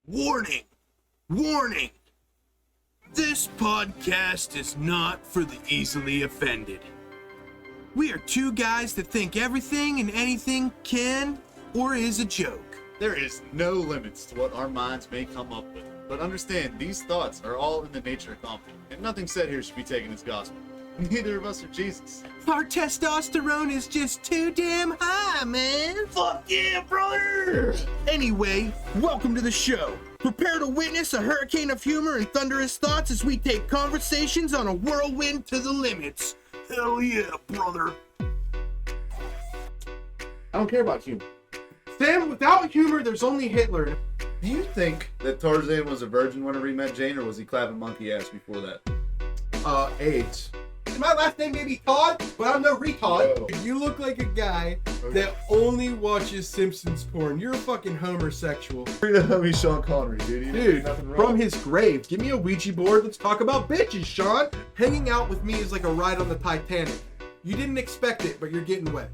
Warning! Warning! This podcast is not for the easily offended. We are two guys that think everything and anything can or is a joke. There is no limits to what our minds may come up with. But understand, these thoughts are all in the nature of comedy, and nothing said here should be taken as gospel. Neither of us are Jesus. Our testosterone is just too damn high, man. Fuck yeah, brother! Anyway, welcome to the show. Prepare to witness a hurricane of humor and thunderous thoughts as we take conversations on a whirlwind to the limits. Hell yeah, brother. I don't care about humor. Sam, without humor, there's only Hitler. Do you think that Tarzan was a virgin whenever he met Jane, or was he clapping monkey ass before that? AIDS. My last name may be Todd, but I'm no retard. Oh. You look like a guy that only watches Simpsons porn. You're a fucking homosexual. You're gonna be Sean Connery, dude. Dude, from his grave. Give me a Ouija board. Let's talk about bitches, Sean. Hanging out with me is like a ride on the Titanic. You didn't expect it, but you're getting wet.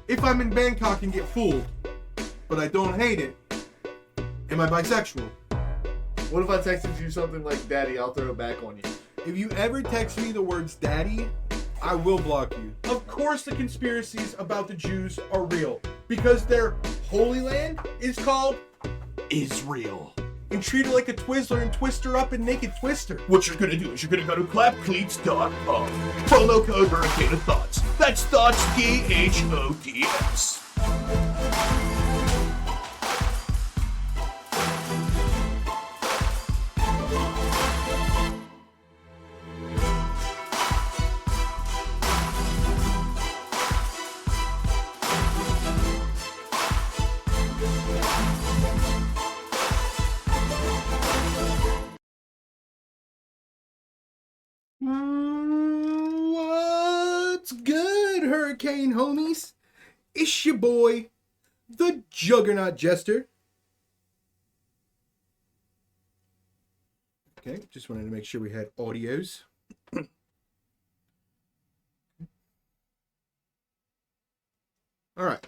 If I'm in Bangkok and get fooled, but I don't hate it, am I bisexual? What if I texted you something like, Daddy, I'll throw it back on you? If you ever text me the words daddy, I will block you. Of course the conspiracies about the Jews are real, because their Holy Land is called Israel. and treated like a Twizzler and twist her up in Naked Twister. What you're gonna do is you're gonna go to clapcleats.com. Promo code Hurricane of Thoughts. That's Thoughts, THOTS. What's good, Hurricane homies? It's your boy, the Juggernaut Jester. Okay, just wanted to make sure we had audios. Alright,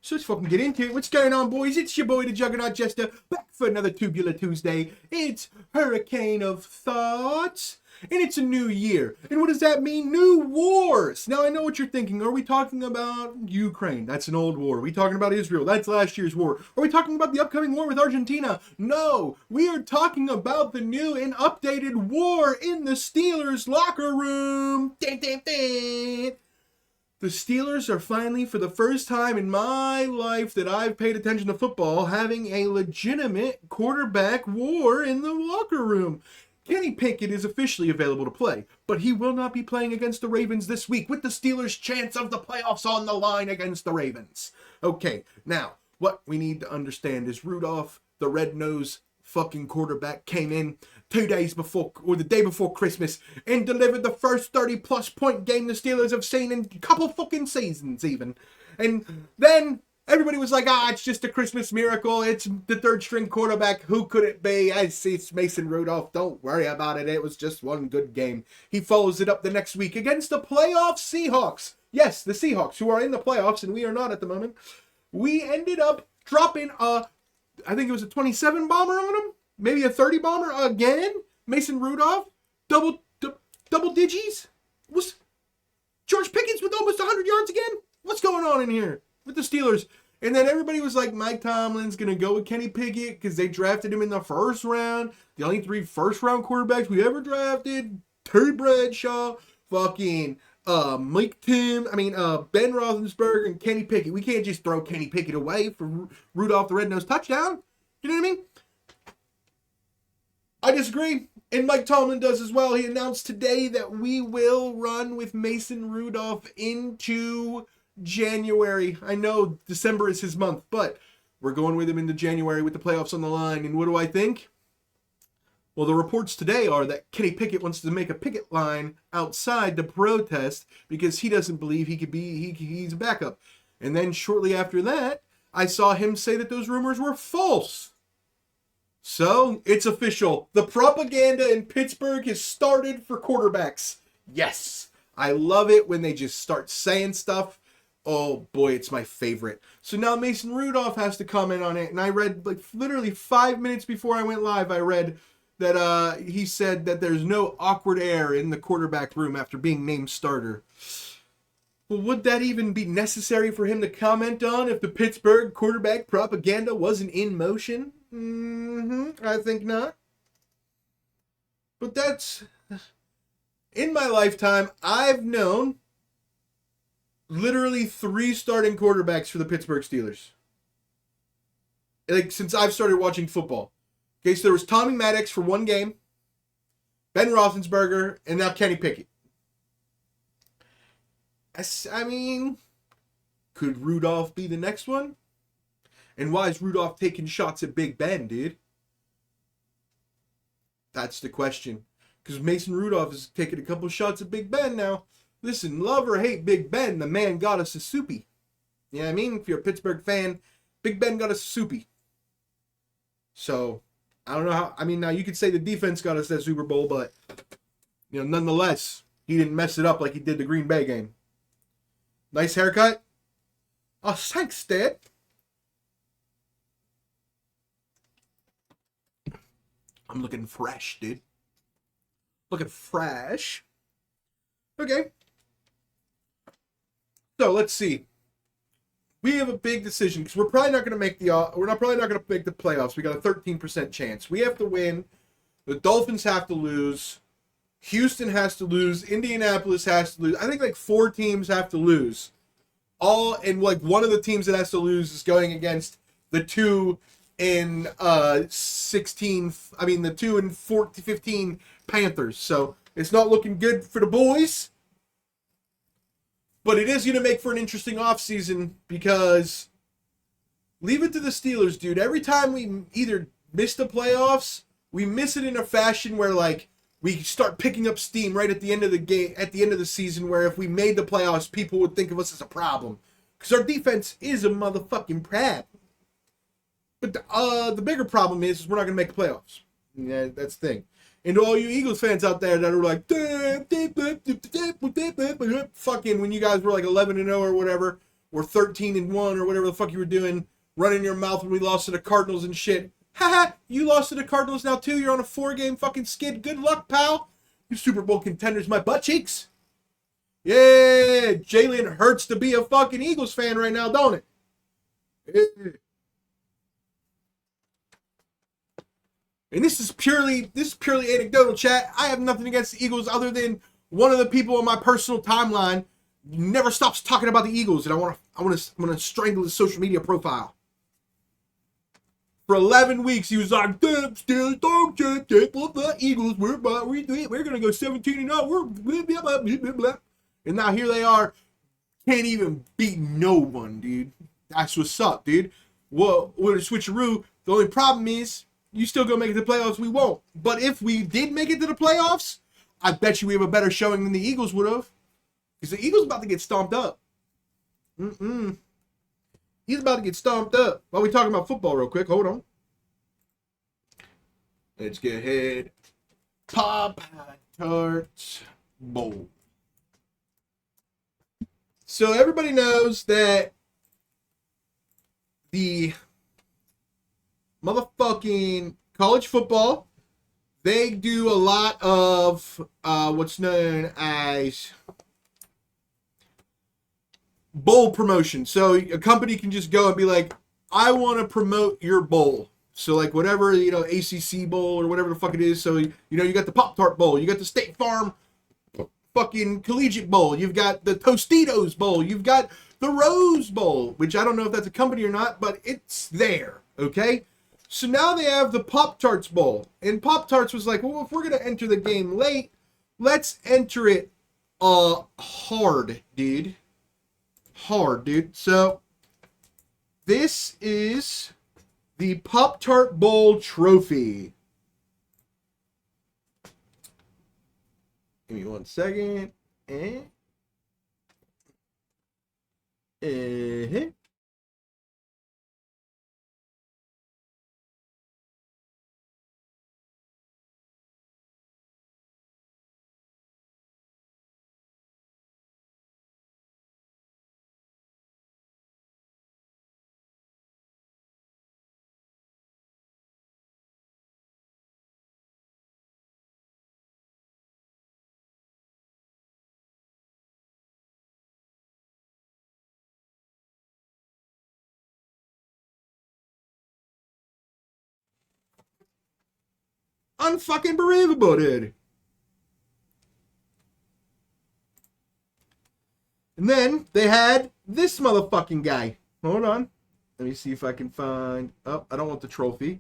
so let's fucking get into it. What's going on, boys? It's your boy, the Juggernaut Jester, back for another Tubular Tuesday. It's Hurricane of Thoughts. And it's a new year. And what does that mean? New wars. Now, I know what you're thinking. Are we talking about Ukraine? That's an old war. Are we talking about Israel? That's last year's war. Are we talking about the upcoming war with Argentina? No. We are talking about the new and updated war in the Steelers locker room. Dun, dun, dun. The Steelers are finally, for the first time in my life that I've paid attention to football, having a legitimate quarterback war in the locker room. Kenny Pickett is officially available to play, but he will not be playing against the Ravens this week with the Steelers' chance of the playoffs on the line against the Ravens. Okay, now, what we need to understand is Rudolph, the red-nosed fucking quarterback, came in 2 days before, or the day before Christmas, and delivered the first 30-plus point game the Steelers have seen in a couple fucking seasons even. And then everybody was like, it's just a Christmas miracle. It's the third-string quarterback. Who could it be? It's Mason Rudolph. Don't worry about it. It was just one good game. He follows it up the next week against the playoff Seahawks. Yes, the Seahawks, who are in the playoffs, and we are not at the moment. We ended up dropping I think it was a 27 bomber on him. Maybe a 30 bomber again. Mason Rudolph. Double digits. Was George Pickens with almost 100 yards again? What's going on in here with the Steelers? And then everybody was like, Mike Tomlin's going to go with Kenny Pickett because they drafted him in the first round. The only 3 first-round quarterbacks we ever drafted. Terry Bradshaw, fucking Ben Roethlisberger, and Kenny Pickett. We can't just throw Kenny Pickett away for Rudolph the Red-Nosed touchdown. You know what I mean? I disagree, and Mike Tomlin does as well. He announced today that we will run with Mason Rudolph into January. I know December is his month, but we're going with him into January with the playoffs on the line. And what do I think? Well, the reports today are that Kenny Pickett wants to make a picket line outside to protest because he doesn't believe he's a backup. And then shortly after that, I saw him say that those rumors were false. So, it's official. The propaganda in Pittsburgh has started for quarterbacks. Yes. I love it when they just start saying stuff Oh boy, it's my favorite. So now Mason Rudolph has to comment on it, and I read like literally 5 minutes before I went live. I read that he said that there's no awkward air in the quarterback room after being named starter. Well, would that even be necessary for him to comment on if the Pittsburgh quarterback propaganda wasn't in motion? I think not. But that's... In my lifetime, I've known literally 3 starting quarterbacks for the Pittsburgh Steelers. Like, since I've started watching football. Okay, so there was Tommy Maddox for 1 game, Ben Roethlisberger, and now Kenny Pickett. I mean, could Rudolph be the next one? And why is Rudolph taking shots at Big Ben, dude? That's the question. Because Mason Rudolph is taking a couple shots at Big Ben now. Listen, love or hate Big Ben, the man got us a soupy. You know what I mean? If you're a Pittsburgh fan, Big Ben got us a soupy. So, I don't know how... I mean, now you could say the defense got us that Super Bowl, but, you know, nonetheless, he didn't mess it up like he did the Green Bay game. Nice haircut? Oh, thanks, Dad. I'm looking fresh, dude. Looking fresh. Okay. So let's see. We have a big decision because we're probably not going to make the playoffs. We got a 13% chance. We have to win. The Dolphins have to lose. Houston has to lose. Indianapolis has to lose. I think like 4 teams have to lose. And like one of the teams that has to lose is going against the 2 and 16. I mean the 2 and 15 Panthers. So it's not looking good for the boys. But it is going to make for an interesting offseason because leave it to the Steelers, dude. Every time we either miss the playoffs, we miss it in a fashion where like we start picking up steam right at the end of the game, at the end of the season, where if we made the playoffs, people would think of us as a problem. Because our defense is a motherfucking problem. But the bigger problem is we're not going to make the playoffs. Yeah, that's the thing. And to all you Eagles fans out there that are like, fucking when you guys were like 11-0 or whatever, or 13-1 or whatever the fuck you were doing, running your mouth when we lost to the Cardinals and shit. Haha, you lost to the Cardinals now too. You're on a 4-game fucking skid. Good luck, pal. You Super Bowl contenders, my butt cheeks. Yeah, Jalen hurts to be a fucking Eagles fan right now, don't it? Yeah. And this is purely anecdotal, chat. I have nothing against the Eagles other than one of the people on my personal timeline never stops talking about the Eagles, and I want to strangle his social media profile. For 11 weeks, he was like, "Still don't the Eagles. We're gonna go 17-0. We're blah, blah, blah, blah." And now here they are, can't even beat no one, dude. That's what's up, dude. Well, we're a switcheroo. The only problem is, you still gonna make it to the playoffs, we won't. But if we did make it to the playoffs, I bet you we have a better showing than the Eagles would have. Because the Eagles about to get stomped up. He's about to get stomped up. While we talking about football real quick, hold on. Let's get ahead. Pop-Tarts Bowl. So everybody knows that the motherfucking college football, they do a lot of what's known as bowl promotion. So a company can just go and be like, I want to promote your bowl. So like whatever, ACC bowl or whatever the fuck it is. So, you got the Pop-Tart Bowl. You got the State Farm fucking Collegiate Bowl. You've got the Tostitos Bowl. You've got the Rose Bowl, which I don't know if that's a company or not, but it's there, okay? So now they have the Pop-Tarts Bowl. And Pop-Tarts was like, well, if we're going to enter the game late, let's enter it hard, dude. Hard, dude. So this is the Pop-Tart Bowl trophy. Give me 1 second. Unfucking believable, dude. And then they had this motherfucking guy. Hold on. Let me see if I can find... Oh, I don't want the trophy.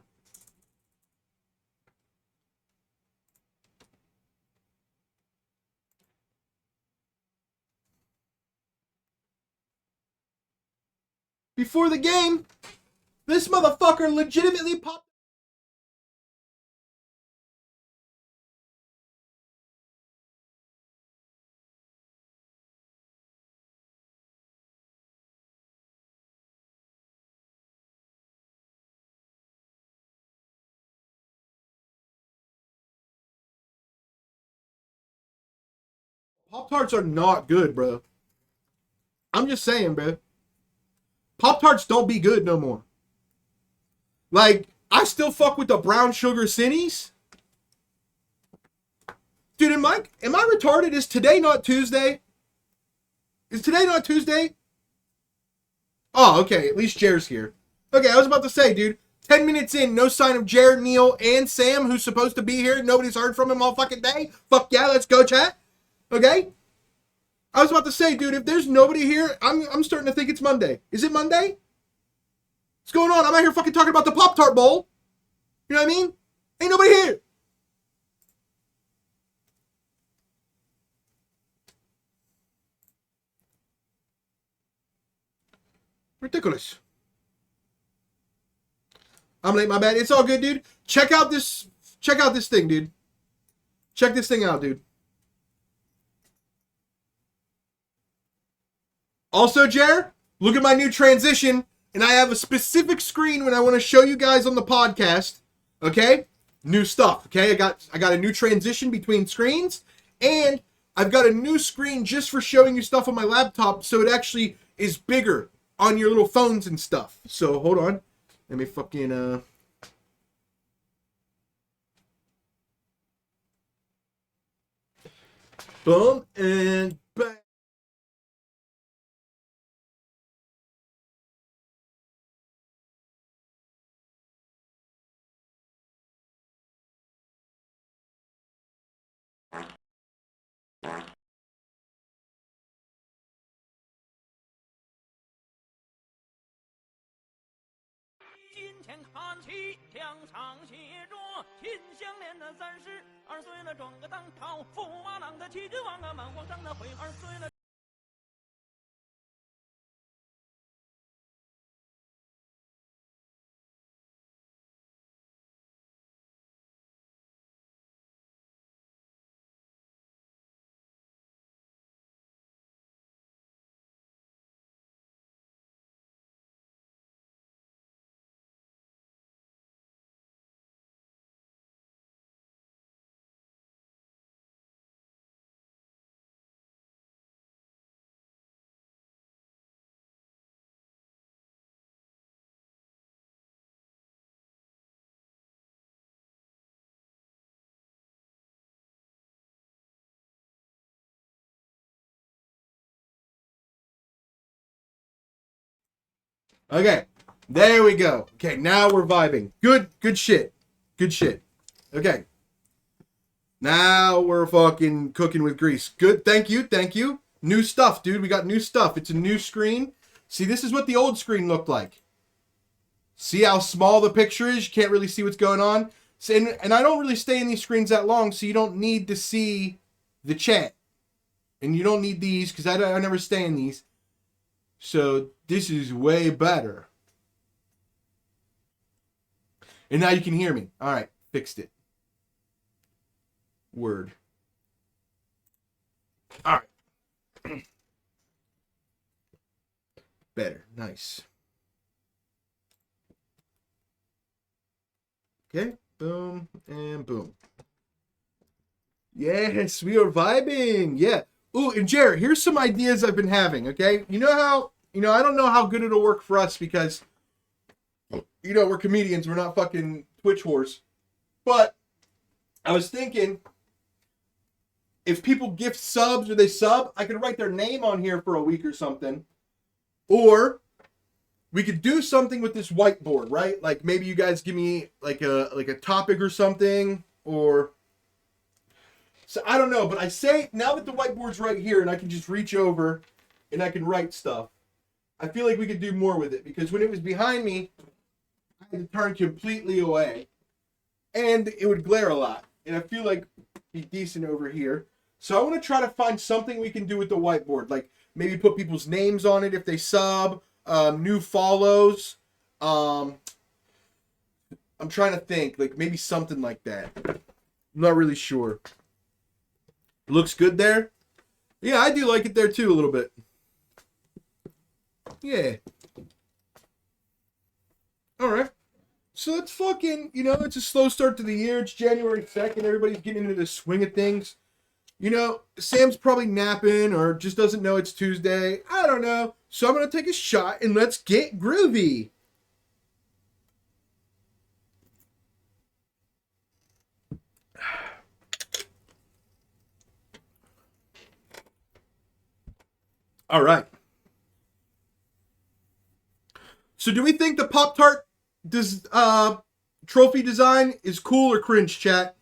Before the game, this motherfucker legitimately popped... Pop-Tarts are not good, bro. I'm just saying, bro. Pop-Tarts don't be good no more. Like, I still fuck with the brown sugar Cinnies. Dude, am I retarded? Is today not Tuesday? Is today not Tuesday? Oh, okay. At least Jared's here. Okay, I was about to say, dude. 10 minutes in, no sign of Jared, Neil, and Sam, who's supposed to be here. Nobody's heard from him all fucking day. Fuck yeah, let's go, chat. Okay? I was about to say, dude, if there's nobody here, I'm starting to think it's Monday. Is it Monday? What's going on? I'm out here fucking talking about the Pop-Tart Bowl. You know what I mean? Ain't nobody here. Ridiculous. I'm late, my bad. It's all good, dude. Check out this thing, dude. Check this thing out, dude. Also, Jer, look at my new transition, and I have a specific screen when I want to show you guys on the podcast. Okay? New stuff, okay? I got a new transition between screens, and I've got a new screen just for showing you stuff on my laptop, so it actually is bigger on your little phones and stuff. So, hold on. Let me fucking, boom, and bang. Okay, there we go. Okay, now we're vibing. Good shit. Good shit. Okay. Now we're fucking cooking with grease. Good, thank you. New stuff, dude. We got new stuff. It's a new screen. See, this is what the old screen looked like. See how small the picture is? You can't really see what's going on. So, and I don't really stay in these screens that long, so you don't need to see the chat. And you don't need these, because I never stay in these. So this is way better. And now you can hear me. All right, fixed it. Word. All right. Better. Nice. Okay. Boom and boom. Yes, we are vibing. Yeah. Ooh, and Jared, here's some ideas I've been having, okay? You know how, I don't know how good it'll work for us because, we're comedians. We're not fucking Twitch whores. But I was thinking, if people gift subs or they sub, I could write their name on here for a week or something. Or we could do something with this whiteboard, right? Like maybe you guys give me like a topic or something, or... So I don't know, but I say, now that the whiteboard's right here and I can just reach over and I can write stuff, I feel like we could do more with it, because when it was behind me, I had to turn completely away and it would glare a lot. And I feel like it'd be decent over here. So I want to try to find something we can do with the whiteboard, like maybe put people's names on it if they sub, new follows. I'm trying to think, like maybe something like that. I'm not really sure. Looks good there? Yeah, I do like it there too a little bit. Yeah. Alright. So it's fucking, it's a slow start to the year. It's January 2nd. Everybody's getting into the swing of things. Sam's probably napping or just doesn't know it's Tuesday. I don't know. So I'm going to take a shot and let's get groovy. All right. So do we think the Pop-Tart trophy design is cool or cringe, chat?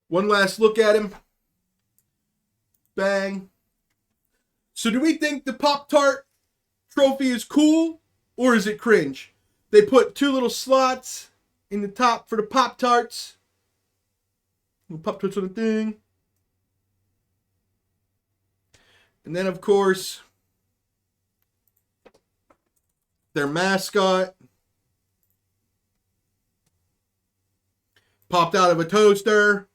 One last look at him. Bang. So do we think the Pop-Tart trophy is cool or is it cringe? They put 2 little slots in the top for the Pop-Tarts. Pop-Tarts on the thing. And then, of course, their mascot popped out of a toaster.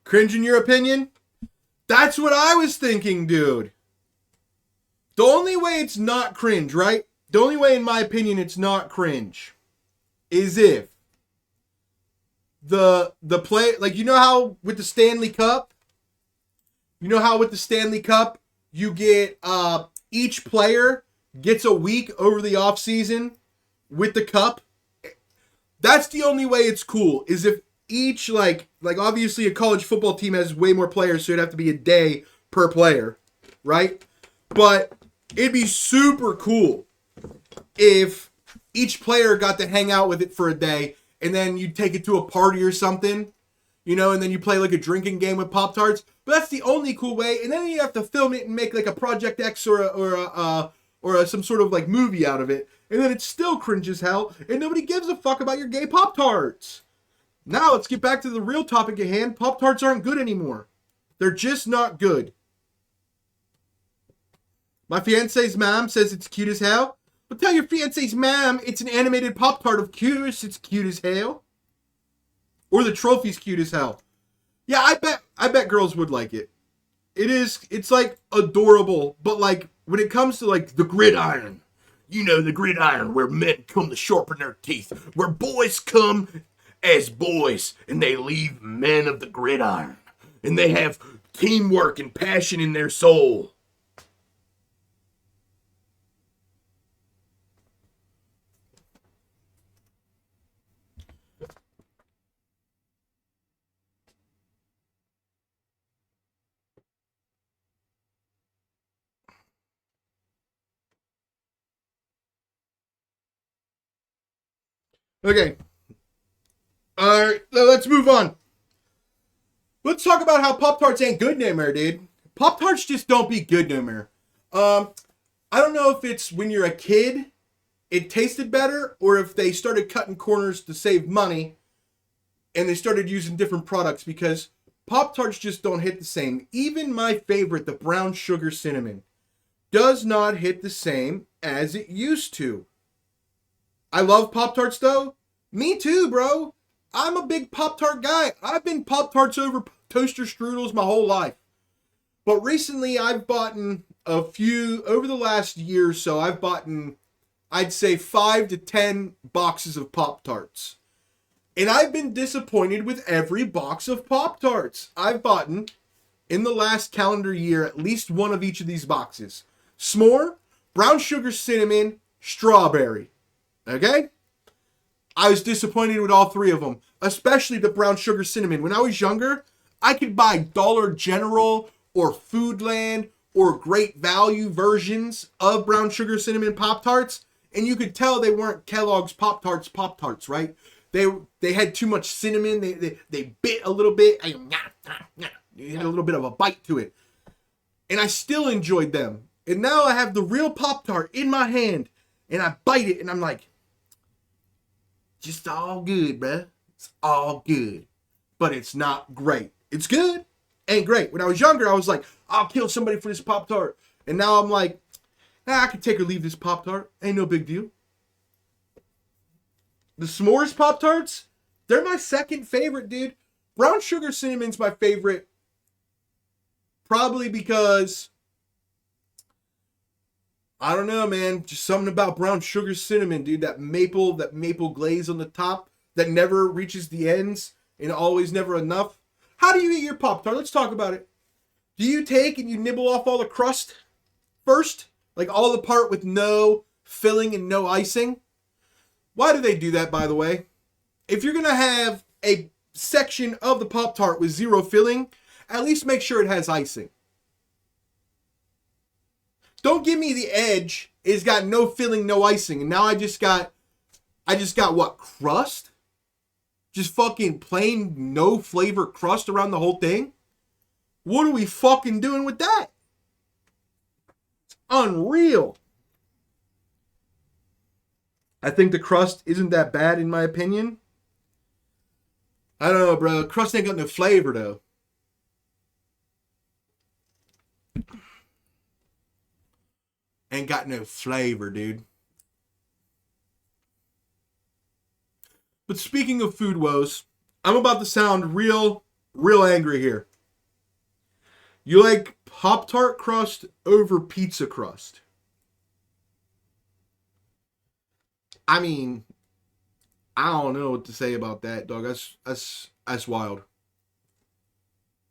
Cringe in your opinion? That's what I was thinking, dude. The only way it's not cringe, right? The only way, in my opinion, it's not cringe is if the play, like, how with the Stanley Cup, you get each player gets a week over the off season with the cup. That's the only way it's cool, is if each, like obviously a college football team has way more players, so it'd have to be a day per player, right? But it'd be super cool if each player got to hang out with it for a day, and then you take it to a party or something, and then you play like a drinking game with Pop-Tarts. But that's the only cool way. And then you have to film it and make like a Project X or some sort of like movie out of it. And then it's still cringe as hell, and nobody gives a fuck about your gay Pop-Tarts. Now let's get back to the real topic at hand. Pop-Tarts aren't good anymore. They're just not good. My fiance's mom says it's cute as hell. But tell your fiance's mom it's an animated Pop-Tart. Of course it's cute as hell. Or the trophy's cute as hell. Yeah, I bet girls would like it. It's like adorable, but like when it comes to like the gridiron, the gridiron where men come to sharpen their teeth, where boys come as boys and they leave men of the gridiron, and they have teamwork and passion in their soul. Okay. Alright, let's move on. Let's talk about how Pop-Tarts ain't good no more, dude. Pop-Tarts just don't be good no more. I don't know if it's when you're a kid, it tasted better, or if they started cutting corners to save money, and they started using different products, because Pop-Tarts just don't hit the same. Even my favorite, the brown sugar cinnamon, does not hit the same as it used to. I love Pop-Tarts though. Me too, bro. I'm a big Pop-Tart guy. I've been Pop-Tarts over toaster strudels my whole life. But recently I've bought a few, over the last year or so, I've bought, I'd say 5 to 10 boxes of Pop-Tarts. And I've been disappointed with every box of Pop-Tarts. I've bought, in the last calendar year, at least one of each of these boxes. S'more, brown sugar cinnamon, strawberry. Okay? I was disappointed with all 3 of them, especially the brown sugar cinnamon. When I was younger, I could buy Dollar General or Foodland or Great Value versions of brown sugar cinnamon Pop-Tarts, and you could tell they weren't Kellogg's Pop-Tarts, right? They had too much cinnamon. They bit a little bit. You had a little bit of a bite to it. And I still enjoyed them. And now I have the real Pop-Tart in my hand, and I bite it, and I'm like, just all good, bruh. It's all good. But it's not great. It's good. Ain't great. When I was younger, I was like, I'll kill somebody for this Pop-Tart. And now I'm like, I can take or leave this Pop-Tart. Ain't no big deal. The s'mores Pop-Tarts, they're my second favorite, dude. Brown sugar cinnamon's my favorite. Probably because, I don't know, man. Just something about brown sugar cinnamon, dude. That maple glaze on the top that never reaches the ends and always never enough. How do you eat your Pop-Tart? Let's talk about it. Do you take and you nibble off all the crust first? Like all the part with no filling and no icing? Why do they do that, by the way? If you're going to have a section of the Pop-Tart with zero filling, at least make sure it has icing. Don't give me the edge. It's got no filling, no icing. And now I just got what? Crust? Just fucking plain no flavor crust around the whole thing? What are we fucking doing with that? It's unreal. I think the crust isn't that bad in my opinion. I don't know, bro. Crust ain't got no flavor though. Ain't got no flavor, dude. But speaking of food woes, I'm about to sound real angry here. You like Pop-Tart crust over pizza crust? I mean, I don't know what to say about that, dog. That's wild.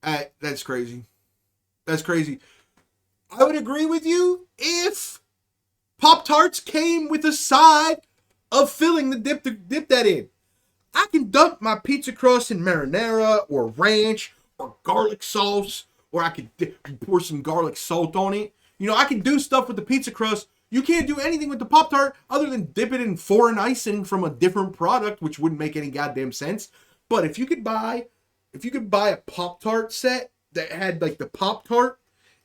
That's crazy. That's crazy. I would agree with you if Pop-Tarts came with a side of filling to dip that in. I can dunk my pizza crust in marinara or ranch or garlic sauce, or I could pour some garlic salt on it. You know, I can do stuff with the pizza crust. You can't do anything with the Pop-Tart other than dip it in foreign icing from a different product, which wouldn't make any goddamn sense. But if you could buy a Pop-Tart set that had like the Pop-Tart,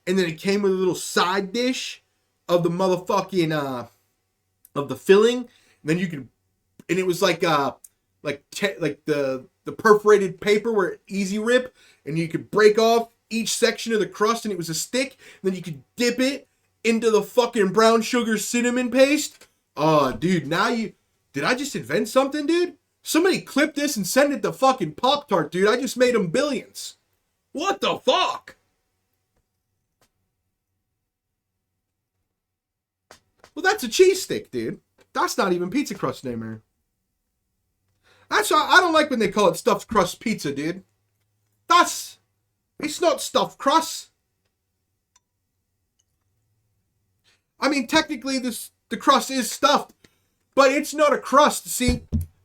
and then it came with a little side dish of the motherfucking of the filling, and then you could, and it was like the perforated paper where it easy rip, and you could break off each section of the crust, and it was a stick. And then you could dip it into the fucking brown sugar cinnamon paste. Oh, dude, did I just invent something, dude? Somebody clip this and send it to fucking Pop-Tart, dude. I just made them billions. What the fuck? Well, that's a cheese stick, dude. That's not even pizza crust anymore. That's why I don't like when they call it stuffed crust pizza, dude. It's not stuffed crust. I mean, technically, the crust is stuffed, but it's not a crust. See,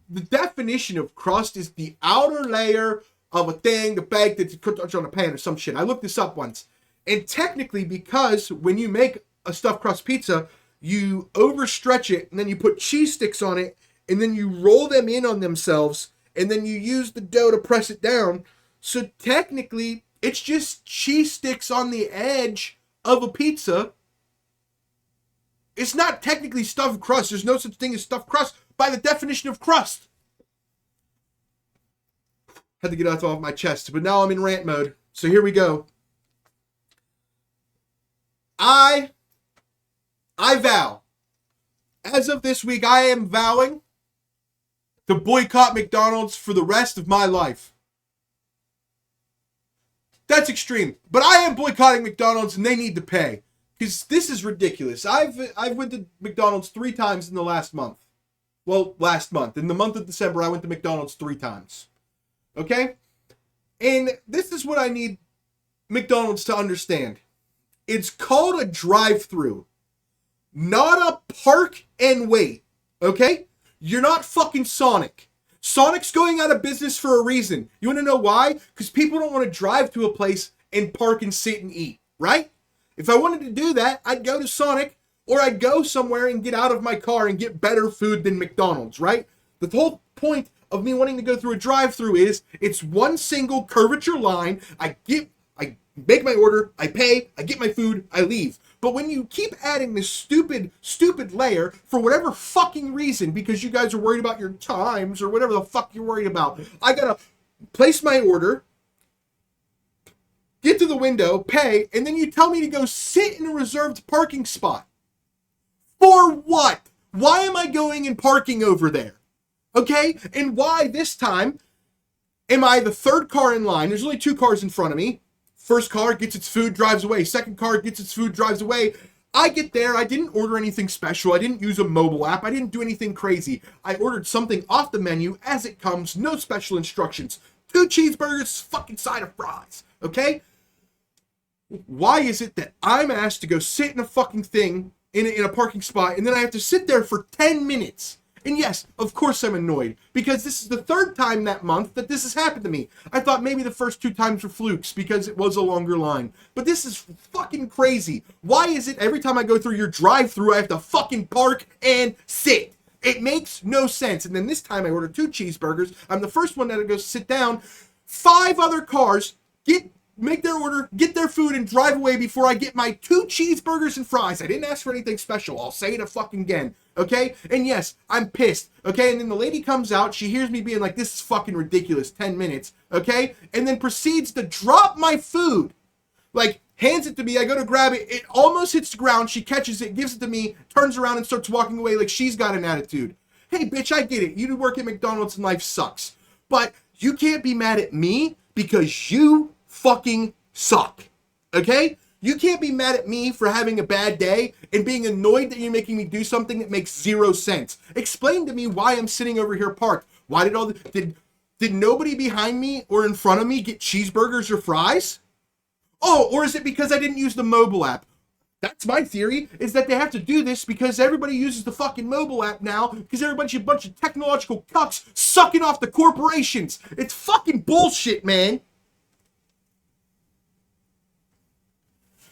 the definition of crust is the outer layer of a thing, the bag that's cooked on a pan or some shit. I looked this up once. And technically, because when you make a stuffed crust pizza, you overstretch it, and then you put cheese sticks on it, and then you roll them in on themselves, and then you use the dough to press it down. So technically, it's just cheese sticks on the edge of a pizza. It's not technically stuffed crust. There's no such thing as stuffed crust by the definition of crust. Had to get that off my chest, but now I'm in rant mode. So here we go. I vow, as of this week, I am vowing to boycott McDonald's for the rest of my life. That's extreme, but I am boycotting McDonald's, and they need to pay, because this is ridiculous. I've went to McDonald's 3 times in the last month. Well, last month. In the month of December, I went to McDonald's 3 times. Okay? And this is what I need McDonald's to understand. It's called a drive-thru, not a park and wait. Okay? You're not fucking Sonic. Sonic's going out of business for a reason. You want to know why? Because people don't want to drive to a place and park and sit and eat, right? If I wanted to do that, I'd go to Sonic, or I'd go somewhere and get out of my car and get better food than McDonald's, right? The whole point of me wanting to go through a drive-through is it's one single curvature line. I make my order, I pay, I get my food, I leave. But when you keep adding this stupid layer for whatever fucking reason, because you guys are worried about your times or whatever the fuck you're worried about, I gotta place my order, get to the window, pay, and then you tell me to go sit in a reserved parking spot. For what? Why am I going and parking over there? Okay? And why this time am I the third car in line? There's only 2 cars in front of me. First car gets its food, drives away. Second car gets its food, drives away. I get there. I didn't order anything special. I didn't use a mobile app. I didn't do anything crazy. I ordered something off the menu as it comes. No special instructions. 2 cheeseburgers, fucking side of fries. Okay? Why is it that I'm asked to go sit in a fucking thing in a parking spot, and then I have to sit there for 10 minutes? And yes, of course I'm annoyed, because this is the 3rd time that month that this has happened to me. I thought maybe the first 2 times were flukes because it was a longer line. But this is fucking crazy. Why is it every time I go through your drive-thru I have to fucking park and sit? It makes no sense. And then this time I ordered 2 cheeseburgers. I'm the first one that goes sit down. 5 other cars make their order, get their food, and drive away before I get my 2 cheeseburgers and fries. I didn't ask for anything special. I'll say it fucking again. Okay? And yes, I'm pissed. Okay? And then the lady comes out. She hears me being like, this is fucking ridiculous. 10 minutes. Okay? And then proceeds to drop my food. Like, hands it to me. I go to grab it. It almost hits the ground. She catches it, gives it to me, turns around and starts walking away like she's got an attitude. Hey, bitch, I get it. You work at McDonald's and life sucks. But you can't be mad at me because you fucking suck. Okay? You can't be mad at me for having a bad day and being annoyed that you're making me do something that makes 0 sense. Explain to me why I'm sitting over here parked. Why did nobody behind me or in front of me get cheeseburgers or fries? Oh, or is it because I didn't use the mobile app? That's my theory, is that they have to do this because everybody uses the fucking mobile app now because everybody's a bunch of technological cucks sucking off the corporations. It's fucking bullshit, man.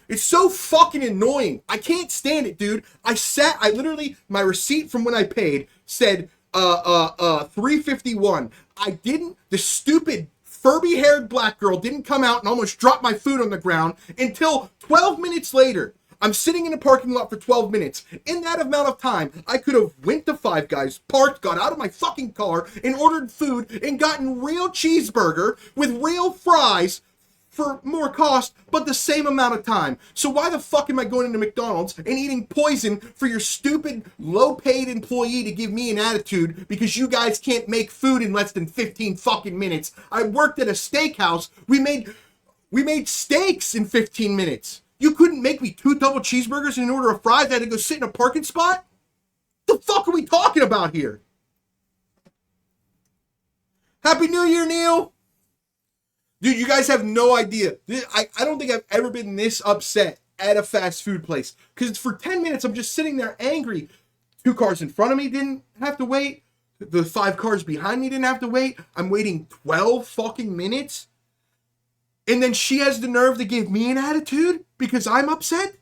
It's so fucking annoying. I can't stand it, dude. I literally, my receipt from when I paid said, $3.51. The stupid Furby-haired black girl didn't come out and almost drop my food on the ground until 12 minutes later. I'm sitting in a parking lot for 12 minutes. In that amount of time, I could have went to Five Guys, parked, got out of my fucking car, and ordered food and gotten real cheeseburger with real fries for more cost, but the same amount of time. So why the fuck am I going into McDonald's and eating poison for your stupid, low-paid employee to give me an attitude because you guys can't make food in less than 15 fucking minutes? I worked at a steakhouse. We made steaks in 15 minutes. You couldn't make me 2 double cheeseburgers and an order of fries. I had to go sit in a parking spot? The fuck are we talking about here? Happy New Year, Neil! Dude, you guys have no idea. I don't think I've ever been this upset at a fast food place. Because for 10 minutes, I'm just sitting there angry. 2 cars in front of me didn't have to wait. The 5 cars behind me didn't have to wait. I'm waiting 12 fucking minutes. And then she has the nerve to give me an attitude because I'm upset?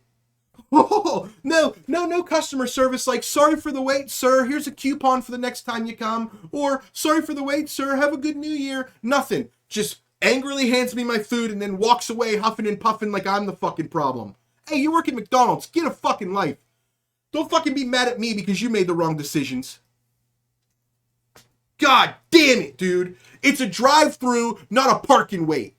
Oh, no customer service like, sorry for the wait, sir. Here's a coupon for the next time you come. Or, sorry for the wait, sir. Have a good New Year. Nothing. Just angrily hands me my food and then walks away huffing and puffing like I'm the fucking problem. Hey, you work at McDonald's. Get a fucking life. Don't fucking be mad at me because you made the wrong decisions. God damn it, dude. It's a drive-through, not a parking wait.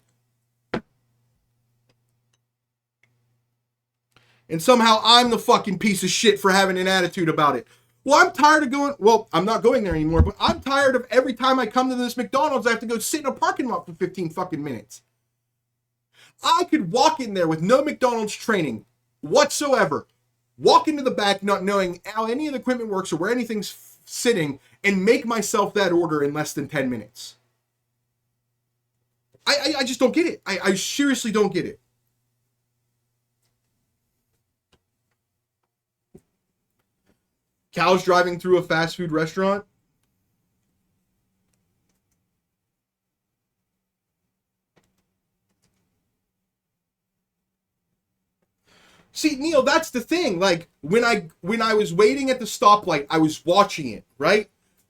And somehow I'm the fucking piece of shit for having an attitude about it. Well, I'm tired of going, well, I'm not going there anymore, but I'm tired of every time I come to this McDonald's, I have to go sit in a parking lot for 15 fucking minutes. I could walk in there with no McDonald's training whatsoever, walk into the back not knowing how any of the equipment works or where anything's sitting, and make myself that order in less than 10 minutes. I just don't get it. I seriously don't get it. Cows driving through a fast food restaurant. See, Neil, that's the thing. Like, when I was waiting at the stoplight, I was watching it, right?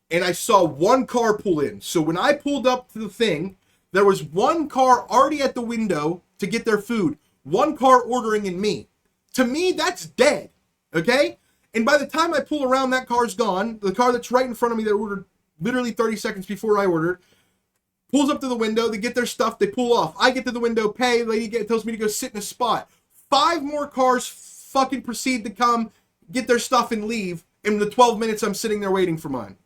And I saw one car pull in. So when I pulled up to the thing, there was one car already at the window to get their food. One car ordering and me. To me, that's dead, okay? And by the time I pull around, that car's gone. The car that's right in front of me that ordered literally 30 seconds before I ordered pulls up to the window. They get their stuff. They pull off. I get to the window, pay. Lady tells me to go sit in a spot. 5 more cars fucking proceed to come, get their stuff, and leave in the 12 minutes I'm sitting there waiting for mine.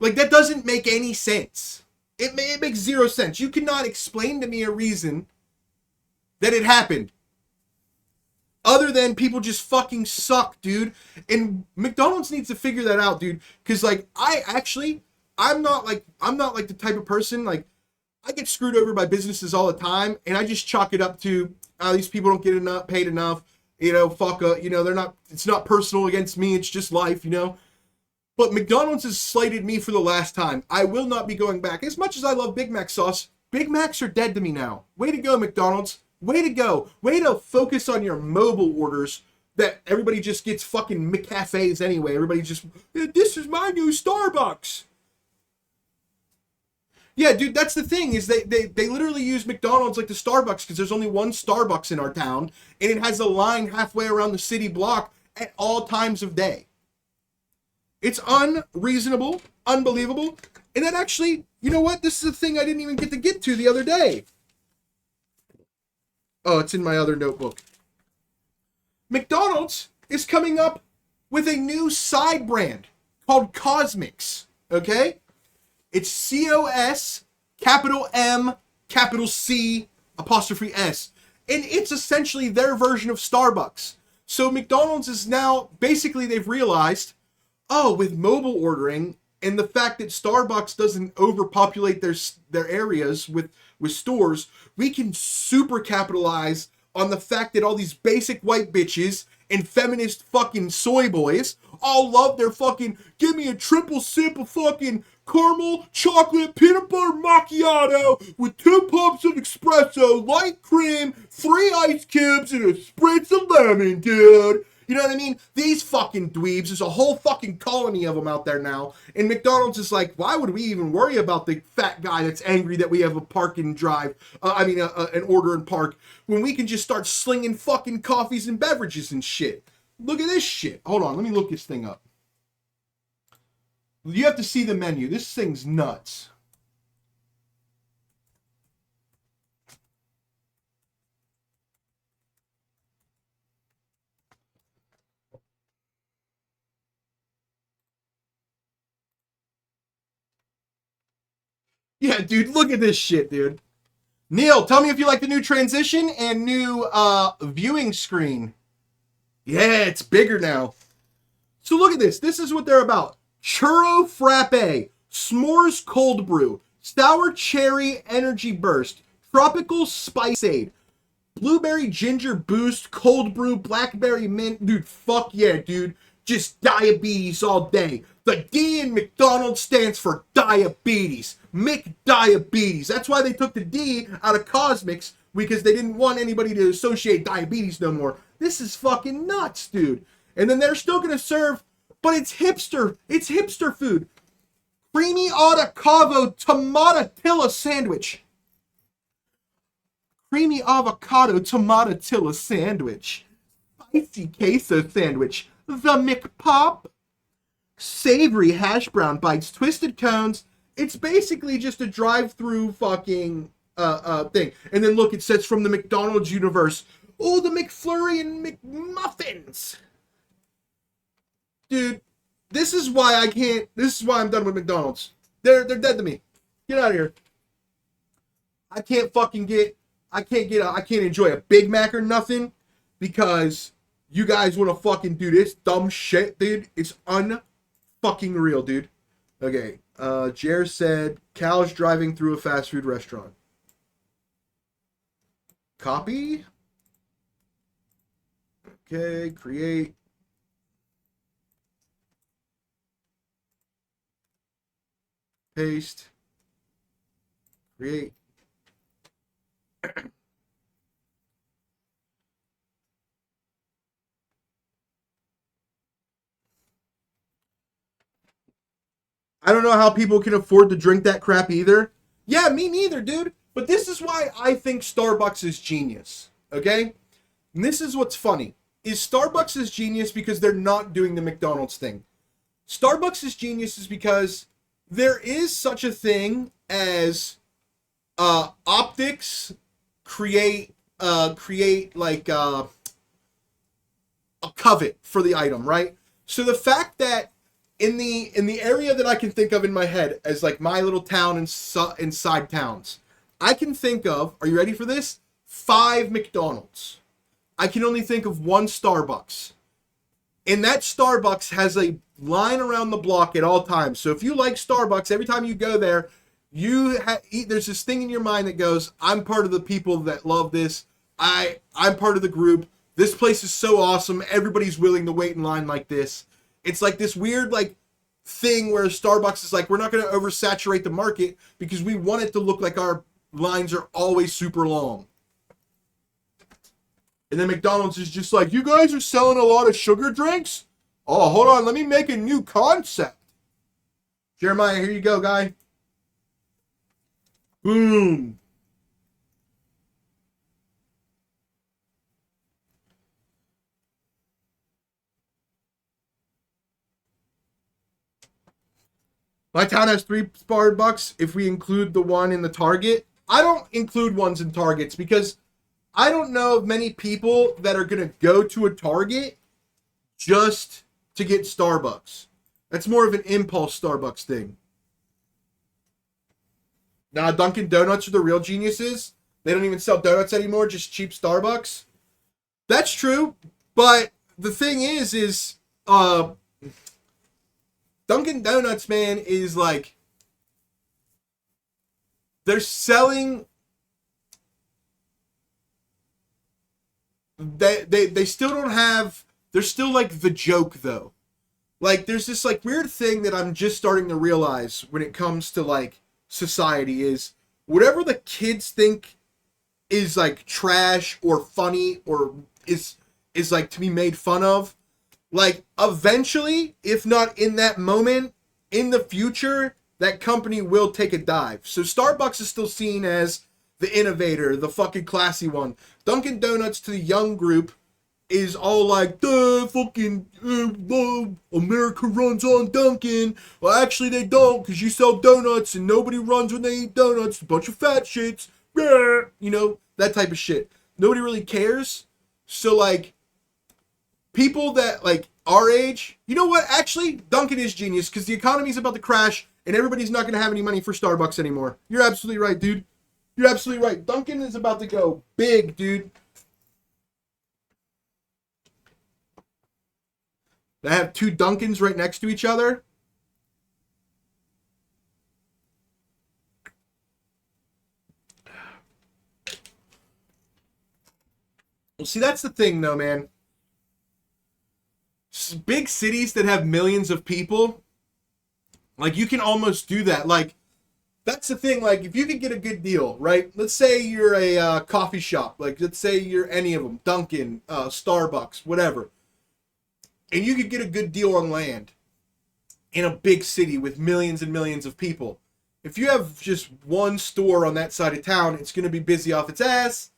Like, that doesn't make any sense. It makes zero sense. You cannot explain to me a reason that it happened. Other than people just fucking suck, dude. And McDonald's needs to figure that out, dude. Because, like, I'm not like the type of person, like, I get screwed over by businesses all the time, and I just chalk it up to, these people don't get paid enough, it's not personal against me, it's just life, But McDonald's has slighted me for the last time. I will not be going back. As much as I love Big Mac sauce, Big Macs are dead to me now. Way to go, McDonald's. Way to go. Way to focus on your mobile orders that everybody just gets fucking McCafes anyway. Everybody just, this is my new Starbucks. Yeah, dude, that's the thing, is they literally use McDonald's like the Starbucks because there's only one Starbucks in our town, and it has a line halfway around the city block at all times of day. It's unreasonable, unbelievable, and that actually, you know what? This is a thing I didn't even get to the other day. Oh, it's in my other notebook. McDonald's is coming up with a new side brand called Cosmics, okay? It's COS, capital M, capital C, apostrophe S. And it's essentially their version of Starbucks. So McDonald's is now, basically they've realized, with mobile ordering and the fact that Starbucks doesn't overpopulate their areas with stores, we can super capitalize on the fact that all these basic white bitches and feminist fucking soy boys all love their fucking, give me a triple sip of fucking caramel chocolate peanut butter macchiato with 2 pumps of espresso, light cream, 3 ice cubes, and a spritz of lemon, dude. You know what I mean? These fucking dweebs, there's a whole fucking colony of them out there now. And McDonald's is like, why would we even worry about the fat guy that's angry that we have a park and drive, an order and park, when we can just start slinging fucking coffees and beverages and shit. Look at this shit. Hold on, let me look this thing up. You have to see the menu. This thing's nuts. Yeah, dude, look at this shit, dude. Neil, tell me if you like the new transition and new viewing screen. Yeah, it's bigger now. So look at this. This is what they're about. Churro Frappe, S'mores Cold Brew, Sour Cherry Energy Burst, Tropical Spiceade, Blueberry Ginger Boost, Cold Brew, Blackberry Mint. Dude, fuck yeah, dude. Just diabetes all day. The D in McDonald's stands for diabetes. McDiabetes. That's why they took the D out of Cosmics, because they didn't want anybody to associate diabetes no more. This is fucking nuts, dude. And then they're still gonna serve, but it's hipster. It's hipster food. Creamy avocado tomatilla sandwich. Creamy avocado tomatilla sandwich. Spicy queso sandwich. The McPop. Savory hash brown bites, twisted cones. It's basically just a drive-through fucking thing. And then look, it says from the McDonald's universe. Oh, the McFlurry and McMuffins. Dude, this is why I'm done with McDonald's. They're dead to me. Get out of here. I can't enjoy a Big Mac or nothing because you guys want to fucking do this dumb shit, dude. It's unfucking real, dude. Okay. Jer said, cows driving through a fast food restaurant. Copy. Okay, create. Paste. Create. I don't know how people can afford to drink that crap either. Yeah, me neither, dude. But this is why I think Starbucks is genius, okay? And this is what's funny. Is Starbucks is genius because they're not doing the McDonald's thing. Starbucks is genius is because there is such a thing as optics create like a covet for the item, right? So the fact that in the area that I can think of in my head as like my little town and side towns, I can think of, are you ready for this? 5 McDonald's. I can only think of 1 Starbucks. And that Starbucks has a line around the block at all times. So if you like Starbucks, every time you go there, there's this thing in your mind that goes, I'm part of the people that love this. I'm part of the group. This place is so awesome. Everybody's willing to wait in line like this. It's like this weird like thing where Starbucks is like, we're not going to oversaturate the market because we want it to look like our lines are always super long. And then McDonald's is just like, you guys are selling a lot of sugar drinks? Oh, hold on. Let me make a new concept. Jeremiah, here you go, guy. Boom. My town has 3 Starbucks if we include the one in the Target. I don't include ones in Targets because I don't know of many people that are going to go to a Target just to get Starbucks. That's more of an impulse Starbucks thing. Now, Dunkin' Donuts are the real geniuses. They don't even sell donuts anymore, just cheap Starbucks. That's true, but the thing is Dunkin' Donuts, man, is like, they're selling, they still don't have, they're still like the joke though. Like, there's this like weird thing that I'm just starting to realize when it comes to like society is whatever the kids think is like trash or funny or is like to be made fun of, like, eventually, if not in that moment, in the future, that company will take a dive. So Starbucks is still seen as the innovator, the fucking classy one. Dunkin' Donuts to the young group is all like, duh, fucking, America runs on Dunkin'. Well, actually they don't, because you sell donuts and nobody runs when they eat donuts. A bunch of fat shits. You know, that type of shit. Nobody really cares. So, like, people that, like, our age, you know what? Actually, Dunkin' is genius because the economy's about to crash and everybody's not going to have any money for Starbucks anymore. You're absolutely right, dude. You're absolutely right. Dunkin' is about to go big, dude. They have 2 Dunkins right next to each other. Well, see, that's the thing, though, man. Big cities that have millions of people, like, you can almost do that. Like, that's the thing. Like, if you could get a good deal, right? Let's say you're a coffee shop. Like, let's say you're any of them. Dunkin', Starbucks, whatever. And you could get a good deal on land in a big city with millions and millions of people. If you have just one store on that side of town, it's going to be busy off its ass.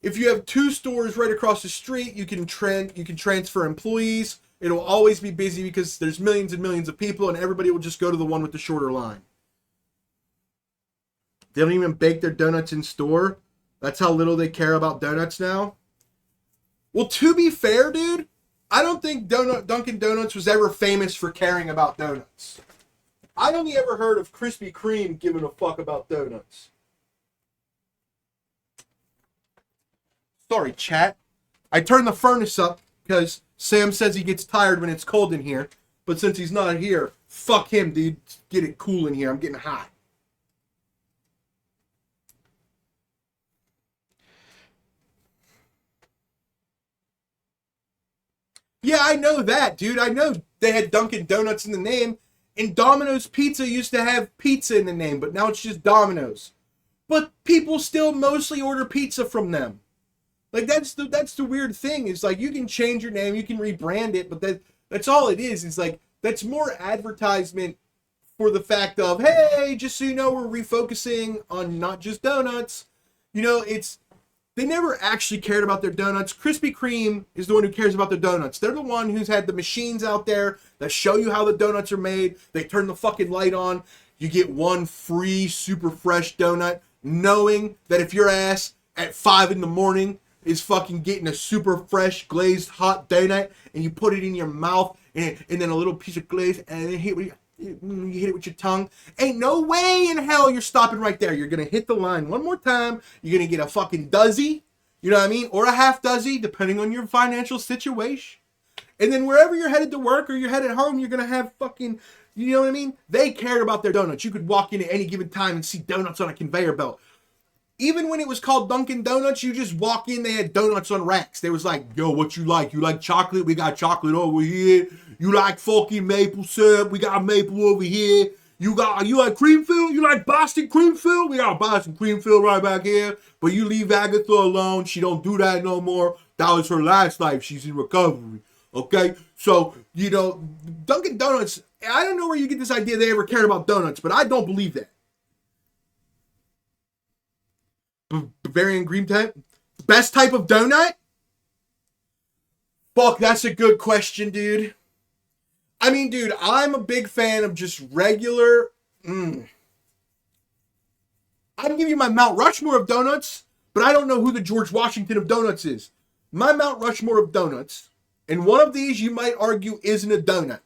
If you have 2 stores right across the street, you can transfer employees. It'll always be busy because there's millions and millions of people, and everybody will just go to the one with the shorter line. They don't even bake their donuts in store. That's how little they care about donuts now. Well, to be fair, dude, I don't think Dunkin' Donuts was ever famous for caring about donuts. I only ever heard of Krispy Kreme giving a fuck about donuts. Sorry, chat. I turned the furnace up because Sam says he gets tired when it's cold in here. But since he's not here, fuck him, dude. Get it cool in here. I'm getting hot. Yeah, I know that, dude. I know they had Dunkin' Donuts in the name. And Domino's Pizza used to have pizza in the name, but now it's just Domino's. But people still mostly order pizza from them. Like, that's the weird thing. Is like, you can change your name, you can rebrand it, but that's all it is. It's like, that's more advertisement for the fact of, hey, just so you know, we're refocusing on not just donuts. You know, they never actually cared about their donuts. Krispy Kreme is the one who cares about their donuts. They're the one who's had the machines out there that show you how the donuts are made. They turn the fucking light on. You get one free, super fresh donut, knowing that if your ass at 5 in the morning is fucking getting a super fresh, glazed, hot donut, and you put it in your mouth, and then a little piece of glaze, and then you hit it with your tongue. Ain't no way in hell you're stopping right there. You're gonna hit the line one more time. You're gonna get a fucking dozy, you know what I mean, or a half dozy, depending on your financial situation. And then wherever you're headed to work or you're headed home, you're gonna have fucking, you know what I mean? They cared about their donuts. You could walk in at any given time and see donuts on a conveyor belt. Even when it was called Dunkin' Donuts, you just walk in, they had donuts on racks. They was like, yo, what you like? You like chocolate? We got chocolate over here. You like fucking maple syrup? We got maple over here. You like cream fill? You like Boston cream fill? We got Boston cream fill right back here. But you leave Agatha alone. She don't do that no more. That was her last life. She's in recovery. Okay? So, you know, Dunkin' Donuts, I don't know where you get this idea they ever cared about donuts, but I don't believe that. Bavarian cream type? Best type of donut? Fuck, that's a good question, dude. I mean, dude, I'm a big fan of just regular... I can give you my Mount Rushmore of donuts, but I don't know who the George Washington of donuts is. My Mount Rushmore of donuts, and one of these you might argue isn't a donut.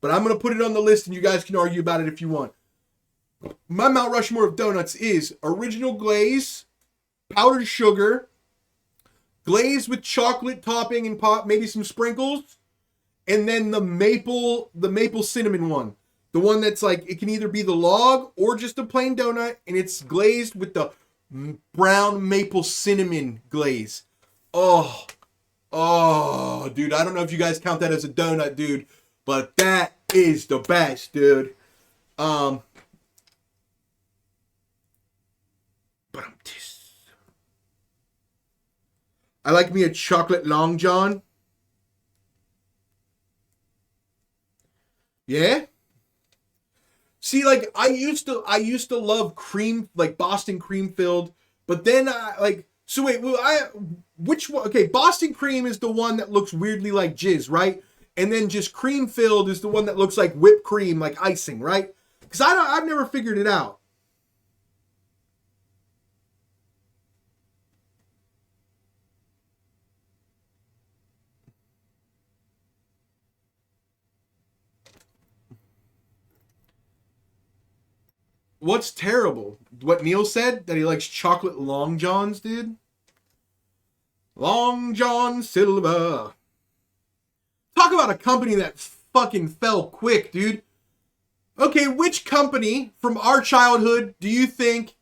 But I'm going to put it on the list and you guys can argue about it if you want. My Mount Rushmore of donuts is original glaze, powdered sugar, glaze with chocolate topping and maybe some sprinkles, and then the maple cinnamon one. The one that's like, it can either be the log or just a plain donut, and it's glazed with the brown maple cinnamon glaze. Oh, dude, I don't know if you guys count that as a donut, dude, but that is the best, dude. I like me a chocolate Long John. Yeah. See, like I used to love cream, like Boston cream filled, but then so wait, which one? Okay, Boston cream is the one that looks weirdly like jizz, right? And then just cream filled is the one that looks like whipped cream, like icing, right? Because I've never figured it out. What's terrible? What Neil said? That he likes chocolate Long Johns, dude? Long John Silver. Talk about a company that fucking fell quick, dude. Okay, which company from our childhood do you think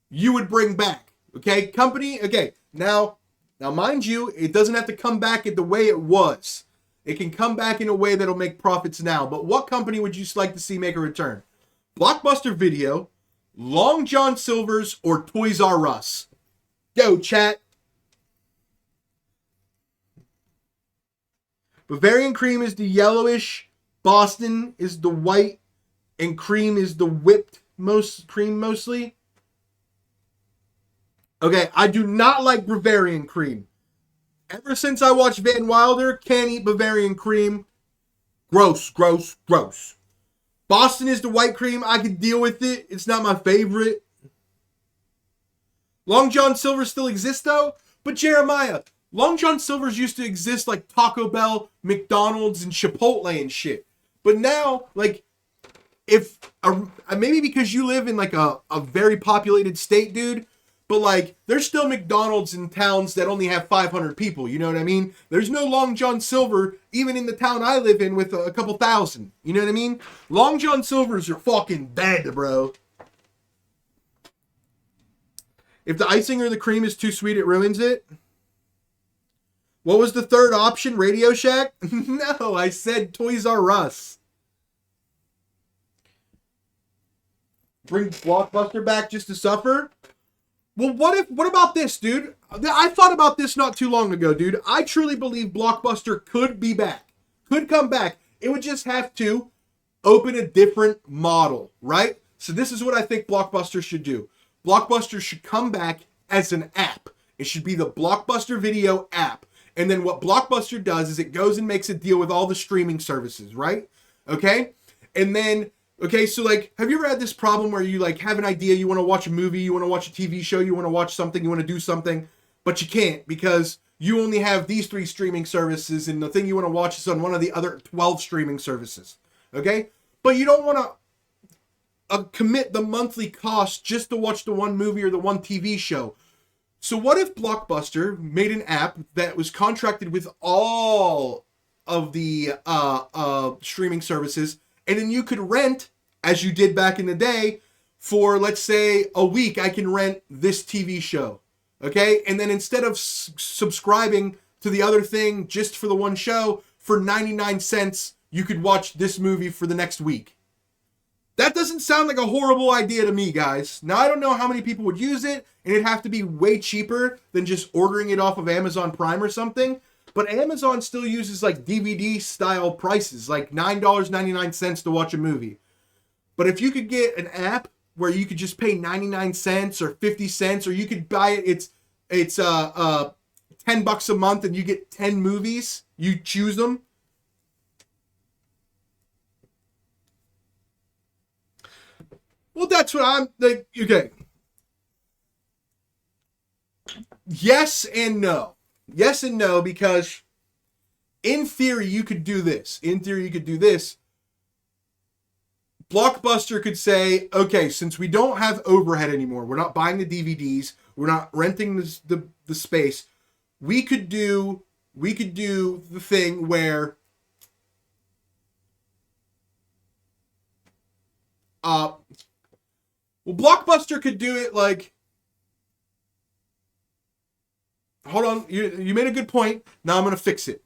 you would bring back? Okay, company, okay. Now mind you, it doesn't have to come back in the way it was. It can come back in a way that'll make profits now. But what company would you like to see make a return? Blockbuster Video, Long John Silver's, or Toys R Us? Go, chat. Bavarian cream is the yellowish, Boston is the white, and cream is the whipped cream mostly. Okay, I do not like Bavarian cream. Ever since I watched Van Wilder, can't eat Bavarian cream. Gross, gross, gross. Boston is the white cream. I can deal with it. It's not my favorite. Long John Silver still exists though. But Jeremiah, Long John Silver's used to exist like Taco Bell, McDonald's, and Chipotle and shit. But now, like, maybe because you live in like a very populated state, dude. But like, there's still McDonald's in towns that only have 500 people. You know what I mean? There's no Long John Silver even in the town I live in with a couple thousand. You know what I mean? Long John Silvers are fucking dead, bro. If the icing or the cream is too sweet, it ruins it. What was the third option? Radio Shack? No, I said Toys R Us. Bring Blockbuster back just to suffer? Well, what about this, dude? I thought about this not too long ago, dude. I truly believe Blockbuster could be back. Could come back. It would just have to open a different model, right? So this is what I think Blockbuster should do. Blockbuster should come back as an app. It should be the Blockbuster Video app. And then what Blockbuster does is it goes and makes a deal with all the streaming services, right? Okay? And then, okay, so like, have you ever had this problem where you like have an idea, you want to watch a movie, you want to watch a TV show, you want to watch something, you want to do something, but you can't because you only have these 3 streaming services and the thing you want to watch is on one of the other 12 streaming services, okay? But you don't want to commit the monthly cost just to watch the one movie or the one TV show. So what if Blockbuster made an app that was contracted with all of the streaming services, and then you could rent, as you did back in the day, for, let's say, a week, I can rent this TV show, okay? And then instead of subscribing to the other thing just for the one show, for 99 cents, you could watch this movie for the next week. That doesn't sound like a horrible idea to me, guys. Now, I don't know how many people would use it, and it'd have to be way cheaper than just ordering it off of Amazon Prime or something. But Amazon still uses like DVD-style prices, like $9.99 to watch a movie. But if you could get an app where you could just pay 99 cents or 50 cents, or you could buy it, it's $10 a month and you get 10 movies, you choose them. Well, that's what I'm like. Okay. Yes and no. Yes and no, because in theory you could do this. Blockbuster could say, okay, since we don't have overhead anymore, we're not buying the DVDs, we're not renting the space, we could do the thing where Blockbuster could do it like, hold on, you made a good point. Now I'm going to fix it.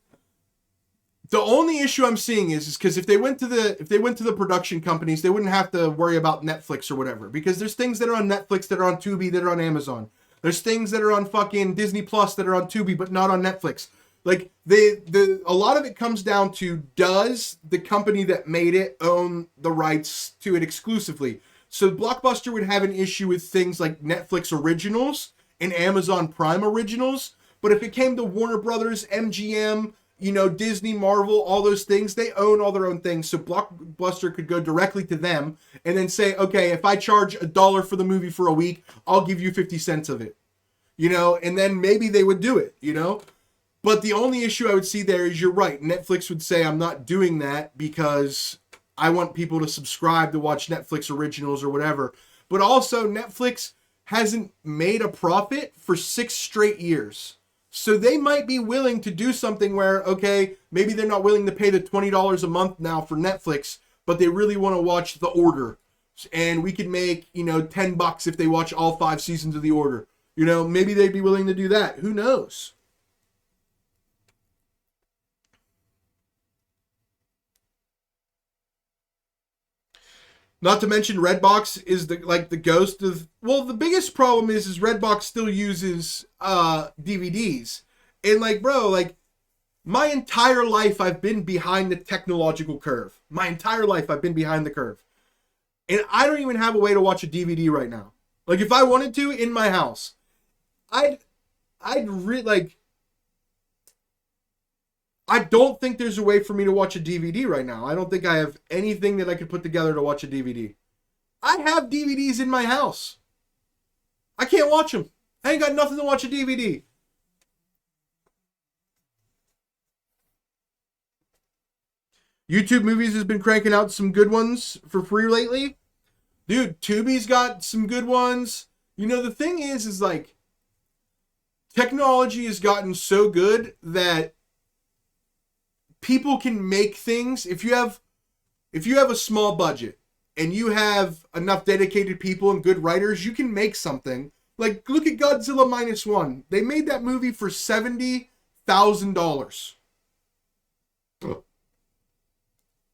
The only issue I'm seeing is because if they went to the production companies, they wouldn't have to worry about Netflix or whatever, because there's things that are on Netflix that are on Tubi that are on Amazon. There's things that are on fucking Disney Plus that are on Tubi but not on Netflix. Like a lot of it comes down to, does the company that made it own the rights to it exclusively? So Blockbuster would have an issue with things like Netflix originals and Amazon Prime originals. But if it came to Warner Brothers, MGM, Disney, Marvel, all those things, they own all their own things. So Blockbuster could go directly to them and then say, okay, if I charge $1 for the movie for a week, I'll give you 50 cents of it. And then maybe they would do it, But the only issue I would see there is, you're right, Netflix would say, I'm not doing that because I want people to subscribe to watch Netflix originals or whatever. But also, Netflix hasn't made a profit for 6 straight years. So they might be willing to do something where, okay, maybe they're not willing to pay the $20 a month now for Netflix, but they really want to watch The Order. And we could make, $10 if they watch all 5 seasons of The Order. Maybe they'd be willing to do that. Who knows? Not to mention Redbox is the ghost of... Well, the biggest problem is Redbox still uses DVDs. And my entire life I've been behind the technological curve. My entire life I've been behind the curve. And I don't even have a way to watch a DVD right now. Like, if I wanted to, in my house, I don't think there's a way for me to watch a DVD right now. I don't think I have anything that I could put together to watch a DVD. I have DVDs in my house. I can't watch them. I ain't got nothing to watch a DVD. YouTube Movies has been cranking out some good ones for free lately. Dude, Tubi's got some good ones. The thing is technology has gotten so good that people can make things. If you have a small budget and you have enough dedicated people and good writers, you can make something. Like, look at Godzilla -1. They made that movie for $70,000.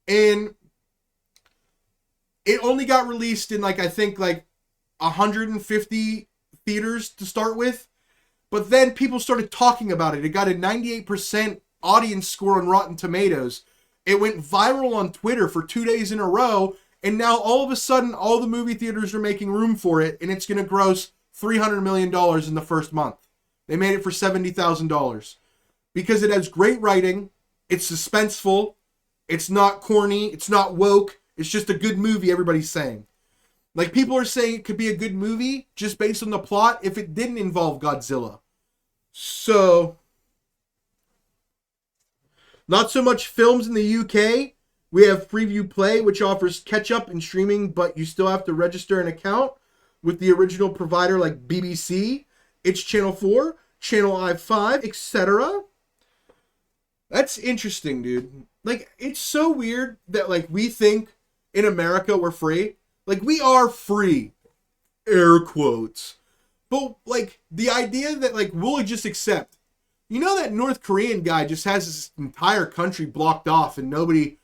And it only got released in I think 150 theaters to start with. But then people started talking about it. It got a 98% audience score on Rotten Tomatoes. It went viral on Twitter for 2 days in a row, and now all of a sudden, all the movie theaters are making room for it, and it's going to gross $300 million in the first month. They made it for $70,000 because it has great writing, it's suspenseful, it's not corny, it's not woke, it's just a good movie, everybody's saying. Like, people are saying it could be a good movie just based on the plot if it didn't involve Godzilla. So, not so much films in the UK. We have Preview Play, which offers catch-up and streaming, but you still have to register an account with the original provider like BBC, It's Channel 4, Channel I5, etc. That's interesting, dude. Like, it's so weird that, like, we think in America we're free. Like, we are free. Air quotes. But, like, the idea that, like, we'll just accept. You know that North Korean guy just has his entire country blocked off and nobody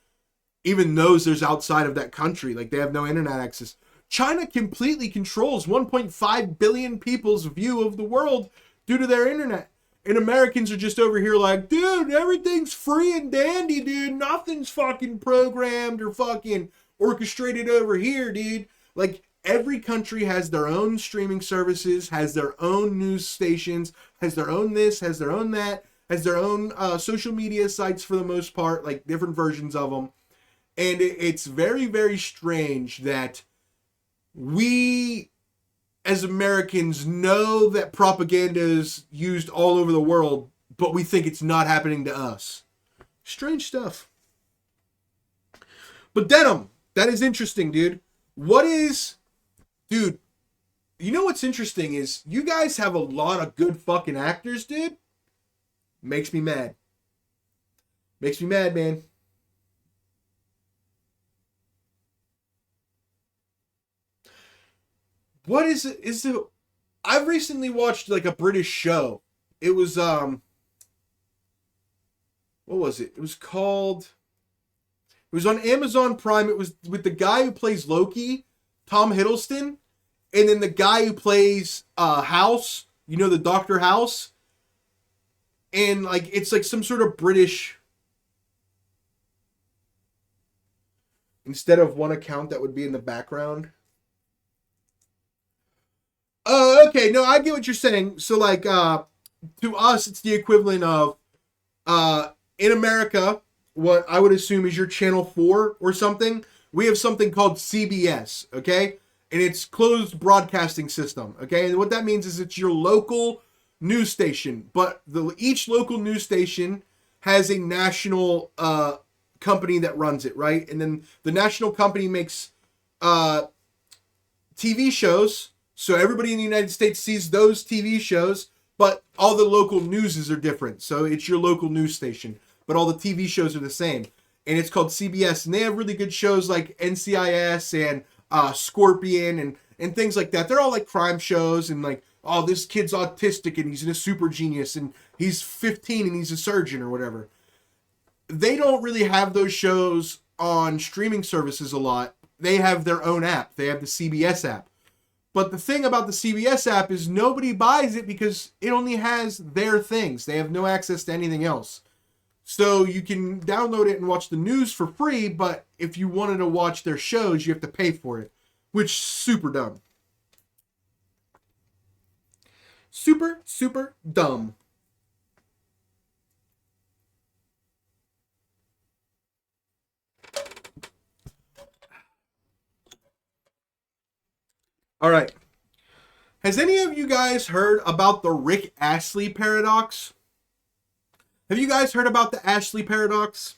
even knows there's outside of that country. Like, they have no internet access. China completely controls 1.5 billion people's view of the world due to their internet. And Americans are just over here like, dude, everything's free and dandy, dude. Nothing's fucking programmed or fucking orchestrated over here, dude. Like, every country has their own streaming services, has their own news stations, has their own this, has their own that, has their own social media sites for the most part, like different versions of them. And it's very, very strange that we, as Americans, know that propaganda is used all over the world, but we think it's not happening to us. Strange stuff. But Denim, that is interesting, dude. Dude, you know what's interesting is you guys have a lot of good fucking actors, dude. Makes me mad. Makes me mad, man. What is it? I've recently watched like a British show. It was, what was it? It was on Amazon Prime. It was with the guy who plays Loki, Tom Hiddleston, and then the guy who plays House, you know, the Dr. House. And like, it's like some sort of British, instead of one account that would be in the background. Oh, okay. No, I get what you're saying. So, like, to us, it's the equivalent of, in America, what I would assume is your Channel 4 or something. We have something called CBS, okay? And it's closed broadcasting system, okay? And what that means is it's your local news station. But each local news station has a national company that runs it, right? And then the national company makes TV shows. So everybody in the United States sees those TV shows, but all the local newses are different. So it's your local news station, but all the TV shows are the same. And it's called CBS, and they have really good shows like NCIS and Scorpion and things like that. They're all like crime shows and like, oh, this kid's autistic and he's a super genius and he's 15 and he's a surgeon or whatever. They don't really have those shows on streaming services a lot. They have their own app. They have the CBS app. But the thing about the CBS app is nobody buys it because it only has their things. They have no access to anything else. So you can download it and watch the news for free, but if you wanted to watch their shows, you have to pay for it, which is super dumb. Super, super dumb. All right. Has any of you guys heard about the Rick Astley paradox? Have you guys heard about the Astley paradox?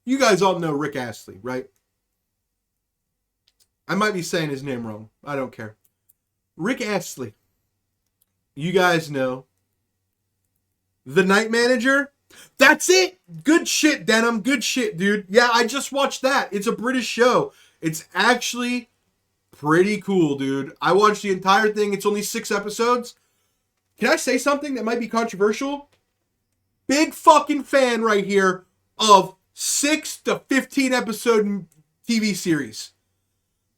You guys all know Rick Astley, right? I might be saying his name wrong. I don't care. Rick Astley. You guys know. The Night Manager. That's it. Good shit, Denim. Good shit, dude. Yeah, I just watched that. It's a British show. It's actually pretty cool, dude. I watched the entire thing. It's only 6 episodes. Can I say something that might be controversial? Big fucking fan right here of 6 to 15 episode TV series.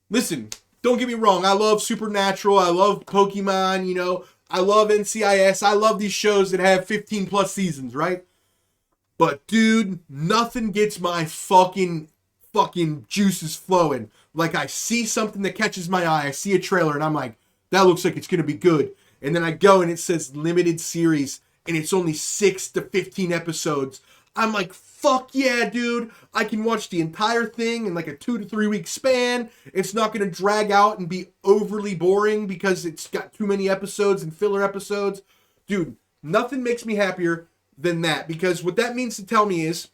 Listen, don't get me wrong. I love Supernatural. I love Pokemon, you know. I love NCIS. I love these shows that have 15 plus seasons, right? But dude, nothing gets my fucking juices flowing. Like I see something that catches my eye. I see a trailer and I'm like, that looks like it's going to be good. And then I go and it says limited series and it's only 6 to 15 episodes. I'm like, fuck yeah, dude. I can watch the entire thing in like a 2 to 3 week span. It's not going to drag out and be overly boring because it's got too many episodes and filler episodes. Dude, nothing makes me happier than that, because what that means to tell me is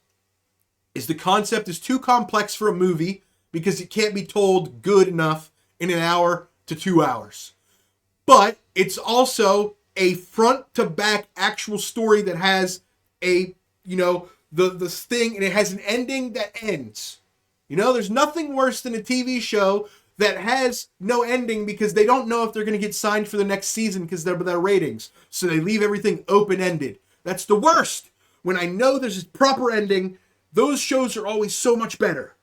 the concept is too complex for a movie because it can't be told good enough in an hour to 2 hours. But it's also a front to back actual story that has a, you know, the thing, and it has an ending that ends. You know, there's nothing worse than a TV show that has no ending because they don't know if they're going to get signed for the next season because of their ratings. So they leave everything open-ended. That's the worst. When I know there's a proper ending, those shows are always so much better.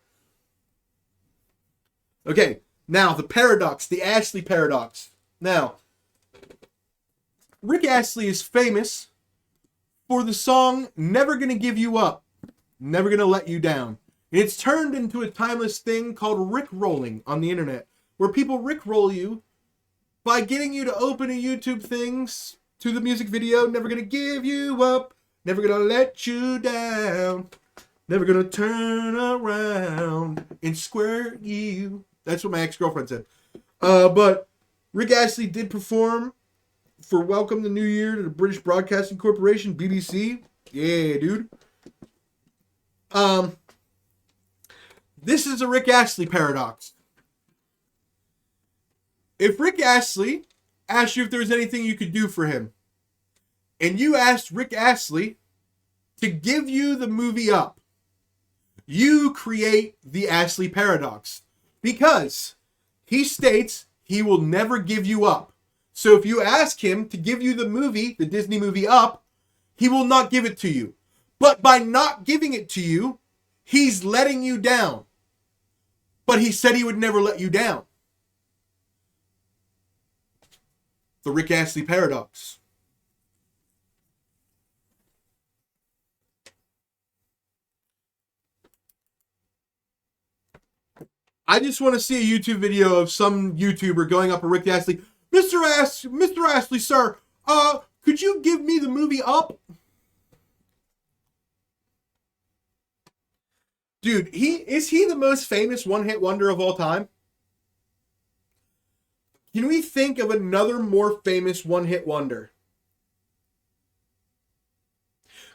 Okay, now the paradox, the Astley paradox. Now, Rick Astley is famous for the song Never Gonna Give You Up, Never Gonna Let You Down. And it's turned into a timeless thing called Rickrolling on the internet, where people Rickroll you by getting you to open a YouTube things to the music video, Never Gonna Give You Up, Never Gonna Let You Down, Never Gonna Turn Around and Squirt You. That's what my ex-girlfriend said. But Rick Astley did perform for Welcome the New Year to the British Broadcasting Corporation, BBC. Yeah, dude. This is a Rick Astley paradox. If Rick Astley asked you if there was anything you could do for him, and you asked Rick Astley to give you the movie Up, you create the Astley paradox. Because he states he will never give you up. So if you ask him to give you the movie, the Disney movie Up, he will not give it to you. But by not giving it to you, he's letting you down. But he said he would never let you down. The Rick Astley paradox. I just want to see a YouTube video of some YouTuber going up to Rick Astley. Mr. Astley, sir, could you give me the movie Up? Dude, is he the most famous one-hit wonder of all time? Can we think of another more famous one-hit wonder?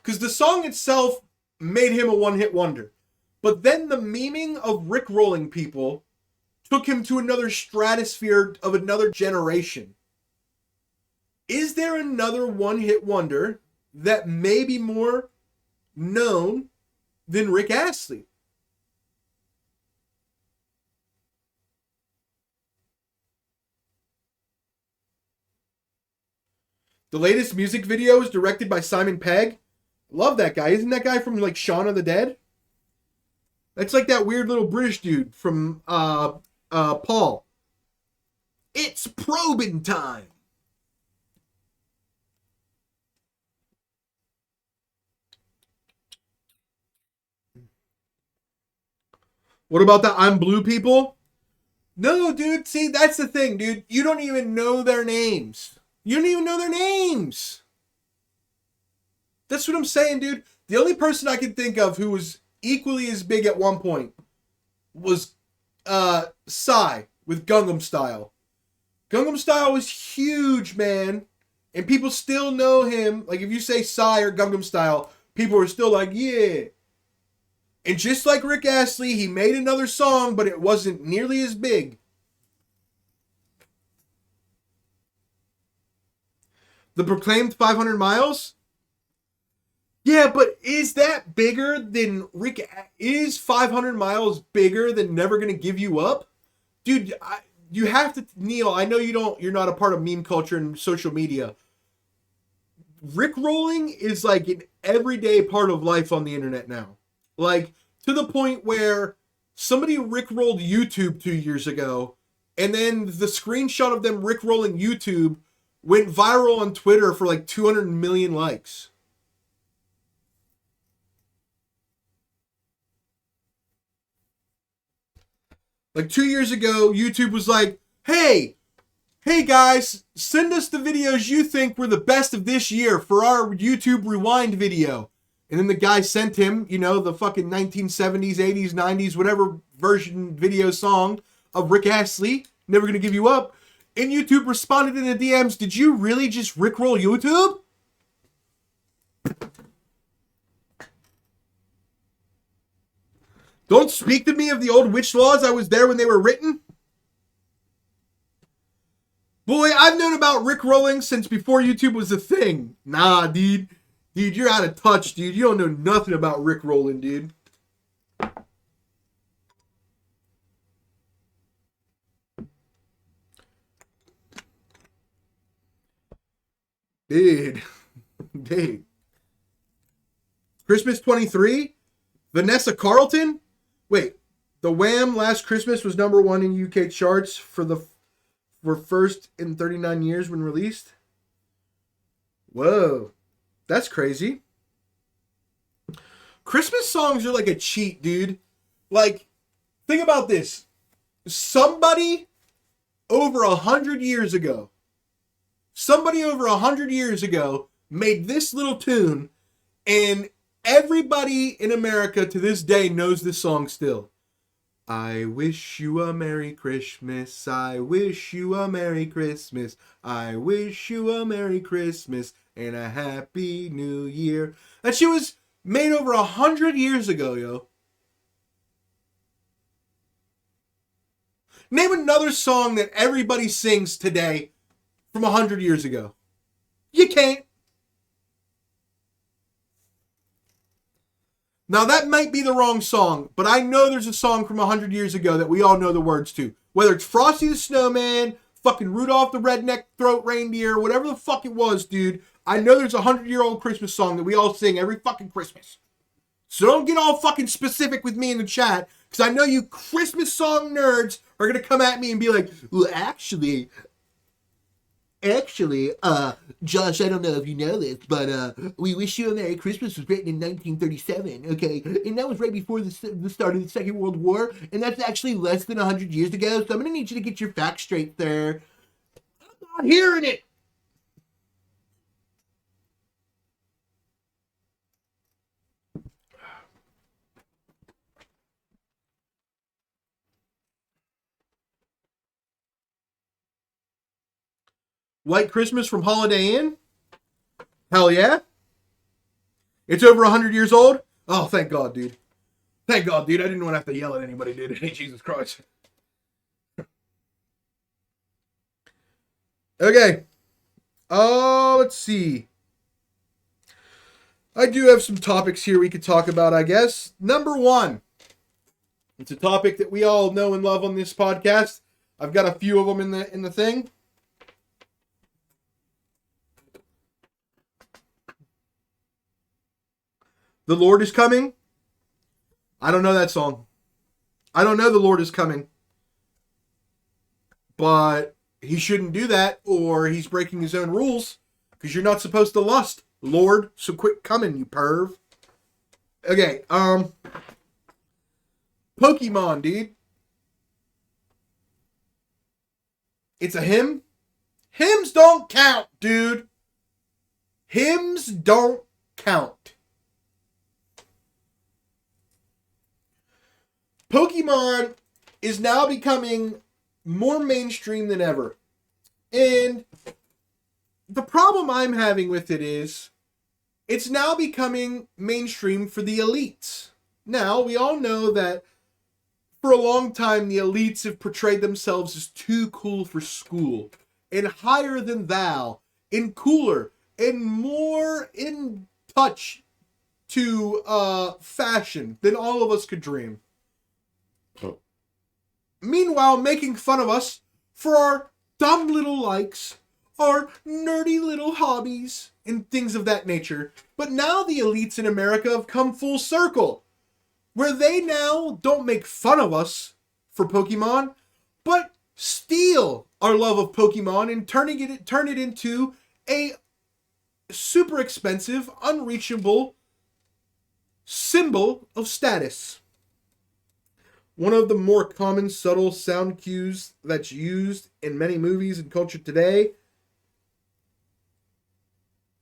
Because the song itself made him a one-hit wonder. But then the memeing of Rickrolling people took him to another stratosphere of another generation. Is there another one-hit wonder that may be more known than Rick Astley? The latest music video is directed by Simon Pegg. Love that guy. Isn't that guy from like Shaun of the Dead? That's like that weird little British dude from Paul. It's probing time. What about the I'm Blue people? No, dude. See, that's the thing, dude. You don't even know their names. You don't even know their names. That's what I'm saying, dude. The only person I can think of who was equally as big at one point was Psy with Gangnam Style. Gangnam Style was huge, man. And people still know him. Like, if you say Psy or Gangnam Style, people are still like, yeah. And just like Rick Astley, he made another song, but it wasn't nearly as big. The Proclaimed 500 Miles? Yeah, but is that bigger than is 500 Miles bigger than Never Gonna Give You Up? Dude, you have to, Neil, I know you're not a part of meme culture and social media. Rickrolling is like an everyday part of life on the internet now. Like, to the point where somebody rickrolled YouTube 2 years ago, and then the screenshot of them rickrolling YouTube went viral on Twitter for like 200 million likes. Like 2 years ago, YouTube was like, hey guys, send us the videos you think were the best of this year for our YouTube Rewind video. And then the guy sent him, you know, the fucking 1970s, 80s, 90s, whatever version video song of Rick Astley, Never Gonna Give You Up. And YouTube responded in the DMs, did you really just rickroll YouTube? Don't speak to me of the old witch laws. I was there when they were written. Boy, I've known about rickrolling since before YouTube was a thing. Nah, dude. Dude, you're out of touch, dude. You don't know nothing about rickrolling, dude. Dude. Christmas 23? Vanessa Carlton? Wait, the Wham! Last Christmas was #1 in UK charts for first in 39 years when released? Whoa, that's crazy. Christmas songs are like a cheat, dude. Like, think about this. Somebody over 100 years ago made this little tune, and everybody in America to this day knows this song still. I wish you a Merry Christmas. I wish you a Merry Christmas. I wish you a Merry Christmas and a Happy New Year. That shit was made over 100 years ago, yo. Name another song that everybody sings today from 100 years ago. You can't. Now, that might be the wrong song, but I know there's a song from 100 years ago that we all know the words to. Whether it's Frosty the Snowman, fucking Rudolph the Redneck Throat Reindeer, whatever the fuck it was, dude. I know there's a 100-year-old Christmas song that we all sing every fucking Christmas. So don't get all fucking specific with me in the chat, because I know you Christmas song nerds are going to come at me and be like, well, actually, Josh, I don't know if you know this, but We Wish You a Merry Christmas was written in 1937, okay? And that was right before the start of the Second World War, and that's actually less than 100 years ago, so I'm going to need you to get your facts straight there. I'm not hearing it! White Christmas from Holiday Inn? Hell yeah. It's over 100 years old? Oh, thank God, dude. Thank God, dude. I didn't want to have to yell at anybody, dude. Jesus Christ. Okay. Oh, let's see. I do have some topics here we could talk about, I guess. Number 1. It's a topic that we all know and love on this podcast. I've got a few of them in the thing. The Lord is Coming. I don't know that song. I don't know The Lord is Coming. But he shouldn't do that or he's breaking his own rules because you're not supposed to lust, Lord. So quit coming, you perv. Okay, Pokemon, dude. It's a hymn. Hymns don't count, dude. Hymns don't count. Pokemon is now becoming more mainstream than ever. And the problem I'm having with it is it's now becoming mainstream for the elites. Now, we all know that for a long time, the elites have portrayed themselves as too cool for school and higher than thou and cooler and more in touch to fashion than all of us could dream. Meanwhile, making fun of us for our dumb little likes, our nerdy little hobbies, and things of that nature. But now the elites in America have come full circle, where they now don't make fun of us for Pokemon, but steal our love of Pokemon and turn it into a super expensive, unreachable symbol of status. One of the more common subtle sound cues that's used in many movies and culture today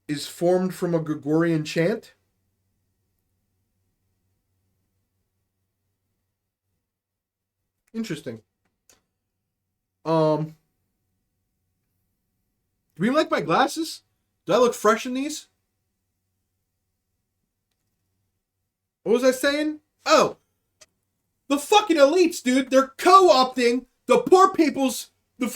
is formed from a Gregorian chant. Interesting. Do you like my glasses? Do I look fresh in these? What was I saying? Oh, the fucking elites, dude. They're co-opting the poor people's, the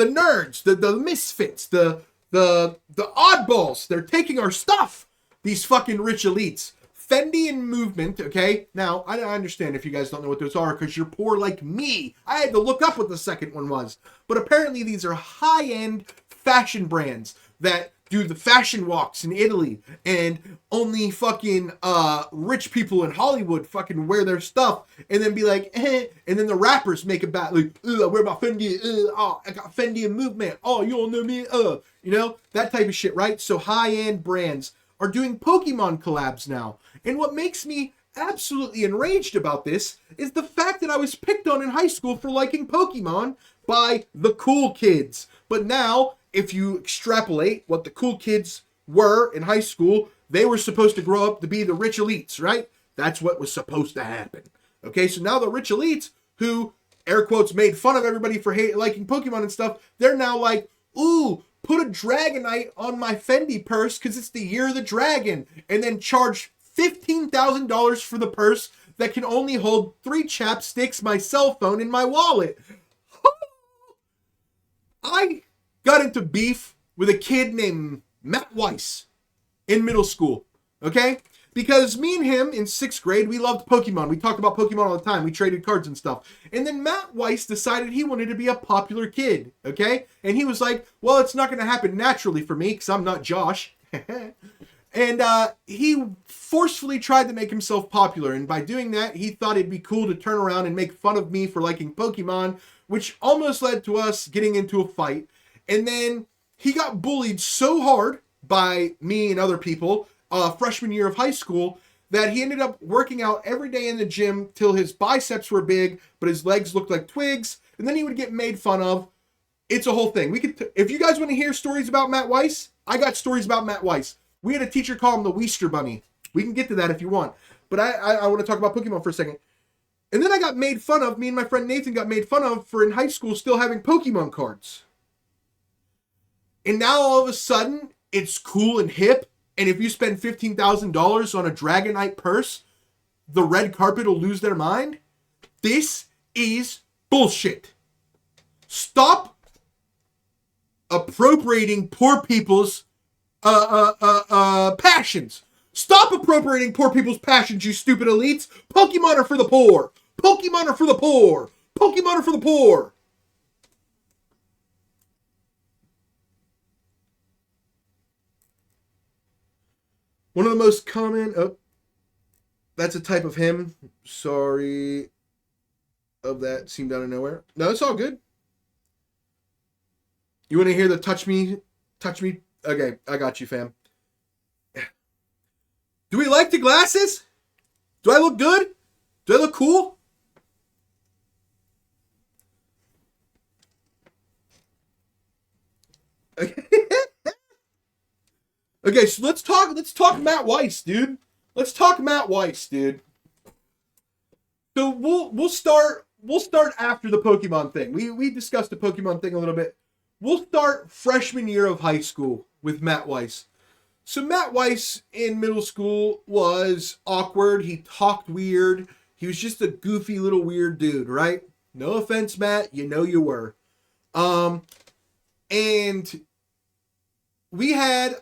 nerds, the misfits, the oddballs. They're taking our stuff. These fucking rich elites. Fendi and Movement, okay? Now, I understand if you guys don't know what those are because you're poor like me. I had to look up what the second one was. But apparently these are high-end fashion brands that do the fashion walks in Italy, and only fucking rich people in Hollywood fucking wear their stuff, and then be like, eh, and then the rappers make it back like, I wear my Fendi, oh, I got Fendi and Movement, oh, you don't know me, you know, that type of shit, right? So high-end brands are doing Pokemon collabs now, and what makes me absolutely enraged about this is the fact that I was picked on in high school for liking Pokemon by the cool kids, but now, if you extrapolate what the cool kids were in high school, they were supposed to grow up to be the rich elites, right? That's what was supposed to happen. Okay, so now the rich elites who, air quotes, made fun of everybody for liking Pokemon and stuff, they're now like, ooh, put a Dragonite on my Fendi purse because it's the year of the dragon, and then charge $15,000 for the purse that can only hold 3 chapsticks, my cell phone, and my wallet. I got into beef with a kid named Matt Weiss in middle school, okay? Because me and him in 6th grade, we loved Pokemon. We talked about Pokemon all the time. We traded cards and stuff. And then Matt Weiss decided he wanted to be a popular kid, okay? And he was like, well, it's not going to happen naturally for me because I'm not Josh. And he forcefully tried to make himself popular. And by doing that, he thought it'd be cool to turn around and make fun of me for liking Pokemon, which almost led to us getting into a fight. And then he got bullied so hard by me and other people, freshman year of high school, that he ended up working out every day in the gym till his biceps were big, but his legs looked like twigs. And then he would get made fun of. It's a whole thing. We could, if you guys want to hear stories about Matt Weiss, I got stories about Matt Weiss. We had a teacher call him the Weister Bunny. We can get to that if you want. But I want to talk about Pokemon for a second. And then I got made fun of, me and my friend Nathan got made fun of for in high school still having Pokemon cards. And now all of a sudden, it's cool and hip. And if you spend $15,000 on a Dragonite purse, the red carpet will lose their mind. This is bullshit. Stop appropriating poor people's passions. Stop appropriating poor people's passions, you stupid elites. Pokemon are for the poor. Pokemon are for the poor. Pokemon are for the poor. One of the most common... Oh, that's a type of him. Sorry. Of that seemed out of nowhere. No, it's all good. You want to hear the touch me? Touch me? Okay, I got you, fam. Do we like the glasses? Do I look good? Do I look cool? Okay. Okay, so let's talk Matt Weiss, dude. Let's talk Matt Weiss, dude. So we'll start after the Pokemon thing. We discussed the Pokemon thing a little bit. We'll start freshman year of high school with Matt Weiss. So Matt Weiss in middle school was awkward. He talked weird. He was just a goofy little weird dude, right? No offense, Matt. You know you were. And we had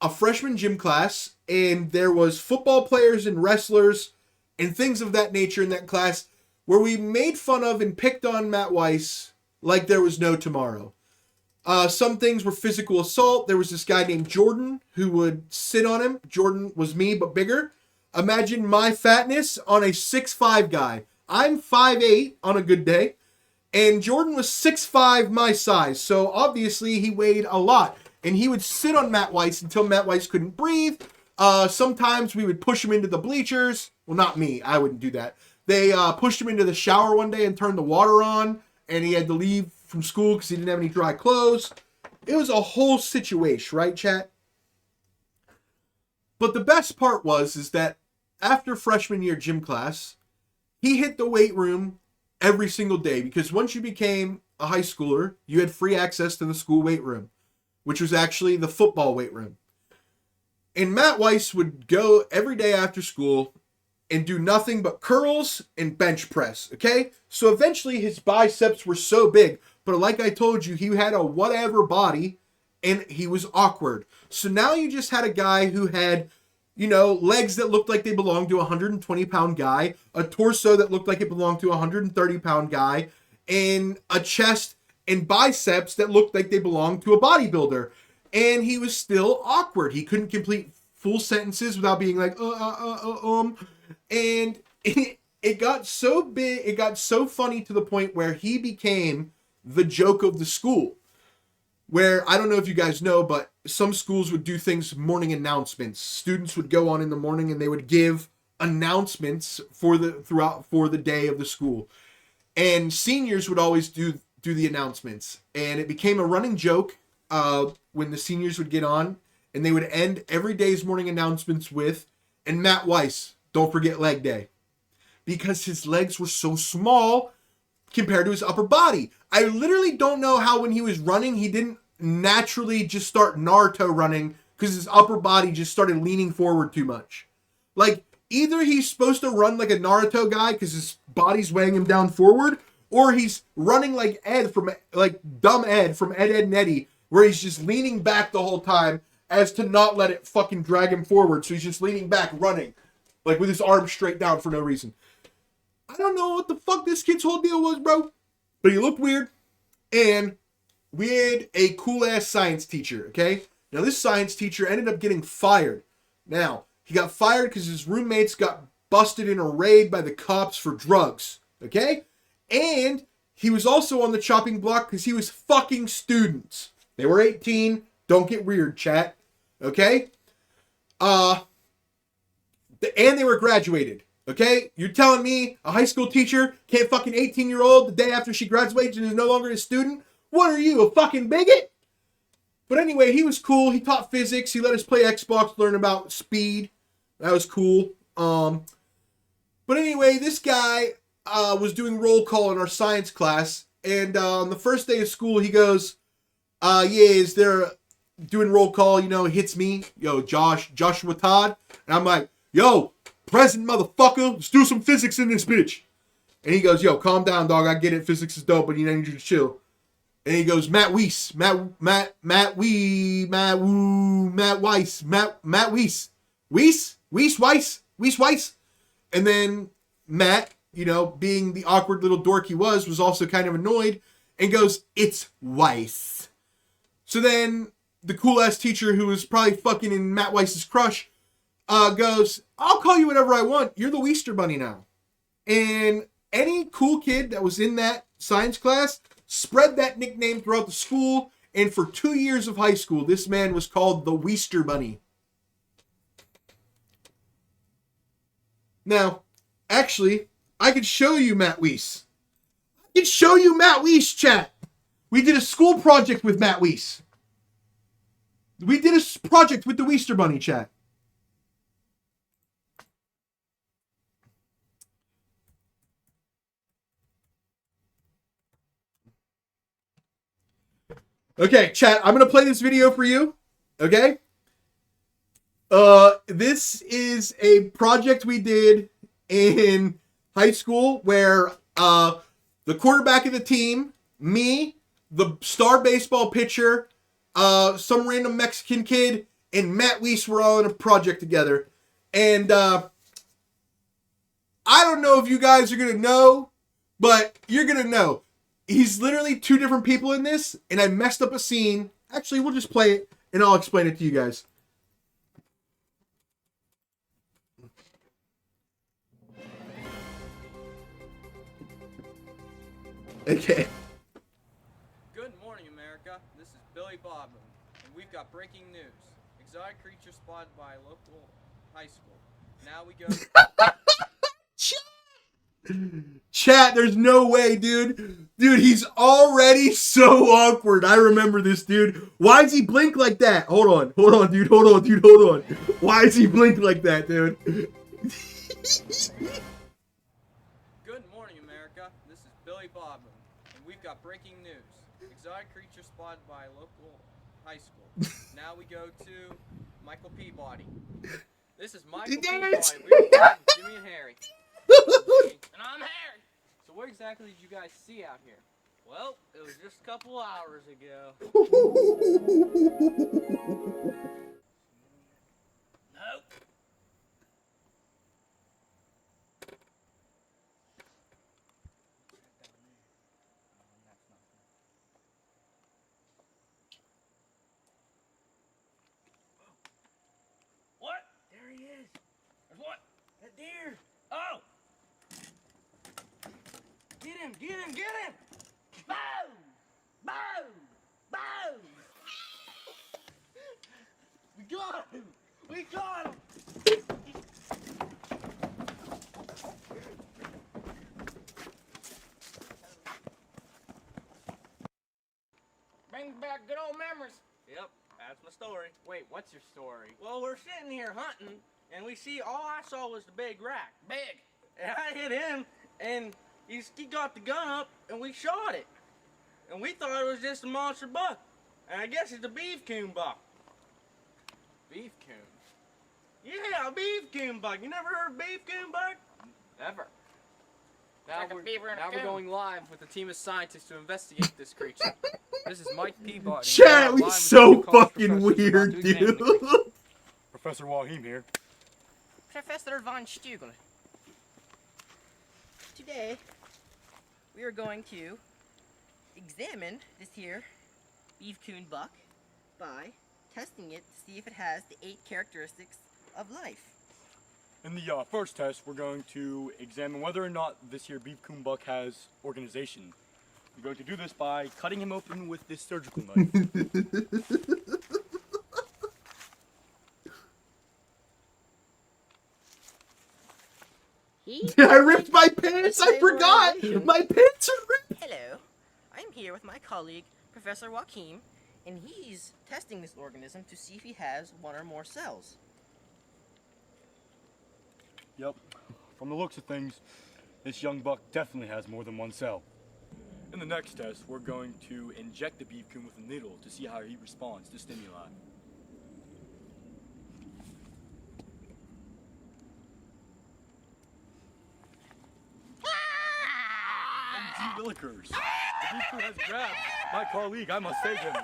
a freshman gym class, and there was football players and wrestlers and things of that nature in that class where we made fun of and picked on Matt Weiss like there was no tomorrow. Some things were physical assault. There was this guy named Jordan who would sit on him. Jordan was me, but bigger. Imagine my fatness on a 6'5" guy. I'm 5'8" on a good day. And Jordan was 6'5", my size. So obviously he weighed a lot. And he would sit on Matt Weiss until Matt Weiss couldn't breathe. Sometimes we would push him into the bleachers. Well, not me. I wouldn't do that. They pushed him into the shower one day and turned the water on, and he had to leave from school because he didn't have any dry clothes. It was a whole situation, right, chat? But the best part is that after freshman year gym class, he hit the weight room every single day, because once you became a high schooler, you had free access to the school weight room, which was actually the football weight room. And Matt Weiss would go every day after school and do nothing but curls and bench press, okay? So eventually his biceps were so big, but like I told you, he had a whatever body and he was awkward. So now you just had a guy who had, you know, legs that looked like they belonged to a 120-pound guy, a torso that looked like it belonged to a 130-pound guy, and a chest and biceps that looked like they belonged to a bodybuilder. And he was still awkward. He couldn't complete full sentences without being like, And it got so big, it got so funny to the point where he became the joke of the school. Where, I don't know if you guys know, but some schools would do things, morning announcements. Students would go on in the morning and they would give announcements for the day of the school. And seniors would always do the announcements. And it became a running joke when the seniors would get on, and they would end every day's morning announcements with, and Matt Weiss, don't forget leg day. Because his legs were so small compared to his upper body. I literally don't know how when he was running, he didn't naturally just start Naruto running because his upper body just started leaning forward too much. Like, either he's supposed to run like a Naruto guy because his body's weighing him down forward, or he's running like Ed from, like dumb Ed from Ed, Edd and Eddy, where he's just leaning back the whole time as to not let it fucking drag him forward. So he's just leaning back, running, like with his arms straight down for no reason. I don't know what the fuck this kid's whole deal was, bro. But he looked weird. And we had a cool-ass science teacher, okay? Now, this science teacher ended up getting fired. Now, he got fired because his roommates got busted in a raid by the cops for drugs, okay? And he was also on the chopping block because he was fucking students. They were 18. Don't get weird, chat. Okay? And they were graduated. Okay? You're telling me a high school teacher can't fucking 18-year-old the day after she graduates and is no longer a student? What are you, a fucking bigot? But anyway, he was cool. He taught physics. He let us play Xbox, learn about speed. That was cool. But anyway, this guy was doing roll call in our science class. And on the first day of school, he goes, is there doing roll call, you know, hits me, yo, Joshua Todd. And I'm like, yo, present motherfucker, let's do some physics in this bitch. And he goes, yo, calm down, dog. I get it. Physics is dope, but you need you to chill. And he goes, Matt Weiss. And then Matt, you know, being the awkward little dork he was also kind of annoyed and goes, it's Weiss. So then the cool-ass teacher who was probably fucking in Matt Weiss's crush goes, I'll call you whatever I want. You're the Weester Bunny now. And any cool kid that was in that science class spread that nickname throughout the school. And for 2 years of high school, this man was called the Weester Bunny. Now, actually, I could show you Matt Weiss. I could show you Matt Weiss, chat. We did a school project with Matt Weiss. We did a project with the Weester Bunny, chat. Okay, chat, I'm going to play this video for you. Okay? This is a project we did in high school where the quarterback of the team, me, the star baseball pitcher, some random Mexican kid, and Matt Weiss were all in a project together. And I don't know if you guys are going to know, but you're going to know. He's literally two different people in this, and I messed up a scene. Actually, we'll just play it, and I'll explain it to you guys. Okay. Good morning, America. This is Billy Bobman, and we've got breaking news. Exotic creature spotted by local high school. Now we go. Chat, there's no way, dude. Dude, he's already so awkward. I remember this, dude. Why does he blink like that? Hold on, dude. Hold on. Why does he blink like that, dude? Good morning, America. This is Billy Bobman, and we've got breaking news. Exotic creature spotted by local high school. Now we go to Michael Peabody. This is Michael Peabody. We're back with Jimmy and Harry. And I'm Harry. So what exactly did you guys see out here? Well, it was just a couple hours ago. Nope. What? There he is. There's what? That deer. Oh! Get him! Get him! Get him! Boom! Boom! Boom! We got him! We got him! Brings back good old memories. Yep, that's my story. Wait, what's your story? Well, we're sitting here hunting, and we see all I saw was the big rack. Big! And I hit him, and he got the gun up, and we shot it. And we thought it was just a monster buck. And I guess it's a beef coon buck. Beef coon? Yeah, a beef coon buck. You never heard of beef coon buck? Never. Now we're going live with a team of scientists to investigate this creature. This is Mike Peabody. Chat, we so fucking weird, dude. Professor Wahim here. Professor von Stugel. Today, we are going to examine this here beef coon buck by testing it to see if it has the 8 characteristics of life. In the first test, we're going to examine whether or not this here beef coon buck has organization. We're going to do this by cutting him open with this surgical knife. I ripped my pants. I forgot. My pants are ripped. Hello, I'm here with my colleague, Professor Joachim, and he's testing this organism to see if he has 1 or more cells. Yep. From the looks of things, this young buck definitely has more than 1 cell. In the next test, we're going to inject the beef coon with a needle to see how he responds to stimuli. MG Willikers! The beef coon has grabbed my colleague. I must save him.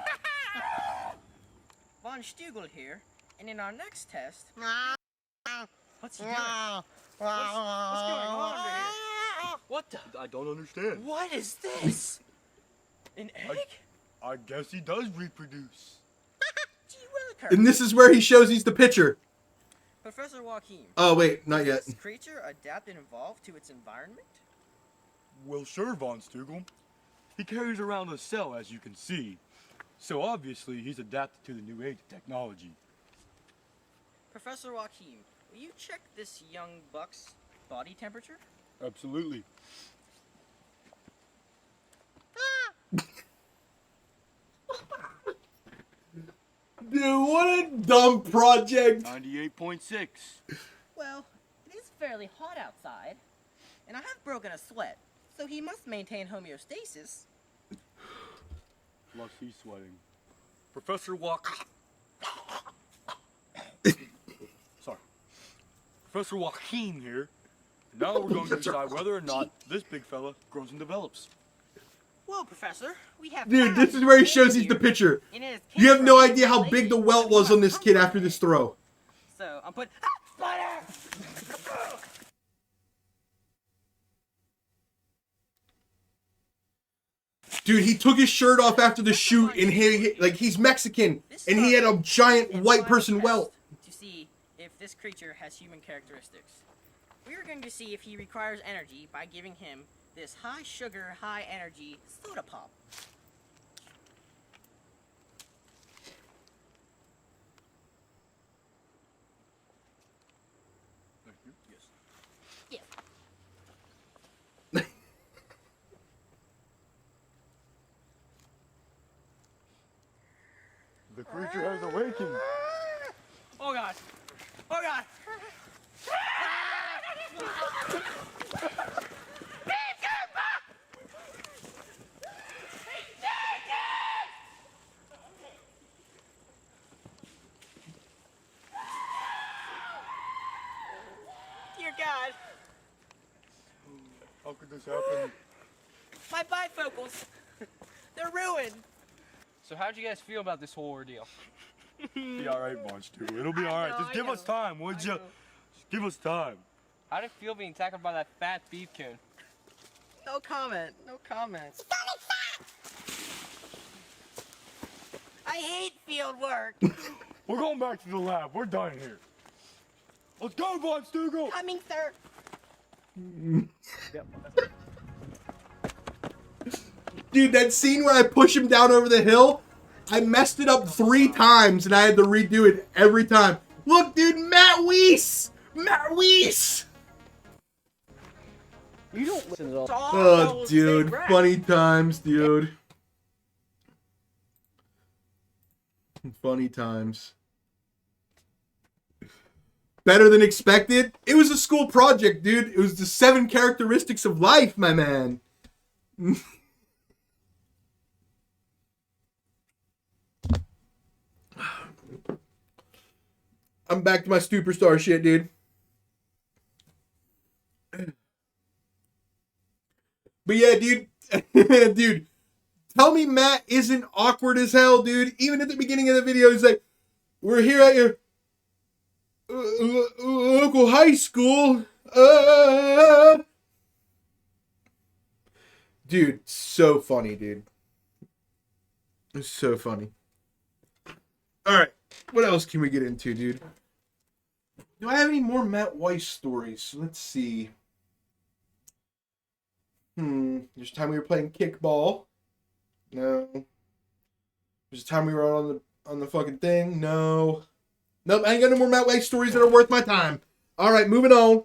Von Stugel here, and in our next test... What's he doing? What's going on over here? What the? I don't understand. What is this? An egg? I guess he does reproduce. Gee willikers. And this is where he shows he's the pitcher. Professor Joachim. Oh, wait, not yet. Is this creature adapt and evolve to its environment? Well, sure, Von Stugel. He carries around a cell, as you can see. So obviously, he's adapted to the new age of technology. Professor Joachim, will you check this young buck's body temperature? Absolutely. Dude, what a dumb project. 98.6. Well, it is fairly hot outside, and I have broken a sweat, so he must maintain homeostasis. Plus he's sweating. Professor Sorry. Professor Joachim here. Now we're going to decide whether or not this big fella grows and develops. Well, Professor, we have... Dude, this is where he shows he's the pitcher. You have no idea how big the welt was on this kid after this throw. So, I'm putting... Spider! Dude, he took his shirt off after the shoot, and he's Mexican, and he had a giant white person welt. To see if this creature has human characteristics. We are going to see if he requires energy by giving him this high sugar, high energy soda pop. working. Oh god. Oh god. Dear God, How could this happen? my bifocals, they're ruined. So how'd you guys feel about this whole ordeal? Be alright, Monch, too. It'll be alright. Just give us time, would you? Just give us time. How'd it feel being tackled by that fat beef coon? No comment, no comment. I hate field work. We're going back to the lab. We're done here. Let's go, Von Stugel! Coming, sir. Dude, that scene where I push him down over the hill, I messed it up 3 times and I had to redo it every time. Look, dude, Matt Weiss! Matt Weiss! You don't listen at all. Oh, dude, funny times, dude. Funny times. Better than expected? It was a school project, dude. It was the 7 characteristics of life, my man. I'm back to my superstar shit, dude. But yeah, dude. Dude. Tell me Matt isn't awkward as hell, dude. Even at the beginning of the video, he's like, we're here at your local high school. Dude, so funny, dude. It's so funny. Alright, what else can we get into, dude? Do I have any more Matt Weiss stories? Let's see. There's a time we were playing kickball. No. There's a time we were on the fucking thing. No. Nope, I ain't got no more Matt Weiss stories that are worth my time. Alright, moving on.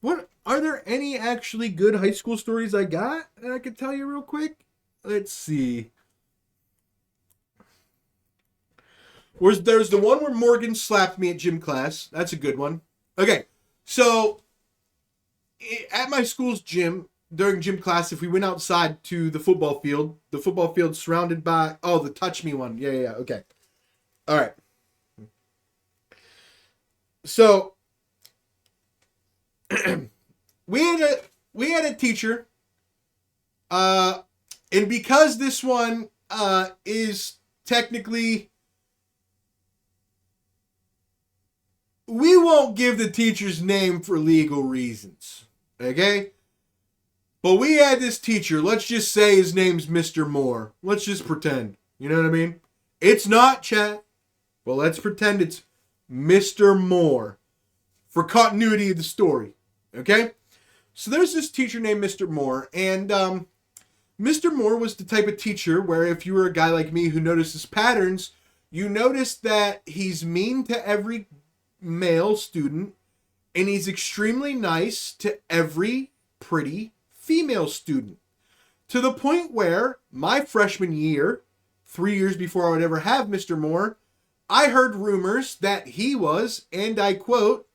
What are there any actually good high school stories I got that I could tell you real quick? Let's see. There's the one where Morgan slapped me at gym class. That's a good one. Okay, so at my school's gym, during gym class, if we went outside to the football field surrounded by... Oh, the touch me one. Yeah, okay. All right. So, we had a teacher, and because this one is technically... We won't give the teacher's name for legal reasons, okay? But we had this teacher, let's just say his name's Mr. Moore. Let's just pretend, you know what I mean? It's not chat, but let's pretend it's Mr. Moore for continuity of the story, okay? So there's this teacher named Mr. Moore, and Mr. Moore was the type of teacher where if you were a guy like me who notices patterns, you notice that he's mean to every male student, and he's extremely nice to every pretty female student. To the point where my freshman year, 3 years before I would ever have Mr. Moore, I heard rumors that he was, and I quote,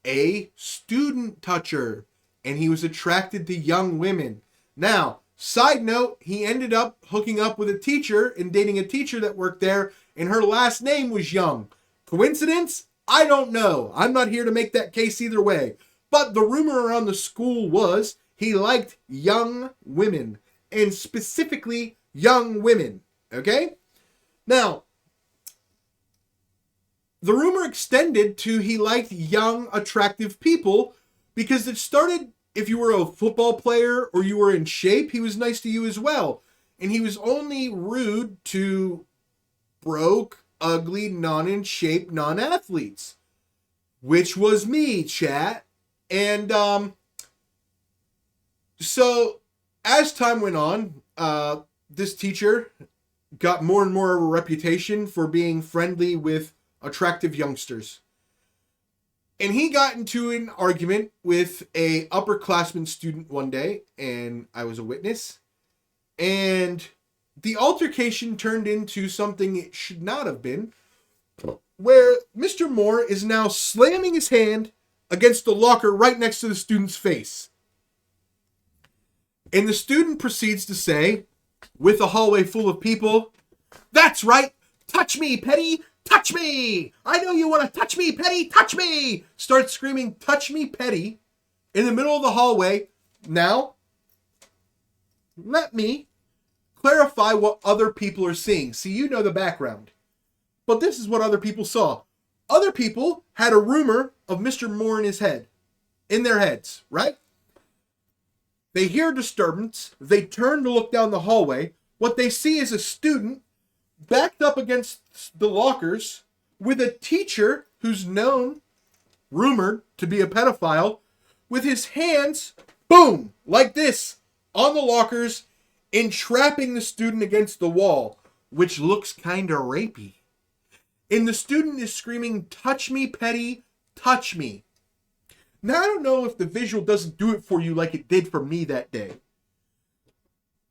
a student toucher, and he was attracted to young women. Now, side note, he ended up hooking up with a teacher and dating a teacher that worked there, and her last name was Young. Coincidence? I don't know. I'm not here to make that case either way. But the rumor around the school was he liked young women, and specifically young women. Okay? Now, the rumor extended to he liked young, attractive people because it started, if you were a football player or you were in shape, he was nice to you as well. And he was only rude to broke, ugly, non-in-shape, non-athletes. Which was me, chat. And, so, as time went on, this teacher got more and more of a reputation for being friendly with attractive youngsters. And he got into an argument with a upperclassman student one day, and I was a witness. And the altercation turned into something it should not have been, where Mr. Moore is now slamming his hand against the locker right next to the student's face. And the student proceeds to say, with a hallway full of people, "That's right, touch me, Petty, touch me! I know you want to touch me, Petty, touch me!" Starts screaming, "Touch me, Petty," in the middle of the hallway. Now, let me clarify what other people are seeing. See, you know the background. But this is what other people saw. Other people had a rumor of Mr. Moore in their heads, right? They hear a disturbance. They turn to look down the hallway. What they see is a student backed up against the lockers with a teacher who's rumored to be a pedophile, with his hands, boom, like this, on the lockers, entrapping the student against the wall, which looks kinda rapey. And the student is screaming, "Touch me, Petty, touch me." Now, I don't know if the visual doesn't do it for you like it did for me that day.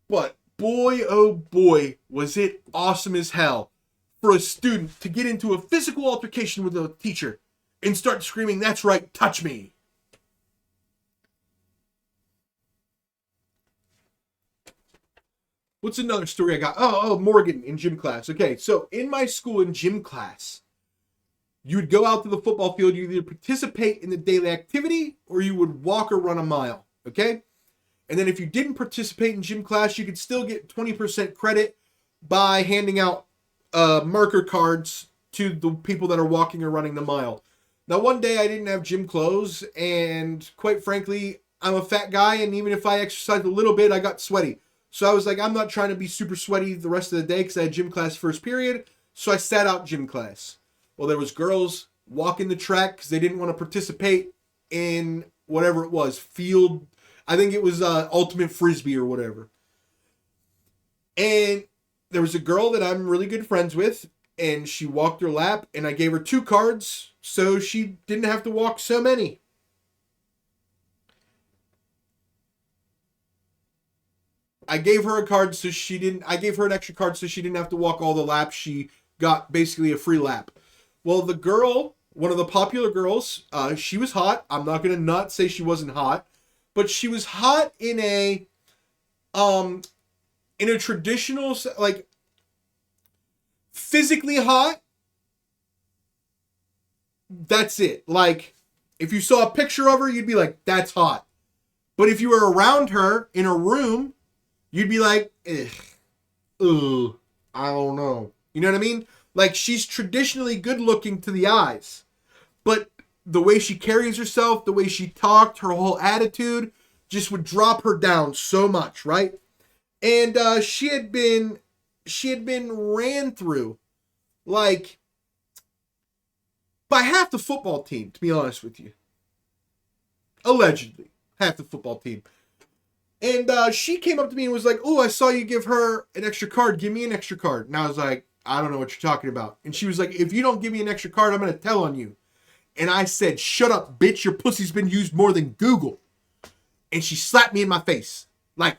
But boy, oh boy, was it awesome as hell for a student to get into a physical altercation with a teacher and start screaming, "That's right, touch me." What's another story I got? Oh, Morgan in gym class. Okay, so in my school in gym class, you would go out to the football field, you either participate in the daily activity or you would walk or run a mile, okay? And then if you didn't participate in gym class, you could still get 20% credit by handing out marker cards to the people that are walking or running the mile. Now, one day I didn't have gym clothes, and quite frankly, I'm a fat guy, and even if I exercised a little bit, I got sweaty. So I was like, I'm not trying to be super sweaty the rest of the day because I had gym class first period. So I sat out gym class. Well, there was girls walking the track because they didn't want to participate in whatever it was. Field, I think it was ultimate frisbee or whatever. And there was a girl that I'm really good friends with, and she walked her lap, and I gave her 2 cards so she didn't have to walk so many. I gave her an extra card so she didn't have to walk all the laps. She got basically a free lap. Well, the girl, one of the popular girls, she was hot. I'm not going to not say she wasn't hot, but she was hot in a traditional, like, physically hot. That's it. Like, if you saw a picture of her, you'd be like, that's hot. But if you were around her in a room, you'd be like, ugh, I don't know. You know what I mean? Like, she's traditionally good looking to the eyes. But the way she carries herself, the way she talked, her whole attitude just would drop her down so much, right? And she had been ran through, like, by half the football team, to be honest with you. Allegedly, half the football team. And she came up to me and was like, "Oh, I saw you give her an extra card. Give me an extra card." And I was like, "I don't know what you're talking about." And she was like, "If you don't give me an extra card, I'm going to tell on you." And I said, "Shut up, bitch. Your pussy's been used more than Google." And she slapped me in my face. Like,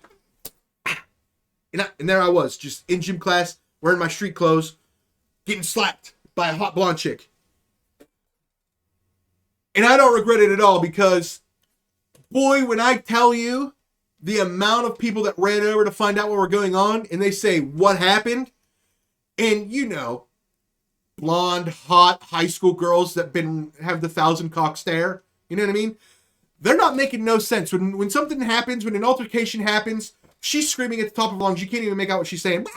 and there I was, just in gym class, wearing my street clothes, getting slapped by a hot blonde chick. And I don't regret it at all because, boy, when I tell you, the amount of people that ran over to find out what were going on, and they say, "What happened?" And you know, blonde, hot high school girls that have the 1,000 cock stare. You know what I mean? They're not making no sense. When something happens, when an altercation happens, she's screaming at the top of her lungs. You can't even make out what she's saying.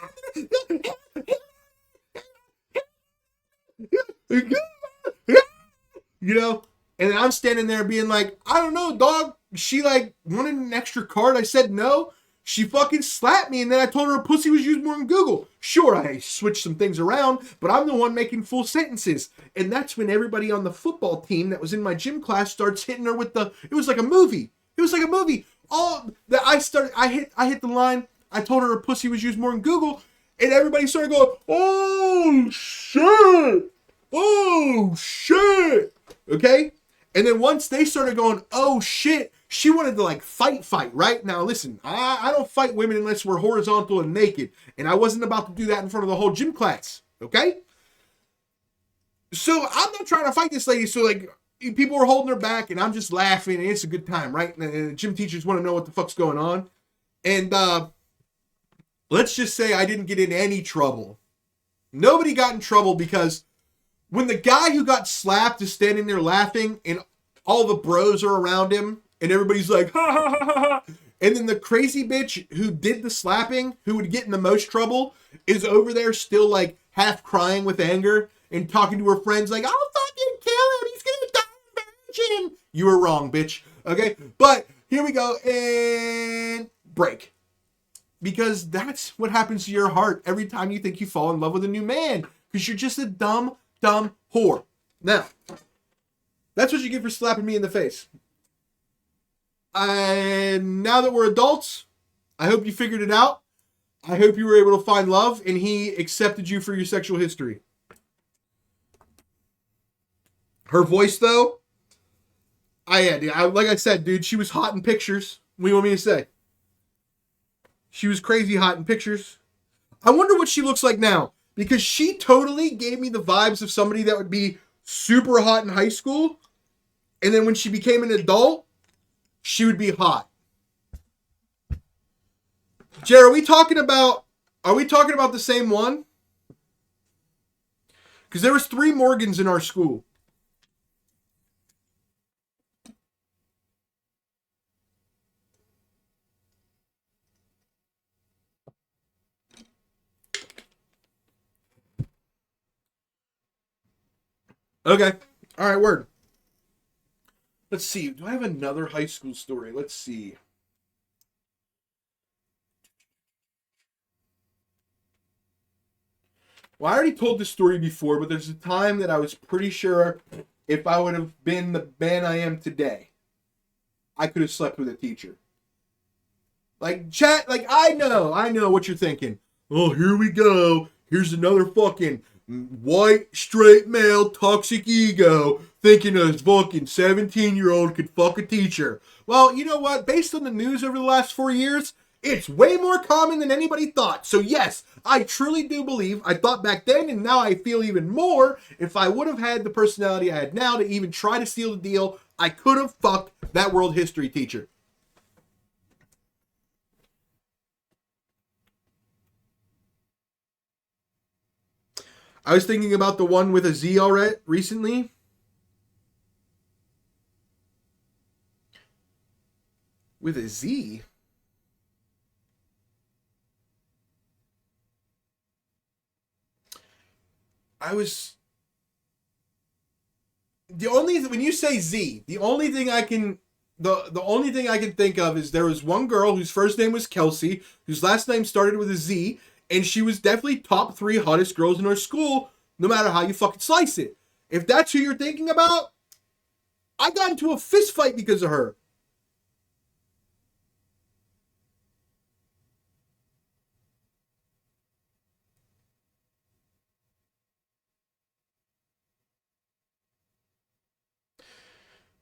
You know? And then I'm standing there being like, "I don't know, dog. She, like, wanted an extra card. I said no. She fucking slapped me, and then I told her pussy was used more than Google." Sure, I switched some things around, but I'm the one making full sentences. And that's when everybody on the football team that was in my gym class starts hitting her with it was like a movie. It was like a movie. I hit the line. I told her pussy was used more than Google, and everybody started going, "Oh, shit. Oh, shit." Okay? And then once they started going, "Oh, shit," She wanted to like fight, right? Now listen, I don't fight women unless we're horizontal and naked. And I wasn't about to do that in front of the whole gym class, okay? So I'm not trying to fight this lady. So like people were holding her back and I'm just laughing and it's a good time, right? And the gym teachers want to know what the fuck's going on. And let's just say I didn't get in any trouble. Nobody got in trouble because when the guy who got slapped is standing there laughing and all the bros are around him and everybody's like, ha ha ha ha ha. And then the crazy bitch who did the slapping, who would get in the most trouble, is over there still like half crying with anger and talking to her friends like, I'll fucking kill him. He's gonna die virgin. You were wrong, bitch. Okay? But here we go. And break. Because that's what happens to your heart every time you think you fall in love with a new man. Because you're just a dumb whore. Now, that's what you get for slapping me in the face. And now that we're adults, I hope you figured it out. I hope you were able to find love and he accepted you for your sexual history. Her voice, though, like I said, dude, she was hot in pictures. What do you want me to say? She was crazy hot in pictures. I wonder what she looks like now. Because she totally gave me the vibes of somebody that would be super hot in high school. And then when she became an adult, she would be hot. Jared, are we talking about the same one? Because there was 3 Morgans in our school. Okay. All right, word. Let's see. Do I have another high school story? Let's see. Well, I already told this story before, but there's a time that I was pretty sure if I would have been the man I am today, I could have slept with a teacher. Like, chat, like, I know what you're thinking. Oh, here we go. Here's another fucking white, straight male, toxic ego thinking a fucking 17-year-old could fuck a teacher. Well, you know what? Based on the news over the last 4 years, it's way more common than anybody thought. So yes, I truly do believe, I thought back then and now I feel even more, if I would have had the personality I had now to even try to seal the deal, I could have fucked that world history teacher. I was thinking about the one with a Z already recently. With a Z? When you say Z, the only thing I can think of is there was one girl whose first name was Kelsey, whose last name started with a Z, and she was definitely top 3 hottest girls in our school, no matter how you fucking slice it. If that's who you're thinking about, I got into a fist fight because of her.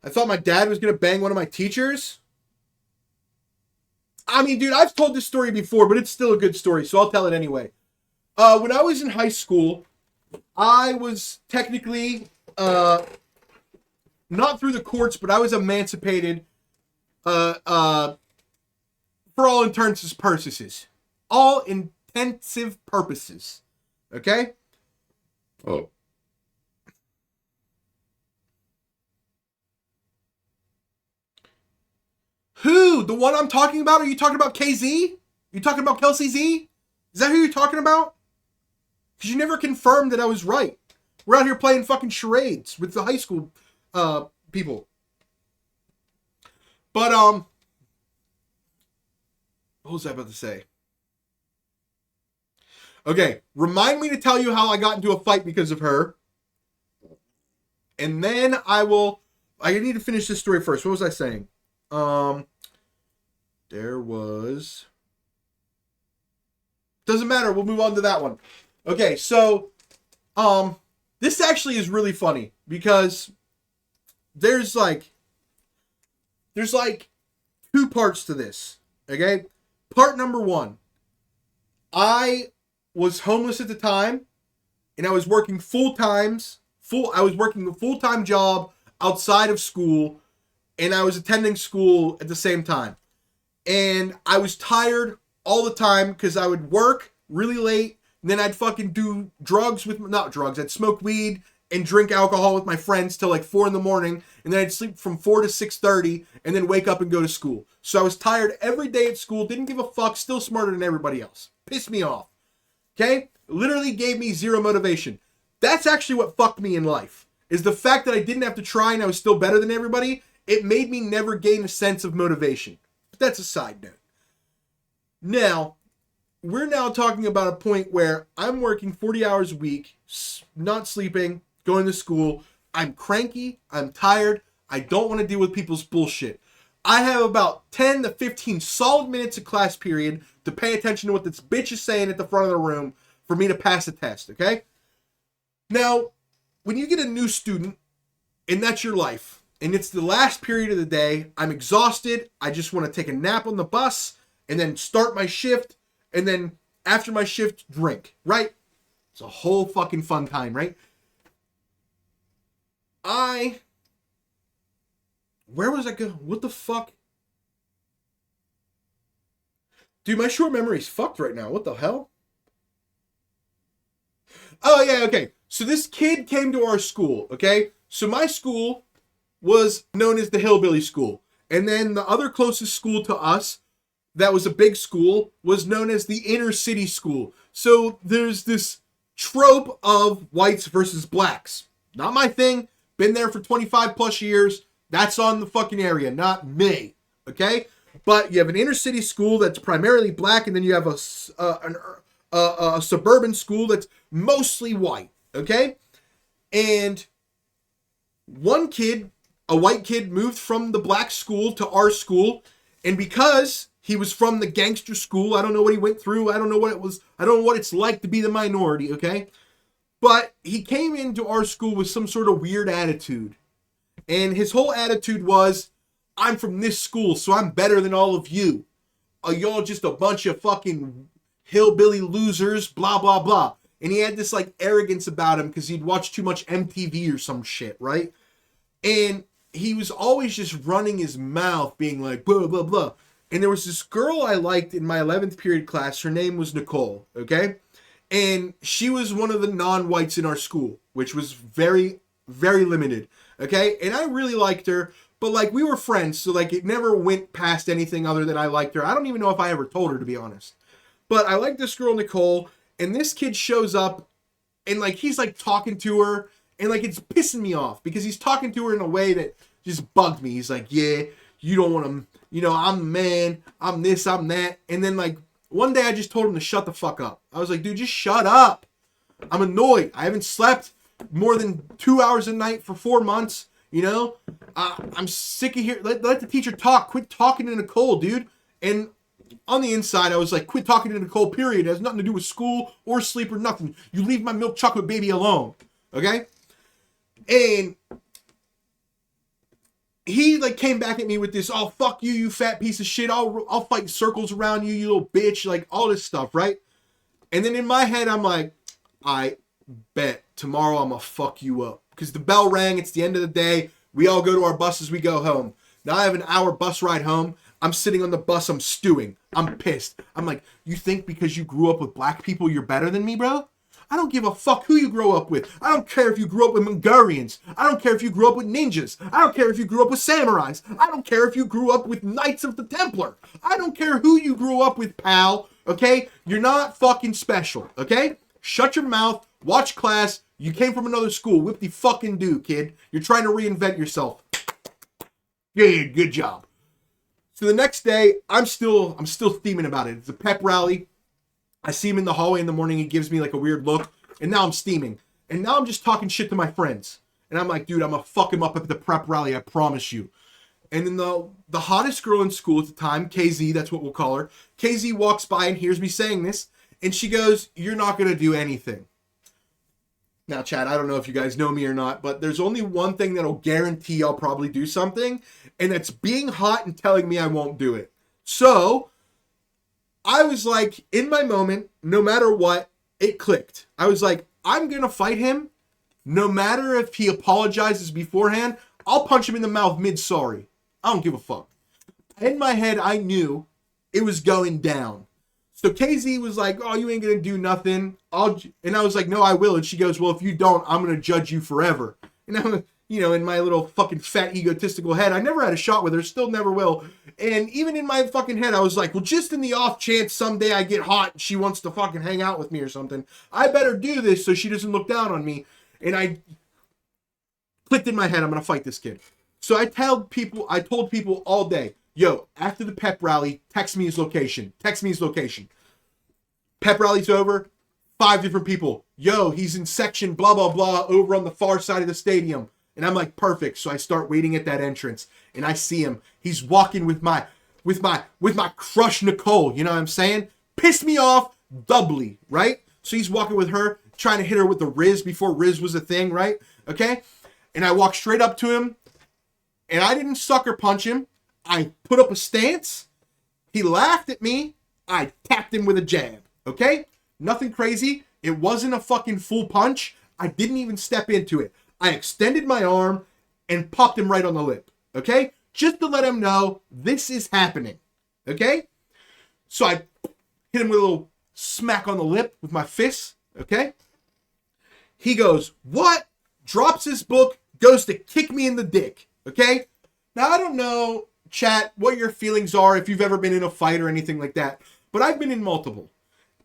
I thought my dad was going to bang one of my teachers. I mean, dude, I've told this story before, but it's still a good story, so I'll tell it anyway. When I was in high school, I was technically, not through the courts, but I was emancipated, for all intents and purposes. All intensive purposes. Okay? Oh. Who? The one I'm talking about? Are you talking about KZ? You talking about Kelsey Z? Is that who you're talking about? Because you never confirmed that I was right. We're out here playing fucking charades with the high school people. But, what was I about to say? Okay, remind me to tell you how I got into a fight because of her. And then I need to finish this story first. What was I saying? There was... Doesn't matter, we'll move on to that one. Okay, so, this actually is really funny because there's like two parts to this, okay? Part number one, I was homeless at the time, and I was working I was working a full-time job outside of school, and I was attending school at the same time. And I was tired all the time because I would work really late, and then I'd fucking do I'd smoke weed and drink alcohol with my friends till like 4 a.m, and then I'd sleep from 4 to 6:30, and then wake up and go to school. So I was tired every day at school, didn't give a fuck, still smarter than everybody else. Pissed me off. Okay? Literally gave me zero motivation. That's actually what fucked me in life, is the fact that I didn't have to try and I was still better than everybody. It made me never gain a sense of motivation. But that's a side note. Now, we're now talking about a point where I'm working 40 hours a week, not sleeping, going to school. I'm cranky. I'm tired. I don't want to deal with people's bullshit. I have about 10 to 15 solid minutes of class period to pay attention to what this bitch is saying at the front of the room for me to pass the test, okay? Now, when you get a new student, and that's your life, and it's the last period of the day, I'm exhausted, I just want to take a nap on the bus, and then start my shift, and then after my shift, drink, right? It's a whole fucking fun time, right? Where was I going? What the fuck? Dude, my short memory's fucked right now. What the hell? Oh, yeah, okay. So this kid came to our school, okay? So my school was known as the Hillbilly School. And then the other closest school to us, that was a big school, was known as the Inner City School. So there's this trope of whites versus blacks. Not my thing. Been there for 25 plus years. That's on the fucking area, not me. Okay? But you have an inner city school that's primarily black, and then you have a suburban school that's mostly white. Okay? And one kid, a white kid, moved from the black school to our school, and because he was from the gangster school, I don't know what he went through, I don't know what it was, I don't know what it's like to be the minority, okay? But he came into our school with some sort of weird attitude. And his whole attitude was, I'm from this school, so I'm better than all of you. Y'all just a bunch of fucking hillbilly losers, blah, blah, blah. And he had this, like, arrogance about him because he'd watched too much MTV or some shit, right? And he was always just running his mouth, being like, blah, blah, blah. And there was this girl I liked in my 11th period class. Her name was Nicole, okay? And she was one of the non-whites in our school, which was very, very limited, okay? And I really liked her, but, like, we were friends, so, like, it never went past anything other than I liked her. I don't even know if I ever told her, to be honest. But I liked this girl, Nicole, and this kid shows up, and, like, he's, like, talking to her, and, like, it's pissing me off, because he's talking to her in a way that just bugged me. He's like, yeah, you don't want to, you know, I'm the man, I'm this, I'm that. And then, like, one day I just told him to shut the fuck up. I was like, dude, just shut up. I'm annoyed. I haven't slept more than 2 hours a night for 4 months, you know? I'm sick of here. Let the teacher talk. Quit talking to Nicole, dude. And on the inside, I was like, quit talking to Nicole, period. It has nothing to do with school or sleep or nothing. You leave my milk chocolate baby alone, okay? And he, like, came back at me with this, oh, fuck you, you fat piece of shit. I'll fight circles around you, you little bitch. Like, all this stuff, right? And then in my head, I'm like, I bet tomorrow I'm gonna fuck you up. Because the bell rang, it's the end of the day. We all go to our buses, we go home. Now I have an hour bus ride home. I'm sitting on the bus, I'm stewing. I'm pissed. I'm like, you think because you grew up with black people, you're better than me, bro? I don't give a fuck who you grow up with. I don't care if you grew up with Mongolians. I don't care if you grew up with ninjas. I don't care if you grew up with samurais. I don't care if you grew up with Knights of the Templar. I don't care who you grew up with, pal. Okay? You're not fucking special. Okay? Shut your mouth. Watch class. You came from another school. Whip the fucking do, kid. You're trying to reinvent yourself. Yeah, good job. So the next day, I'm still theming about it. It's a pep rally. I see him in the hallway in the morning. He gives me like a weird look. And now I'm steaming. And now I'm just talking shit to my friends. And I'm like, dude, I'm going to fuck him up at the prep rally. I promise you. And then the hottest girl in school at the time, KZ, that's what we'll call her. KZ walks by and hears me saying this. And she goes, you're not going to do anything. Now, Chad, I don't know if you guys know me or not, but there's only one thing that'll guarantee I'll probably do something, and that's being hot and telling me I won't do it. So, I was like, in my moment, no matter what, it clicked. I was like, I'm going to fight him. No matter if he apologizes beforehand, I'll punch him in the mouth mid-sorry. I don't give a fuck. In my head, I knew it was going down. So KZ was like, oh, you ain't going to do nothing. And I was like, no, I will. And she goes, well, if you don't, I'm going to judge you forever. And I'm, in my little fucking fat egotistical head, I never had a shot with her, still never will. And even in my fucking head, I was like, well, just in the off chance someday I get hot and she wants to fucking hang out with me or something, I better do this so she doesn't look down on me. And I clicked in my head, I'm going to fight this kid. So I told people all day, yo, after the pep rally, text me his location. Pep rally's over, 5 different people. Yo, he's in section blah, blah, blah, over on the far side of the stadium. And I'm like, perfect. So I start waiting at that entrance, and I see him. He's walking with my crush Nicole, you know what I'm saying? Pissed me off doubly, right? So he's walking with her, trying to hit her with the Riz before Riz was a thing, right? Okay? And I walk straight up to him, and I didn't sucker punch him. I put up a stance. He laughed at me. I tapped him with a jab, okay? Nothing crazy. It wasn't a fucking full punch. I didn't even step into it. I extended my arm and popped him right on the lip, okay? Just to let him know this is happening, okay? So I hit him with a little smack on the lip with my fist, okay? He goes, what? Drops his book, goes to kick me in the dick, okay? Now, I don't know, chat, what your feelings are if you've ever been in a fight or anything like that, but I've been in multiple.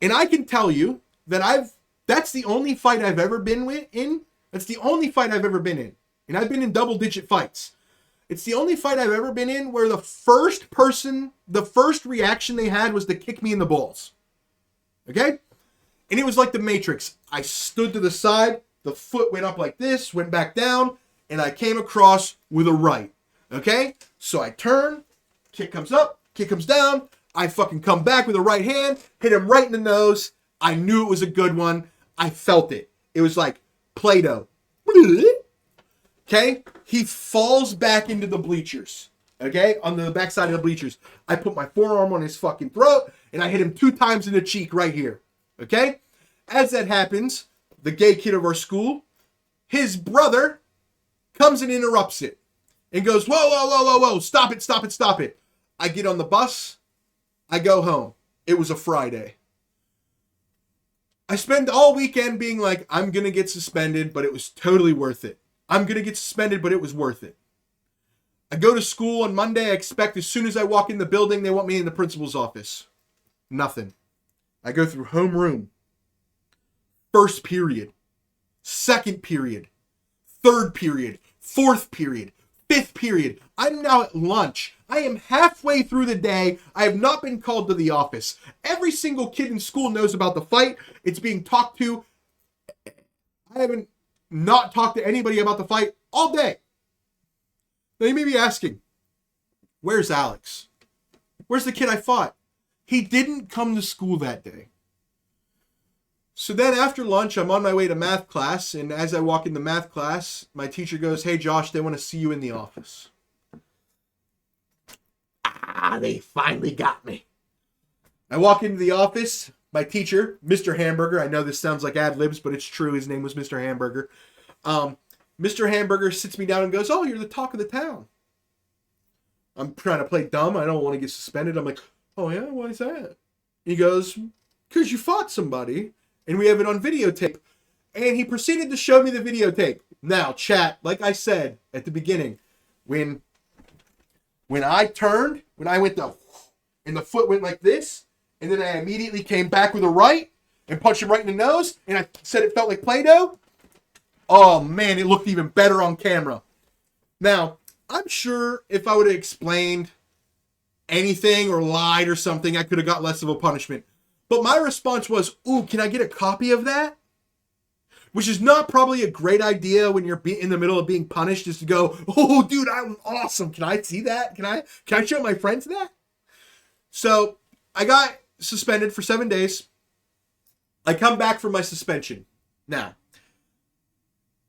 And I can tell you that that's the only fight I've ever been in. That's the only fight I've ever been in. And I've been in double-digit fights. It's the only fight I've ever been in where the first reaction they had was to kick me in the balls. Okay? And it was like the Matrix. I stood to the side, the foot went up like this, went back down, and I came across with a right. Okay? So I turn, kick comes up, kick comes down, I fucking come back with a right hand, hit him right in the nose. I knew it was a good one. I felt it. It was like Play-Doh. Okay? He falls back into the bleachers. Okay? On the backside of the bleachers. I put my forearm on his fucking throat, and I hit him 2 times in the cheek right here. Okay? As that happens, the gay kid of our school, his brother comes and interrupts it. And goes, whoa, stop it. I get on the bus. I go home. It was a Friday. I spend all weekend being like, I'm going to get suspended, but it was totally worth it. I'm going to get suspended, but it was worth it. I go to school on Monday. I expect as soon as I walk in the building, they want me in the principal's office. Nothing. I go through homeroom. First period. Second period. Third period. Fourth period. Fifth period. I'm now at lunch. I am halfway through the day. I have not been called to the office. Every single kid in school knows about the fight. It's being talked to. I haven't not talked to anybody about the fight all day. Now you may be asking, where's Alex? Where's the kid I fought? He didn't come to school that day. So then after lunch, I'm on my way to math class, and as I walk into math class, my teacher goes, hey Josh, they want to see you in the office. They finally got me. I walk into the office, my teacher, Mr. Hamburger, I know this sounds like ad libs, but it's true, his name was Mr. Hamburger. Mr. Hamburger sits me down and goes, oh, you're the talk of the town. I'm trying to play dumb, I don't want to get suspended. I'm like, oh yeah, why is that? He goes, because you fought somebody. And we have it on videotape. And he proceeded to show me the videotape. Now, chat, like I said at the beginning, when I turned, when I went to, and the foot went like this, and then I immediately came back with a right, and punched him right in the nose, and I said it felt like Play-Doh. Oh man, it looked even better on camera. Now, I'm sure if I would have explained anything or lied or something, I could have got less of a punishment. But my response was, ooh, can I get a copy of that? Which is not probably a great idea when you're in the middle of being punished, is to go, oh, dude, I was awesome. Can I see that? Can I show my friends that? So I got suspended for 7 days. I come back from my suspension. Now,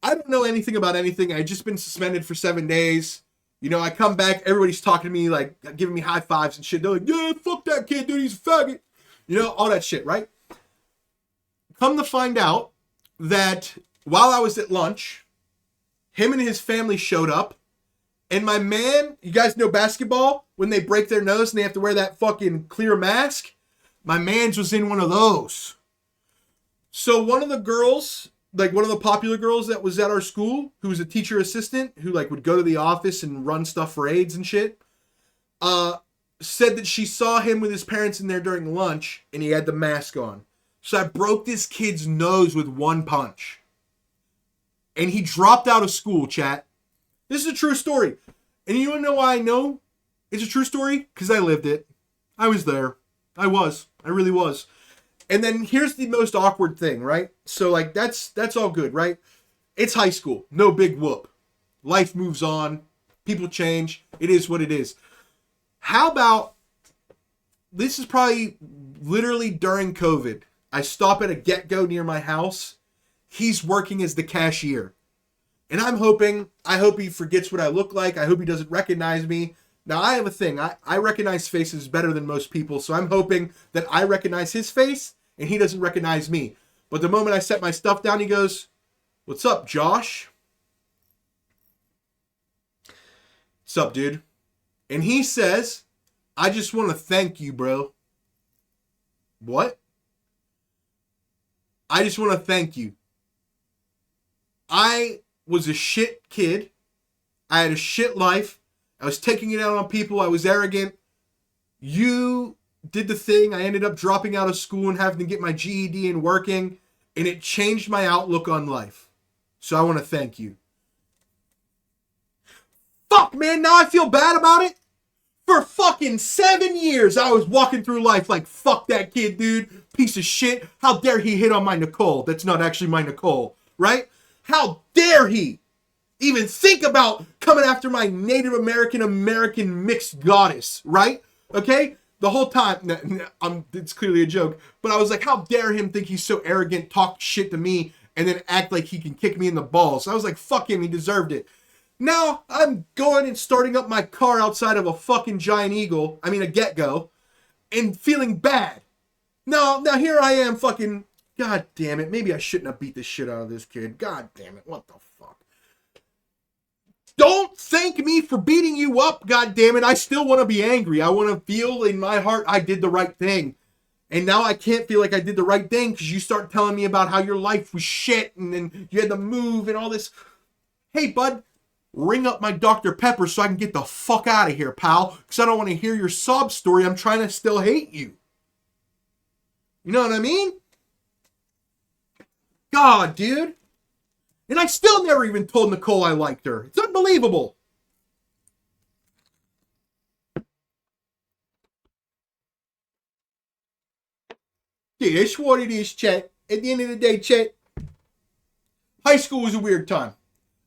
I don't know anything about anything. I had just been suspended for 7 days. You know, I come back, everybody's talking to me, like, giving me high fives and shit. They're like, yeah, fuck that kid, dude, he's a faggot. You know, all that shit, right? Come to find out that while I was at lunch, him and his family showed up, and my man, you guys know basketball, when they break their nose and they have to wear that fucking clear mask? My man's was in one of those. So one of the girls, like one of the popular girls that was at our school, who was a teacher assistant, who like would go to the office and run stuff for AIDS and shit, said that she saw him with his parents in there during lunch and he had the mask on. So I broke this kid's nose with one punch. And he dropped out of school, chat. This is a true story. And you wanna know why I know it's a true story? Because I lived it. I was there. I really was. And then here's the most awkward thing, right? So like that's all good, right? It's high school. No big whoop. Life moves on. People change. It is what it is. How about, this is probably literally during COVID. I stop at a Get-Go near my house. He's working as the cashier. And I hope he forgets what I look like. I hope he doesn't recognize me. Now, I have a thing. I recognize faces better than most people, so I'm hoping that I recognize his face and he doesn't recognize me. But the moment I set my stuff down, he goes, "What's up, Josh?" "What's up, dude?" And he says, "I just want to thank you, bro." "What?" "I just want to thank you. I was a shit kid. I had a shit life. I was taking it out on people. I was arrogant. You did the thing. I ended up dropping out of school and having to get my GED and working. And it changed my outlook on life. So I want to thank you." Fuck, man. Now I feel bad about it. For fucking 7 years, I was walking through life like, fuck that kid, dude. Piece of shit. How dare he hit on my Nicole? That's not actually my Nicole, right? How dare he even think about coming after my Native American mixed goddess, right? Okay? The whole time, it's clearly a joke, but I was like, how dare him think he's so arrogant, talk shit to me, and then act like he can kick me in the balls. I was like, fuck him, he deserved it. Now, I'm going and starting up my car outside of a fucking Giant Eagle, a Get-Go, and feeling bad. Now here I am fucking, god damn it, maybe I shouldn't have beat the shit out of this kid. God damn it, what the fuck? Don't thank me for beating you up, god damn it. I still want to be angry. I want to feel in my heart I did the right thing. And now I can't feel like I did the right thing because you start telling me about how your life was shit and then you had to move and all this. Hey, bud, ring up my Dr. Pepper so I can get the fuck out of here, pal. Because I don't want to hear your sob story. I'm trying to still hate you. You know what I mean? God, dude. And I still never even told Nicole I liked her. It's unbelievable. Dude, it's what it is, chat. At the end of the day, chat, high school was a weird time.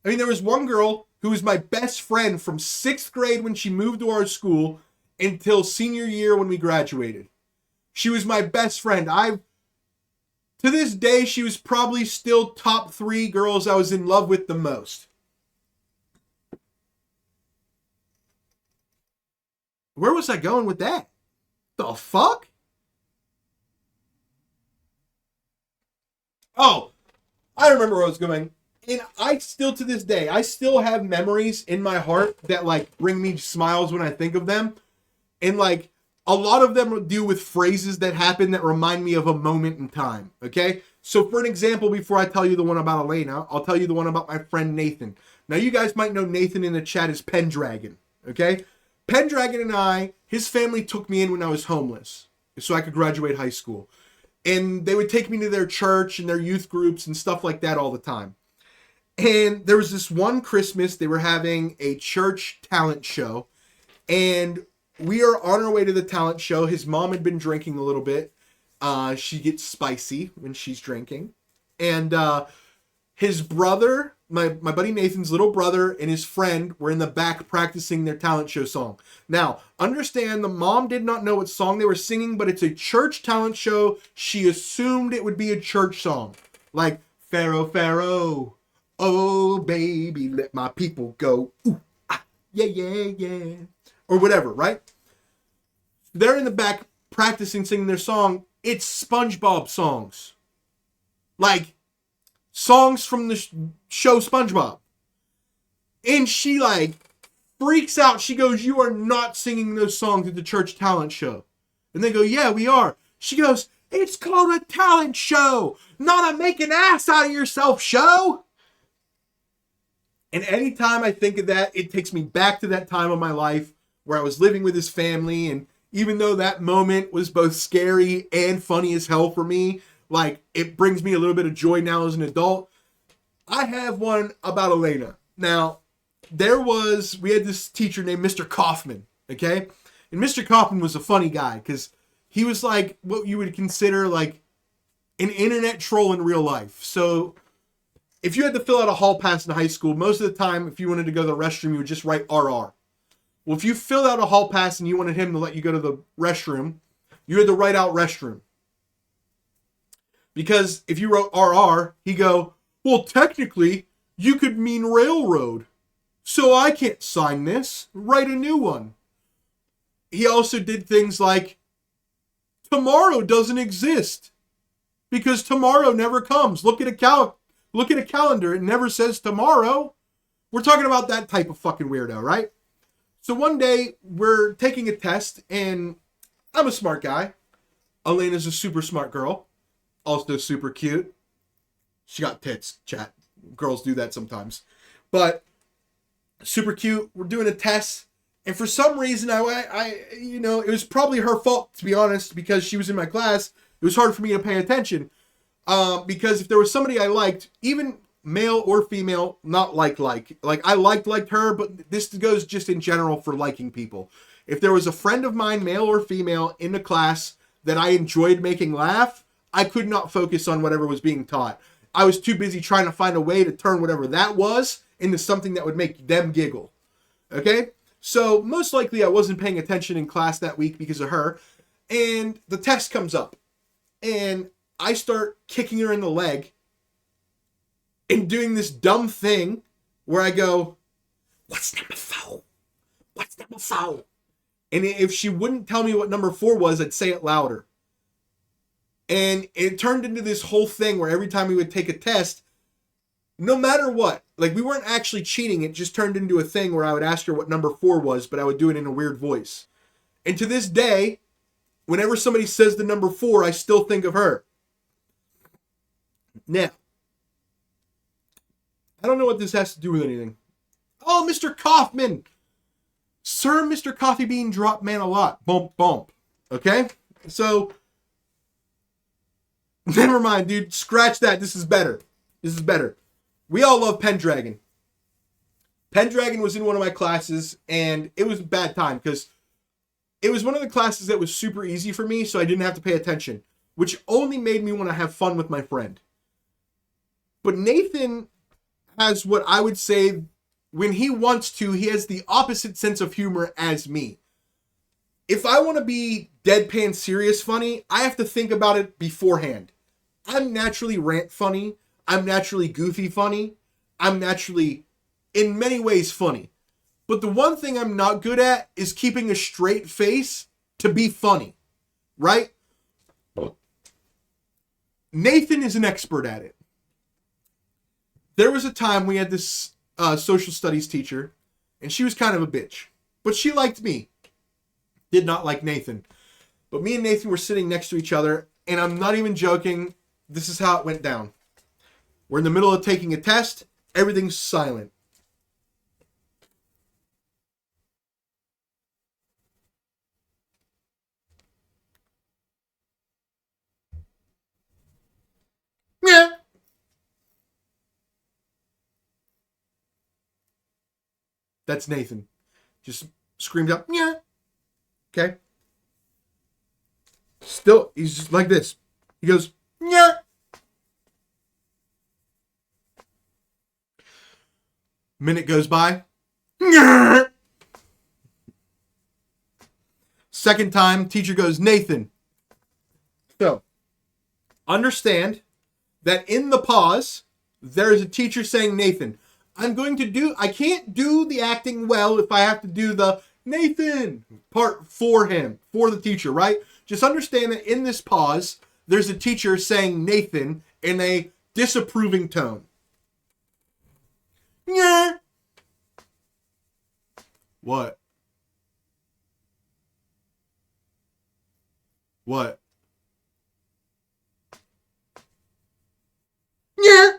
I mean, there was one girl who was my best friend from 6th grade when she moved to our school until senior year when we graduated. She was my best friend. To this day, she was probably still top 3 girls I was in love with the most. Where was I going with that? The fuck? Oh, I remember where I was going. And I still, to this day, I still have memories in my heart that, like, bring me smiles when I think of them. And, like, a lot of them deal with phrases that happen that remind me of a moment in time, okay? So, for an example, before I tell you the one about Elena, I'll tell you the one about my friend Nathan. Now, you guys might know Nathan in the chat as Pendragon, okay? Pendragon and I, his family took me in when I was homeless so I could graduate high school. And they would take me to their church and their youth groups and stuff like that all the time. And there was this one Christmas, they were having a church talent show. And we are on our way to the talent show. His mom had been drinking a little bit. She gets spicy when she's drinking. And his brother, my buddy Nathan's little brother and his friend were in the back practicing their talent show song. Now, understand the mom did not know what song they were singing, but it's a church talent show. She assumed it would be a church song. Like, Pharaoh, Pharaoh, Oh, baby, let my people go. Ooh, ah, yeah, yeah, yeah. Or whatever, right? They're in the back practicing singing their song. It's SpongeBob songs. Like, songs from the show SpongeBob. And she, like, freaks out. She goes, "You are not singing those songs at the church talent show." And they go, "Yeah, we are." She goes, "It's called a talent show, not a make an ass out of yourself show." And anytime I think of that, it takes me back to that time of my life where I was living with his family. And even though that moment was both scary and funny as hell for me, like, it brings me a little bit of joy now as an adult. I have one about Elena. Now, we had this teacher named Mr. Kaufman, okay? And Mr. Kaufman was a funny guy because he was like what you would consider like an internet troll in real life. So if you had to fill out a hall pass in high school, most of the time, if you wanted to go to the restroom, you would just write RR. Well, if you filled out a hall pass and you wanted him to let you go to the restroom, you had to write out restroom. Because if you wrote RR, he'd go, "Well, technically, you could mean railroad. So I can't sign this. Write a new one." He also did things like, "Tomorrow doesn't exist because tomorrow never comes. Look at a calendar. It never says tomorrow." We're talking about that type of fucking weirdo, right? So one day we're taking a test and I'm a smart guy. Elena's a super smart girl. Also super cute. She got tits, chat. Girls do that sometimes. But super cute. We're doing a test. And for some reason, it was probably her fault, to be honest, because she was in my class. It was hard for me to pay attention. Because if there was somebody I liked, even male or female, not like I liked her, but this goes just in general for liking people. If there was a friend of mine, male or female, in the class that I enjoyed making laugh, I could not focus on whatever was being taught. I was too busy trying to find a way to turn whatever that was into something that would make them giggle. Okay? So most likely I wasn't paying attention in class that week because of her. And the test comes up. And I start kicking her in the leg and doing this dumb thing where I go, "What's number 4? What's number 4?" And if she wouldn't tell me what number 4 was, I'd say it louder. And it turned into this whole thing where every time we would take a test, no matter what, like we weren't actually cheating, it just turned into a thing where I would ask her what number 4 was, but I would do it in a weird voice. And to this day, whenever somebody says the number 4, I still think of her. Now, I don't know what this has to do with anything. Oh, Mr. Kaufman! Sir, Mr. Coffee Bean drop man a lot. Bump, bump. Okay? So, never mind, dude. Scratch that. This is better. This is better. We all love Pendragon. Pendragon was in one of my classes, and it was a bad time because it was one of the classes that was super easy for me, so I didn't have to pay attention, which only made me want to have fun with my friend. But Nathan has what I would say, when he wants to, he has the opposite sense of humor as me. If I want to be deadpan serious funny, I have to think about it beforehand. I'm naturally rant funny. I'm naturally goofy funny. I'm naturally, in many ways, funny. But the one thing I'm not good at is keeping a straight face to be funny. Right? Nathan is an expert at it. There was a time we had this social studies teacher, and she was kind of a bitch. But she liked me. Did not like Nathan. But me and Nathan were sitting next to each other, and I'm not even joking. This is how it went down. We're in the middle of taking a test. Everything's silent. Yeah. That's Nathan. Just screamed out, "Yeah." Okay. Still, he's just like this. He goes, "Yeah." Minute goes by. "Yeah." Second time, teacher goes, "Nathan." So, understand that in the pause, there's a teacher saying Nathan. I can't do the acting well if I have to do the Nathan part for him, for the teacher, right? Just understand that in this pause, there's a teacher saying Nathan in a disapproving tone. Yeah. What? What? Yeah.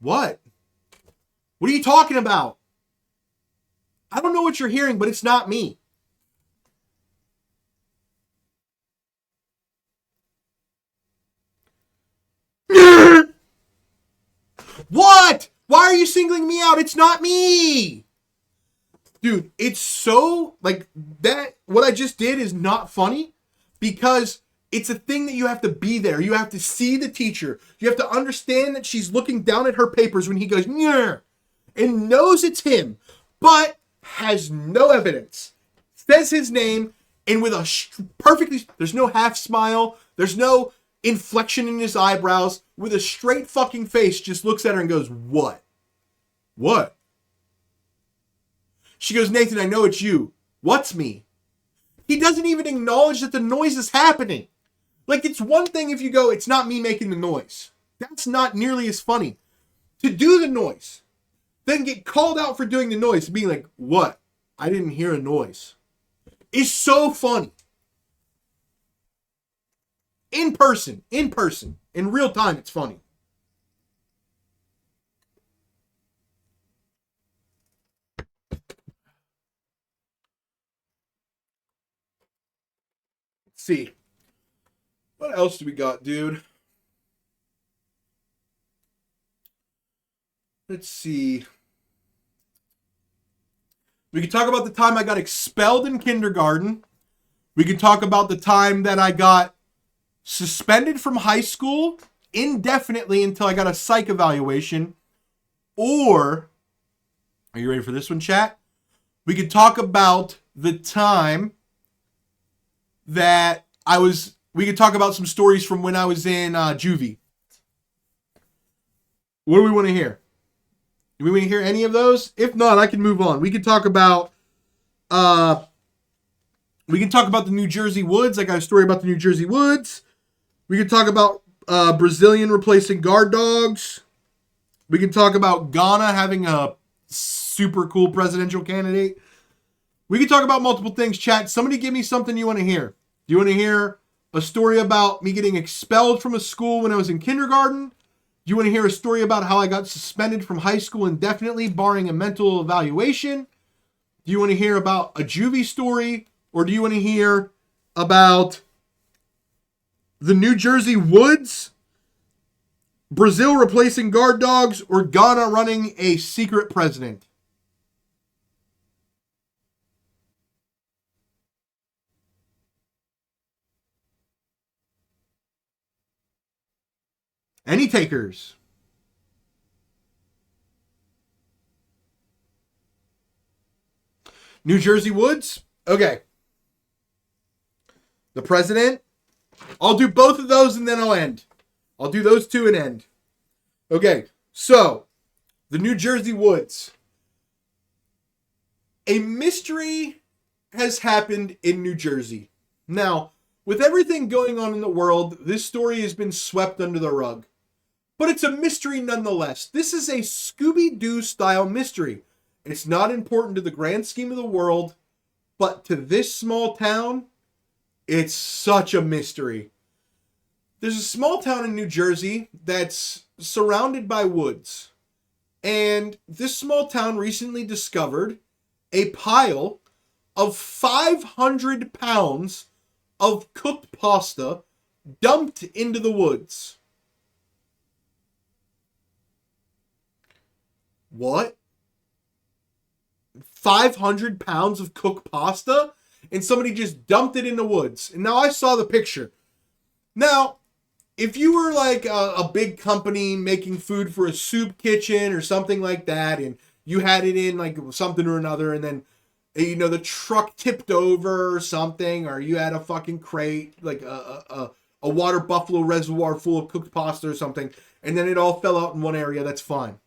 What? What are you talking about? I don't know what you're hearing, but it's not me. What? Why are you singling me out? It's not me. Dude, it's so, like, that, what I just did is not funny because it's a thing that you have to be there. You have to see the teacher. You have to understand that she's looking down at her papers when he goes, yeah, and knows it's him, but has no evidence. Says his name, and with a perfectly, there's no half smile, there's no inflection in his eyebrows, with a straight fucking face, just looks at her and goes, what? What? She goes, Nathan, I know it's you. What's me? He doesn't even acknowledge that the noise is happening. Like, it's one thing if you go, it's not me making the noise. That's not nearly as funny. To do the noise, then get called out for doing the noise, being like, what? I didn't hear a noise. Is so funny. In person, in real time, it's funny. Let's see. What else do we got, dude? Let's see. We can talk about the time I got expelled in kindergarten. We can talk about the time that I got suspended from high school indefinitely until I got a psych evaluation. Or, are you ready for this one, chat? We could talk about the time that we could talk about some stories from when I was in juvie. What do we want to hear? Do we want to hear any of those? If not, I can move on. We could talk about the New Jersey Woods. I got a story about the New Jersey Woods. We could talk about Brazilian replacing guard dogs. We can talk about Ghana having a super cool presidential candidate. We can talk about multiple things, chat. Somebody give me something you want to hear. Do you want to hear a story about me getting expelled from a school when I was in kindergarten? Do you want to hear a story about how I got suspended from high school indefinitely, barring a mental evaluation? Do you want to hear about a juvie story? Or do you want to hear about the New Jersey Woods, Brazil replacing guard dogs, or Ghana running a secret president? Any takers? New Jersey Woods? Okay. The president? I'll do both of those and then I'll end. I'll do those two and end. Okay, so the New Jersey Woods. A mystery has happened in New Jersey. Now, with everything going on in the world, this story has been swept under the rug. But it's a mystery nonetheless. This is a Scooby-Doo style mystery. It's not important to the grand scheme of the world, but to this small town, it's such a mystery. There's a small town in New Jersey that's surrounded by woods. And this small town recently discovered a pile of 500 pounds of cooked pasta dumped into the woods. What? 500 pounds of cooked pasta? And somebody just dumped it in the woods. And now I saw the picture. Now, if you were like a big company making food for a soup kitchen or something like that, and you had it in like something or another, and then, you know, the truck tipped over or something, or you had a fucking crate, like a a water buffalo reservoir full of cooked pasta or something, and then it all fell out in one area. That's fine.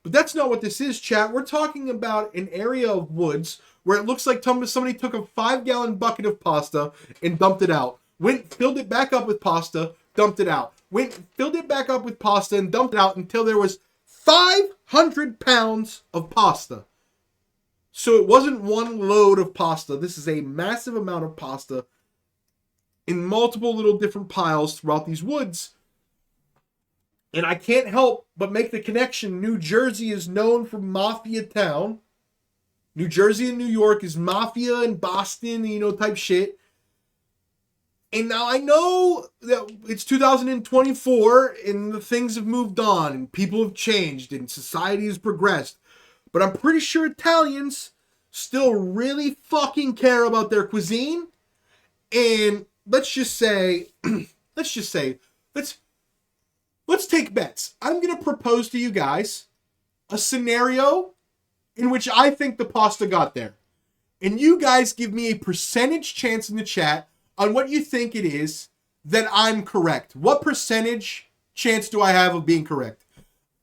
But that's not what this is, chat. We're talking about an area of woods where it looks like somebody took a 5-gallon bucket of pasta and dumped it out. Went, filled it back up with pasta, dumped it out. Went, filled it back up with pasta and dumped it out until there was 500 pounds of pasta. So it wasn't one load of pasta. This is a massive amount of pasta in multiple little different piles throughout these woods. And I can't help but make the connection. New Jersey is known for mafia town. New Jersey and New York is mafia and Boston, type shit. And now I know that it's 2024 and the things have moved on and people have changed and society has progressed. But I'm pretty sure Italians still really fucking care about their cuisine. And let's take bets. I'm going to propose to you guys a scenario in which I think the pasta got there. And you guys give me a percentage chance in the chat on what you think it is that I'm correct. What percentage chance do I have of being correct?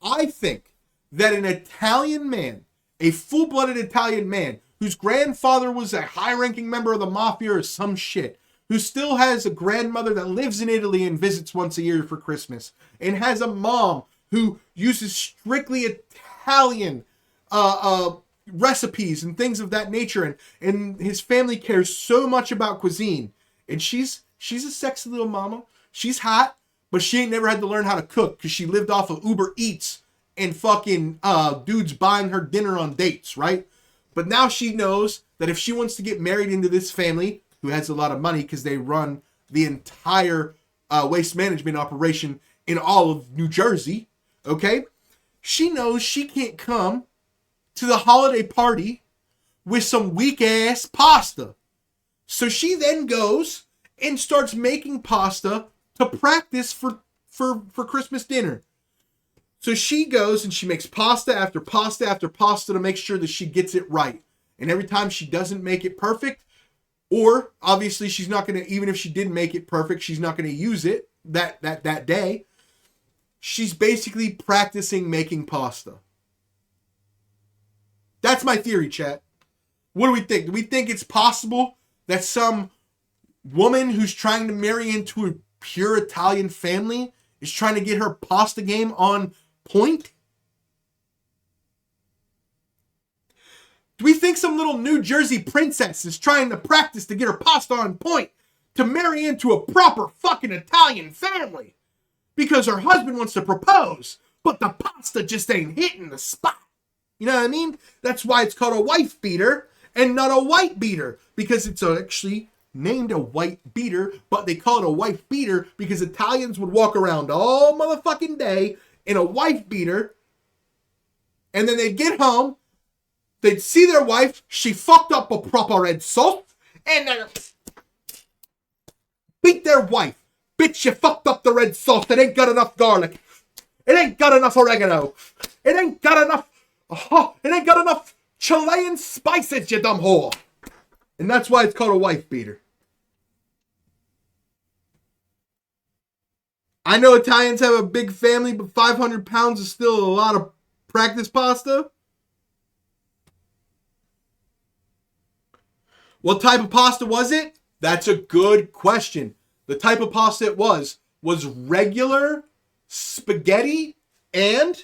I think that an Italian man, a full-blooded Italian man, whose grandfather was a high-ranking member of the mafia or some shit, who still has a grandmother that lives in Italy and visits once a year for Christmas, and has a mom who uses strictly Italian recipes and things of that nature, and his family cares so much about cuisine. And she's a sexy little mama. She's hot, but she ain't never had to learn how to cook because she lived off of Uber Eats and fucking dudes buying her dinner on dates, right? But now she knows that if she wants to get married into this family, who has a lot of money because they run the entire waste management operation in all of New Jersey, okay? She knows she can't come to the holiday party with some weak-ass pasta. So she then goes and starts making pasta to practice for Christmas dinner. So she goes and she makes pasta after pasta after pasta to make sure that she gets it right. And every time she doesn't make it perfect, or obviously she's not going to, even if she did make it perfect, she's not going to use it that day. She's basically practicing making pasta. That's my theory, chat. What do we think? Do we think it's possible that some woman who's trying to marry into a pure Italian family is trying to get her pasta game on point? Do we think some little New Jersey princess is trying to practice to get her pasta on point to marry into a proper fucking Italian family because her husband wants to propose, but the pasta just ain't hitting the spot? You know what I mean? That's why it's called a wife beater and not a white beater, because it's actually named a white beater, but they call it a wife beater because Italians would walk around all motherfucking day in a wife beater, and then they'd get home, they'd see their wife, she fucked up a proper red sauce, and then beat their wife. Bitch, you fucked up the red sauce. It ain't got enough garlic. It ain't got enough oregano. It ain't got enough Chilean spices, you dumb whore. And that's why it's called a wife beater. I know Italians have a big family, but 500 pounds is still a lot of practice pasta. What type of pasta was it? That's a good question. The type of pasta it was regular spaghetti, and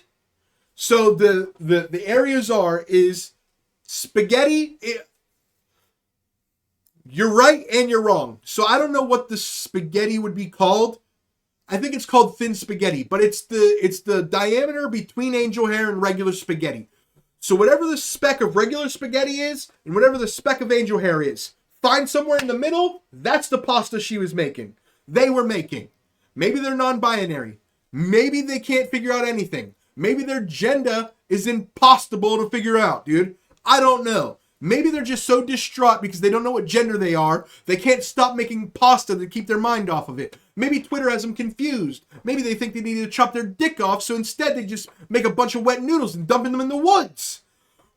so the areas is spaghetti. You're right and you're wrong. So I don't know what the spaghetti would be called. I think it's called thin spaghetti, but it's the diameter between angel hair and regular spaghetti. So whatever the speck of regular spaghetti is and whatever the speck of angel hair is, find somewhere in the middle. That's the pasta she was making. They were making. Maybe they're non-binary. Maybe they can't figure out anything. Maybe their gender is impossible to figure out, dude. I don't know. Maybe they're just so distraught because they don't know what gender they are. They can't stop making pasta to keep their mind off of it. Maybe Twitter has them confused. Maybe they think they need to chop their dick off, so instead they just make a bunch of wet noodles and dumping them in the woods.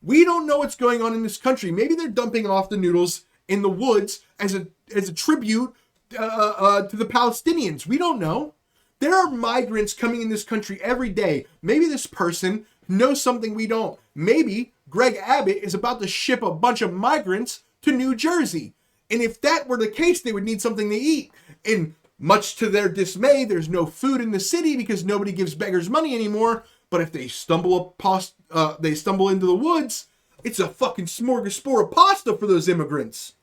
We don't know what's going on in this country. Maybe they're dumping off the noodles in the woods as a tribute to the Palestinians. We don't know. There are migrants coming in this country every day. Maybe this person knows something we don't. Maybe Greg Abbott is about to ship a bunch of migrants to New Jersey. And if that were the case, they would need something to eat. And much to their dismay, there's no food in the city because nobody gives beggars money anymore. But if they stumble into the woods, it's a fucking smorgasbord of pasta for those immigrants.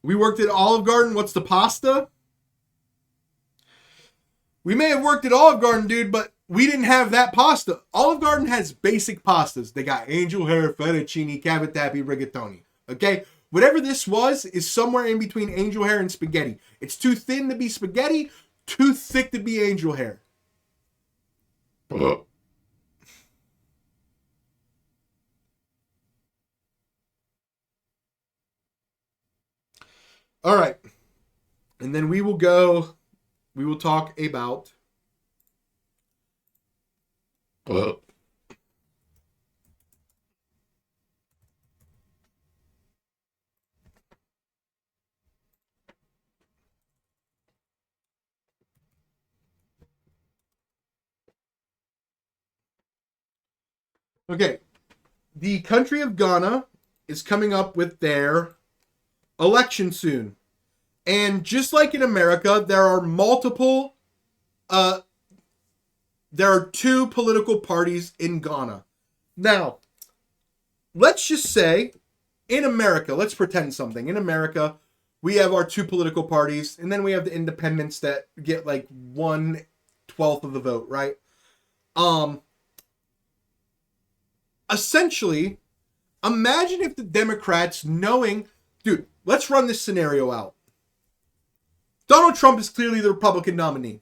We worked at Olive Garden. What's the pasta? We may have worked at Olive Garden, dude, but we didn't have that pasta. Olive Garden has basic pastas. They got angel hair, fettuccine, cavatappi, rigatoni. Okay? Whatever this was is somewhere in between angel hair and spaghetti. It's too thin to be spaghetti, too thick to be angel hair. All right. And then we will talk about okay. The country of Ghana is coming up with their election soon. And just like in America, there are two political parties in Ghana. Now, let's just say in America, let's pretend something. In America, we have our two political parties, and then we have the independents that get like 1/12 of the vote, right? Essentially, imagine if the Democrats knowing, dude, let's run this scenario out. Donald Trump is clearly the Republican nominee.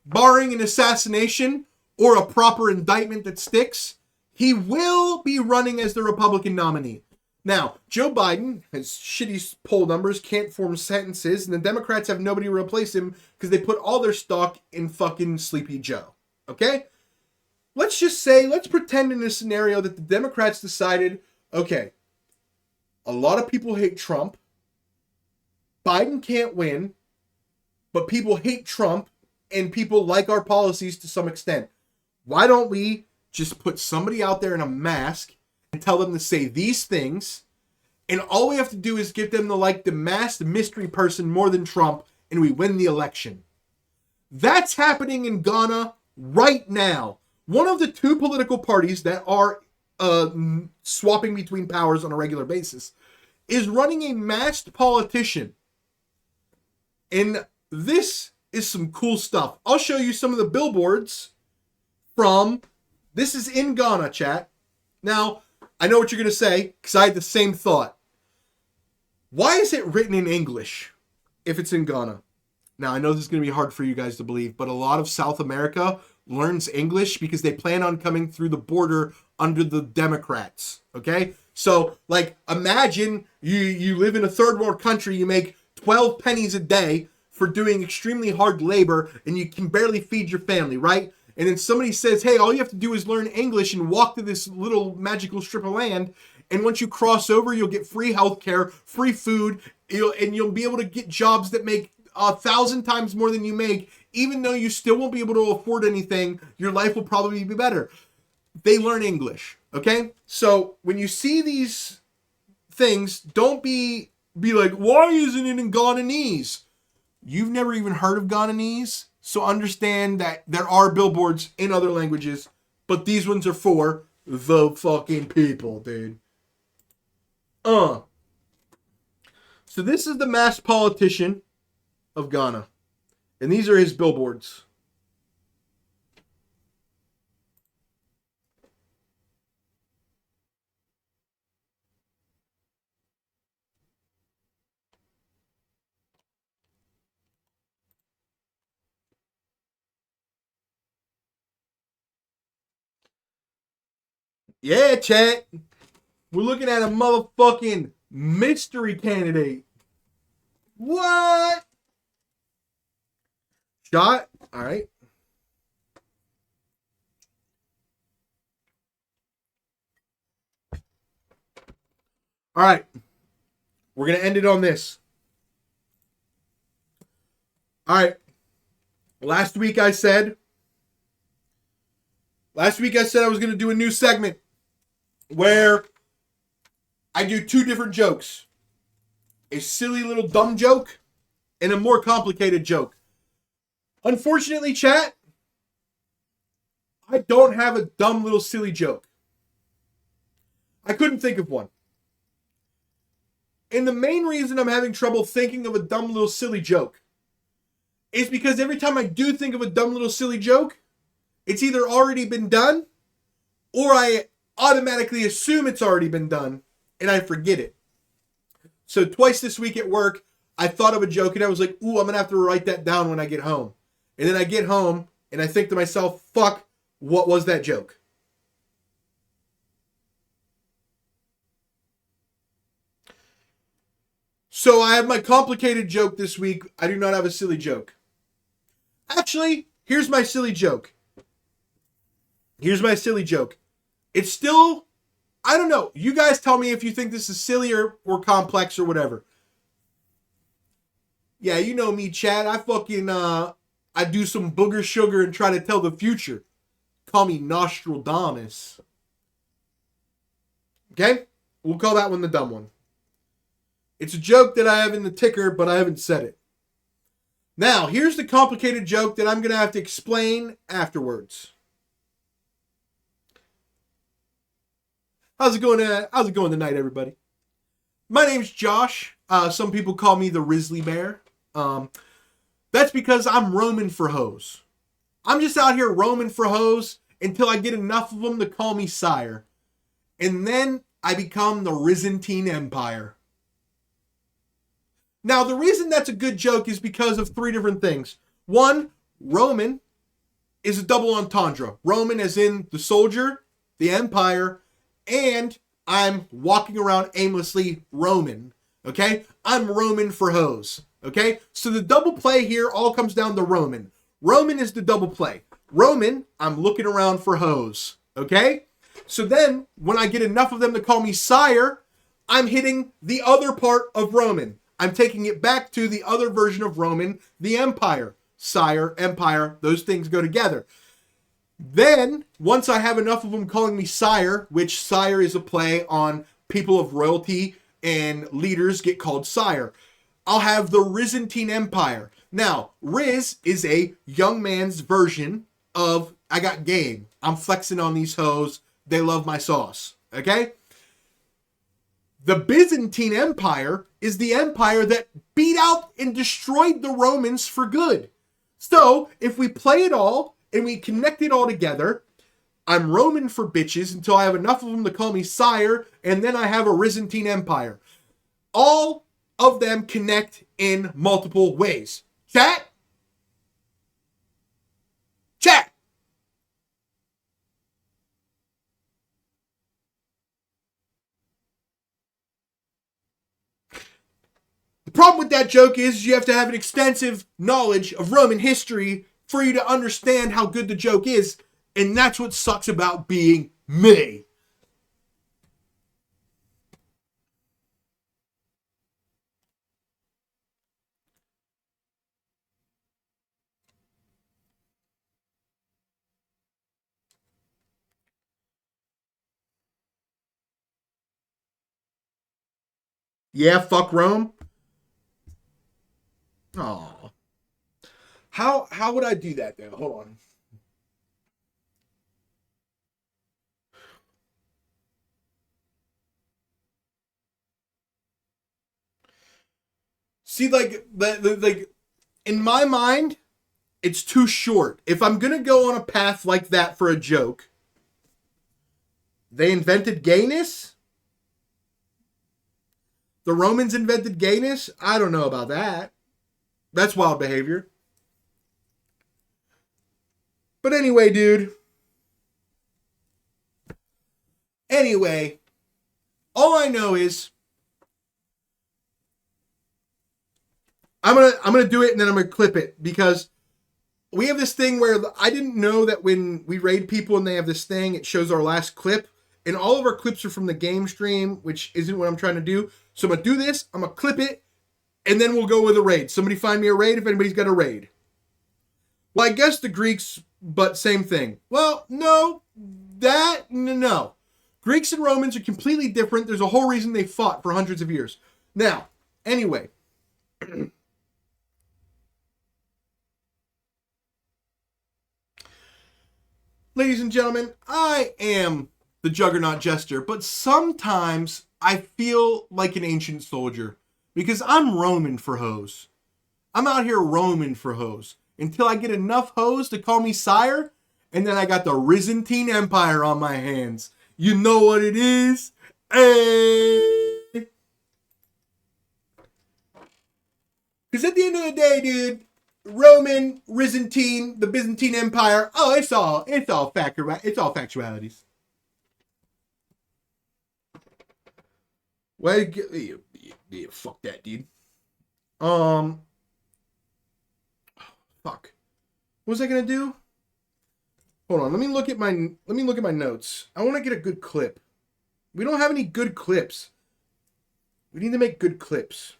Barring an assassination or a proper indictment that sticks, he will be running as the Republican nominee. Now, Joe Biden has shitty poll numbers, can't form sentences, and the Democrats have nobody to replace him because they put all their stock in fucking Sleepy Joe. Okay? Let's pretend in a scenario that the Democrats decided, okay, a lot of people hate Trump. Biden can't win, but people hate Trump and people like our policies to some extent. Why don't we just put somebody out there in a mask and tell them to say these things, and all we have to do is get them to like the masked mystery person more than Trump, and we win the election. That's happening in Ghana right now. One of the two political parties that are swapping between powers on a regular basis is running a masked politician. And this is some cool stuff. I'll show you some of the billboards this is in Ghana, chat. Now, I know what you're going to say, because I had the same thought. Why is it written in English if it's in Ghana? Now, I know this is going to be hard for you guys to believe, but a lot of South America learns English because they plan on coming through the border under the Democrats, okay? So, like, imagine you live in a third world country, you make 12 pennies a day for doing extremely hard labor, and you can barely feed your family, right? And then somebody says, hey, all you have to do is learn English and walk to this little magical strip of land, and once you cross over, you'll get free healthcare, free food, and you'll be able to get jobs that make 1,000 times more than you make. Even though you still won't be able to afford anything, your life will probably be better. They learn English, okay? So when you see these things, don't be like, why isn't it in Ghananese? You've never even heard of Ghananese, so understand that there are billboards in other languages, but these ones are for the fucking people, dude. So this is the masked politician of Ghana. And these are his billboards. Yeah, chat. We're looking at a motherfucking mystery candidate. What? Shot. All right. All right. We're going to end it on this. All right. Last week I said I was going to do a new segment where I do two different jokes. A silly little dumb joke and a more complicated joke. Unfortunately, chat, I don't have a dumb little silly joke. I couldn't think of one. And the main reason I'm having trouble thinking of a dumb little silly joke is because every time I do think of a dumb little silly joke, it's either already been done or I automatically assume it's already been done and I forget it. So twice this week at work, I thought of a joke and I was like, ooh, I'm going to have to write that down when I get home. And then I get home and I think to myself, fuck, what was that joke? So I have my complicated joke this week. I do not have a silly joke. Actually, here's my silly joke. It's still, I don't know. You guys tell me if you think this is silly or complex or whatever. Yeah, you know me, Chad. I do some booger sugar and try to tell the future. Call me Nostradamus. Okay? We'll call that one the dumb one. It's a joke that I have in the ticker, but I haven't said it. Now, here's the complicated joke that I'm going to have to explain afterwards. How's it going tonight, everybody? My name's Josh. Some people call me the Risley Bear. That's because I'm roaming for hoes. I'm just out here roaming for hoes until I get enough of them to call me sire. And then I become the Byzantine Empire. Now, the reason that's a good joke is because of three different things. One, Roman is a double entendre. Roman as in the soldier, the empire, and I'm walking around aimlessly Roman. Okay? I'm Roman for hoes. Okay? So the double play here all comes down to Roman. Roman is the double play. Roman, I'm looking around for hoes. Okay? So then, when I get enough of them to call me sire, I'm hitting the other part of Roman. I'm taking it back to the other version of Roman, the empire. Sire, empire, those things go together. Then, once I have enough of them calling me sire, which sire is a play on people of royalty and leaders get called sire, I'll have the Byzantine Empire. Now, Riz is a young man's version of I got game. I'm flexing on these hoes. They love my sauce. Okay? The Byzantine Empire is the empire that beat out and destroyed the Romans for good. So, if we play it all and we connect it all together, I'm Roman for bitches until I have enough of them to call me sire, and then I have a Byzantine Empire. All of them connect in multiple ways. Chat? Chat! The problem with that joke is you have to have an extensive knowledge of Roman history for you to understand how good the joke is, and that's what sucks about being me. Yeah, fuck Rome. Oh. How would I do that though? Hold on. See, like in my mind, it's too short. If I'm gonna go on a path like that for a joke, they invented gayness? The Romans invented gayness? I don't know about that. That's wild behavior. But anyway, dude. Anyway, all I know is I'm gonna do it and then I'm gonna clip it because we have this thing where I didn't know that when we raid people and they have this thing, it shows our last clip. and all of our clips are from the game stream, which isn't what I'm trying to do. So I'm going to do this, I'm going to clip it, and then we'll go with a raid. Somebody find me a raid if anybody's got a raid. Well, I guess the Greeks, but same thing. Well, no. Greeks and Romans are completely different. There's a whole reason they fought for hundreds of years. Now, anyway. Ladies and gentlemen, I am the Juggernaut Jester, but sometimes I feel like an ancient soldier because I'm roaming for hoes. I'm out here roaming for hoes until I get enough hoes to call me sire, and then I got the Byzantine Empire on my hands. You know what it is? Hey! Because at the end of the day, dude, Roman, Byzantine, the Byzantine Empire, oh, it's all factualities. Well, yeah, fuck that, dude. Fuck. What was I gonna do? Hold on, let me look at my notes. I want to get a good clip. We don't have any good clips. We need to make good clips.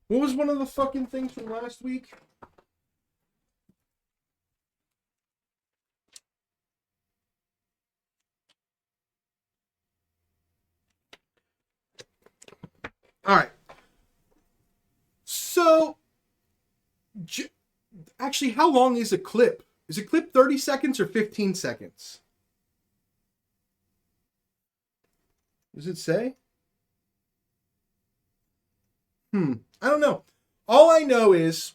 What was one of the fucking things from last week? All right. So, actually, how long is a clip? Is a clip 30 seconds or 15 seconds? Does it say? I don't know. All I know is...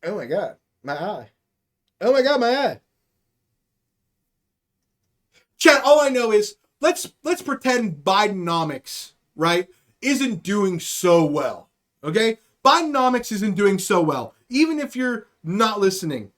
Oh my God, my eye. Oh my God, my eye. Chat, all I know is, let's pretend Bidenomics, right, isn't doing so well, okay? Bidenomics isn't doing so well, even if you're not listening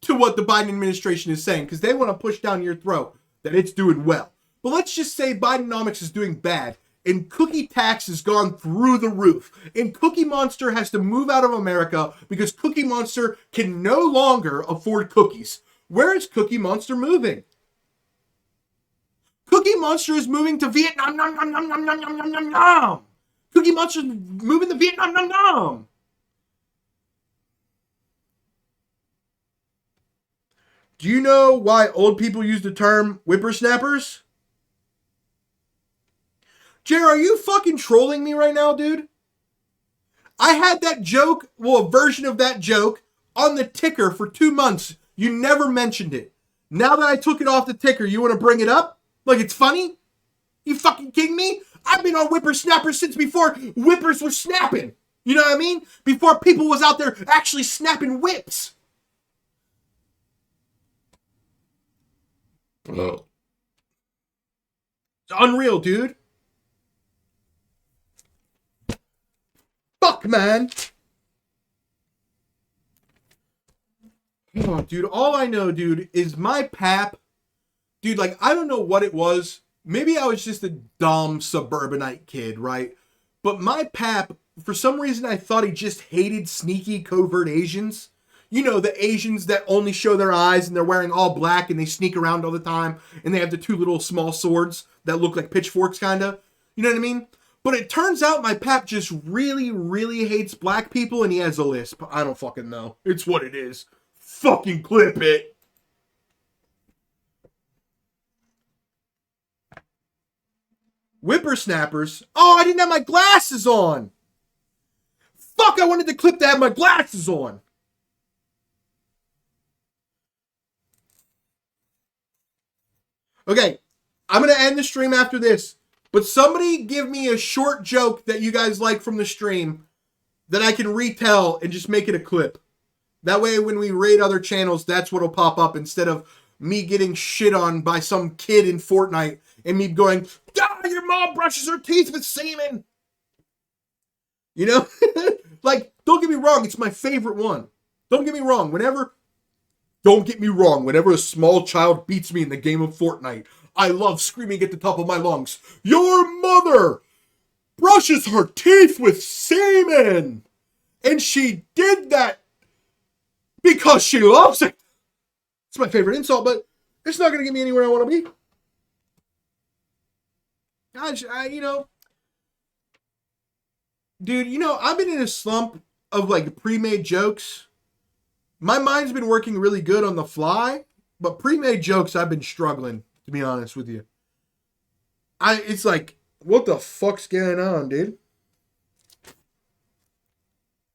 to what the Biden administration is saying, because they want to push down your throat that it's doing well. But let's just say Bidenomics is doing bad, and cookie tax has gone through the roof, and Cookie Monster has to move out of America because Cookie Monster can no longer afford cookies. Where is Cookie Monster moving? Cookie Monster is moving to Vietnam. Nom, nom, nom, nom, nom, nom, nom, nom, nom. Cookie Monster is moving to Vietnam. Nom, nom. Do you know why old people use the term whippersnappers? Jer, are you fucking trolling me right now, dude? I had that joke, well, a version of that joke, on the ticker for 2 months. You never mentioned it. Now that I took it off the ticker, you want to bring it up? Like it's funny? You fucking kidding me? I've been on whippersnappers since before whippers were snapping. You know what I mean? Before people was out there actually snapping whips. Oh. It's unreal, dude. Fuck, man. Oh, dude, all I know, dude, is my pap. Dude, like, I don't know what it was. Maybe I was just a dumb suburbanite kid, right? But my pap, for some reason, I thought he just hated sneaky, covert Asians. You know, the Asians that only show their eyes and they're wearing all black and they sneak around all the time and they have the 2 little small swords that look like pitchforks, kind of. You know what I mean? But it turns out my pap just really, really hates black people and he has a lisp. I don't fucking know. It's what it is. Fucking clip it. Whippersnappers? Oh, I didn't have my glasses on. Fuck, I wanted the clip to have my glasses on. Okay, I'm going to end the stream after this. But somebody give me a short joke that you guys like from the stream that I can retell and just make it a clip. That way when we raid other channels, that's what'll pop up instead of me getting shit on by some kid in Fortnite and me going, "Ah, your mom brushes her teeth with semen." You know? Like, don't get me wrong, it's my favorite one. Don't get me wrong, whenever Don't get me wrong, whenever a small child beats me in the game of Fortnite, I love screaming at the top of my lungs, "Your mother brushes her teeth with semen!" And she did that because she loves it. It's my favorite insult, but it's not going to get me anywhere I want to be. Dude, I've been in a slump of like pre-made jokes. My mind's been working really good on the fly, but pre-made jokes I've been struggling, to be honest with you. It's like, what the fuck's going on, dude?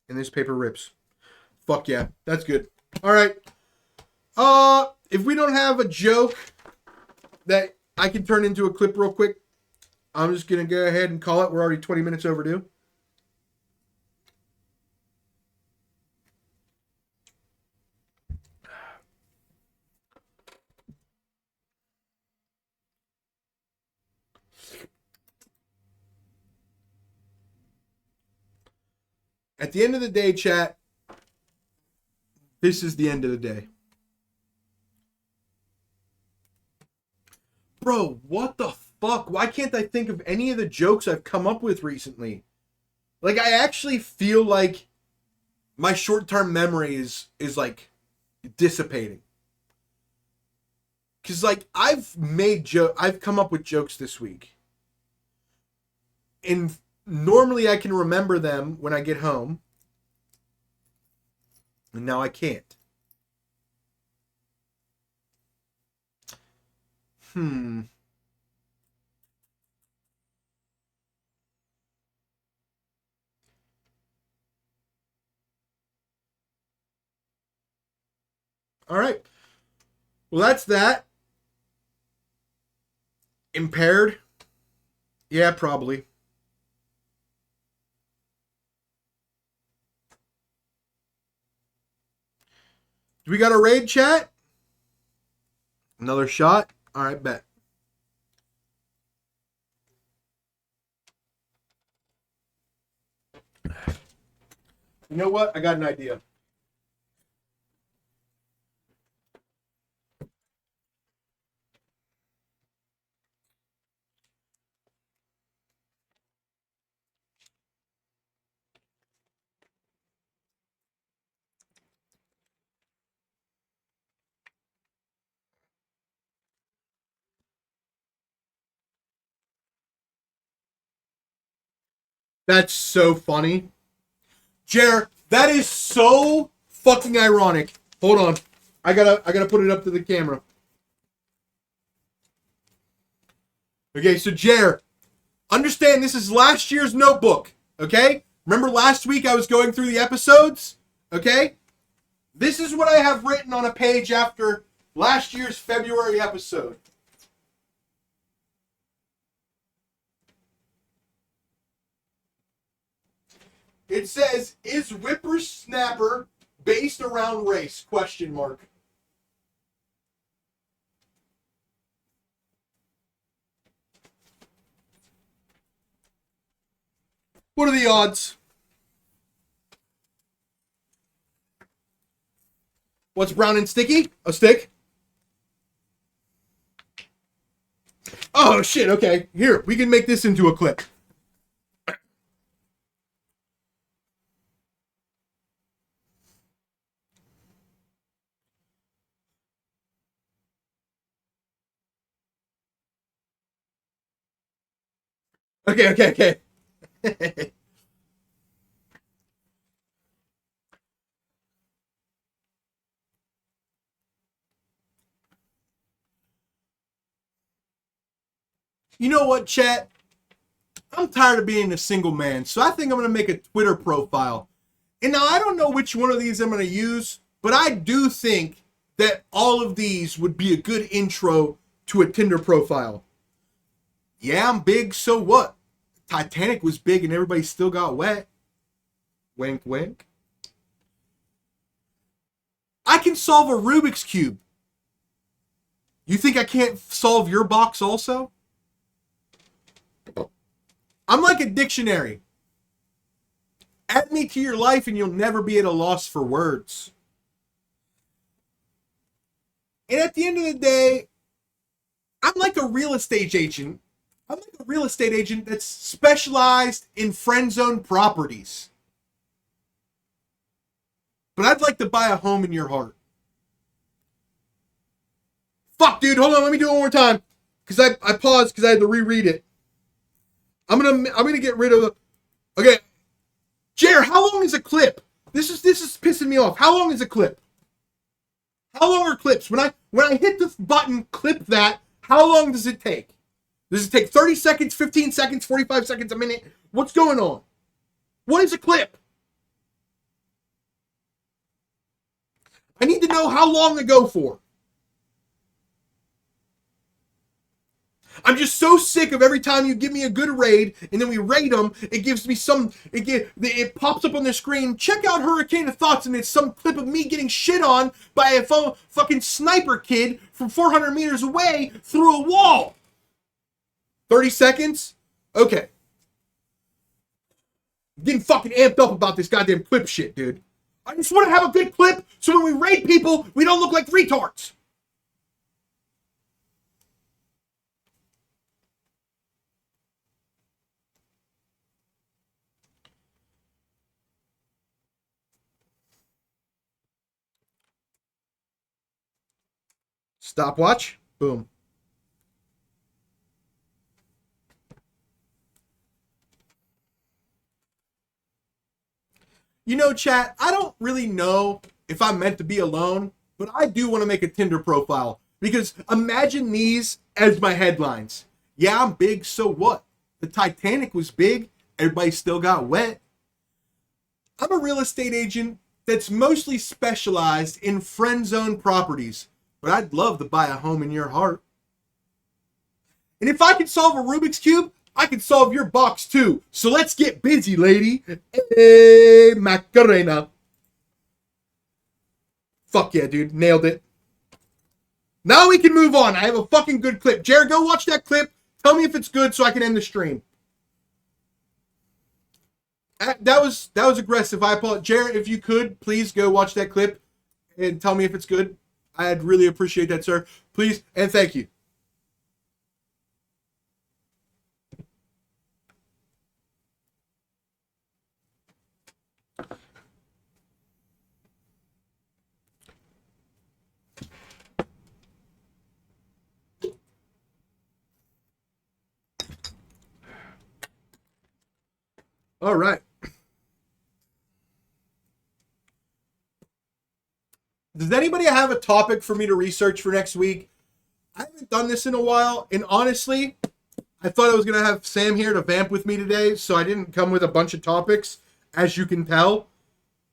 And this paper rips. Fuck yeah, that's good. All right. If we don't have a joke that I can turn into a clip real quick, I'm just going to go ahead and call it. We're already 20 minutes overdue. At the end of the day, chat, this is the end of the day. Bro, what the fuck? Why can't I think of any of the jokes I've come up with recently? Like, I actually feel like my short-term memory is like dissipating. Cause like I've come up with jokes this week. And normally I can remember them when I get home. And now I can't. All right. Well, that's that. Impaired? Yeah, probably. Do we got a raid, chat? Another shot? All right, bet. You know what? I got an idea. That's so funny. Jer, that is so fucking ironic. Hold on. I gotta put it up to the camera. Okay, so Jer, understand this is last year's notebook, okay? Remember last week I was going through the episodes, okay? This is what I have written on a page after last year's February episode. It says, is Whippersnapper based around race? Question mark. What are the odds? What's brown and sticky? A stick? Oh, shit, okay. Here, we can make this into a clip. Okay. You know what, chat? I'm tired of being a single man, so I think I'm going to make a Twitter profile. And now I don't know which one of these I'm going to use, but I do think that all of these would be a good intro to a Tinder profile. Yeah, I'm big, so what? Titanic was big and everybody still got wet. Wink, wink. I can solve a Rubik's Cube. You think I can't solve your box also? I'm like a dictionary. Add me to your life and you'll never be at a loss for words. And at the end of the day, I'm like a real estate agent. I'm like a real estate agent that's specialized in friend zone properties. But I'd like to buy a home in your heart. Fuck, dude, hold on, let me do it one more time. Because I paused because I had to reread it. I'm gonna get rid of the... Okay. Jer, how long is a clip? This is pissing me off. How long is a clip? How long are clips? When I hit the button, clip that, how long does it take? Does it take 30 seconds, 15 seconds, 45 seconds, a minute? What's going on? What is a clip? I need to know how long to go for. I'm just so sick of every time you give me a good raid, and then we raid them, it gives me some, it pops up on the screen, check out Hurricane of Thoughts, and it's some clip of me getting shit on by a fucking sniper kid from 400 meters away through a wall. 30 seconds? Okay. I'm getting fucking amped up about this goddamn clip shit, dude. I just want to have a good clip, so when we raid people, we don't look like retards. Stopwatch. Boom. You know, chat, I don't really know if I'm meant to be alone, but I do want to make a Tinder profile. Because imagine these as my headlines. Yeah, I'm big, so what? The Titanic was big, everybody still got wet. I'm a real estate agent that's mostly specialized in friend zone properties, but I'd love to buy a home in your heart. And if I could solve a Rubik's Cube, I could solve your box too. So let's get busy, lady. Hey, Macarena. Fuck yeah, dude. Nailed it. Now we can move on. I have a fucking good clip. Jared, go watch that clip. Tell me if it's good so I can end the stream. That was aggressive. I apologize. Jared, if you could, please go watch that clip and tell me if it's good. I'd really appreciate that, sir. Please, and thank you. All right. Does anybody have a topic for me to research for next week? I haven't done this in a while, and honestly, I thought I was going to have Sam here to vamp with me today, so I didn't come with a bunch of topics, as you can tell.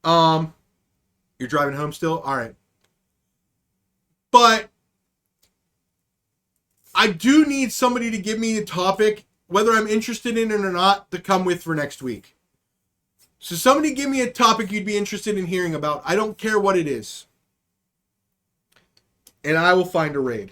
You're driving home still? All right. But I do need somebody to give me a topic, whether I'm interested in it or not, to come with for next week. So somebody give me a topic you'd be interested in hearing about. I don't care what it is. And I will find a raid.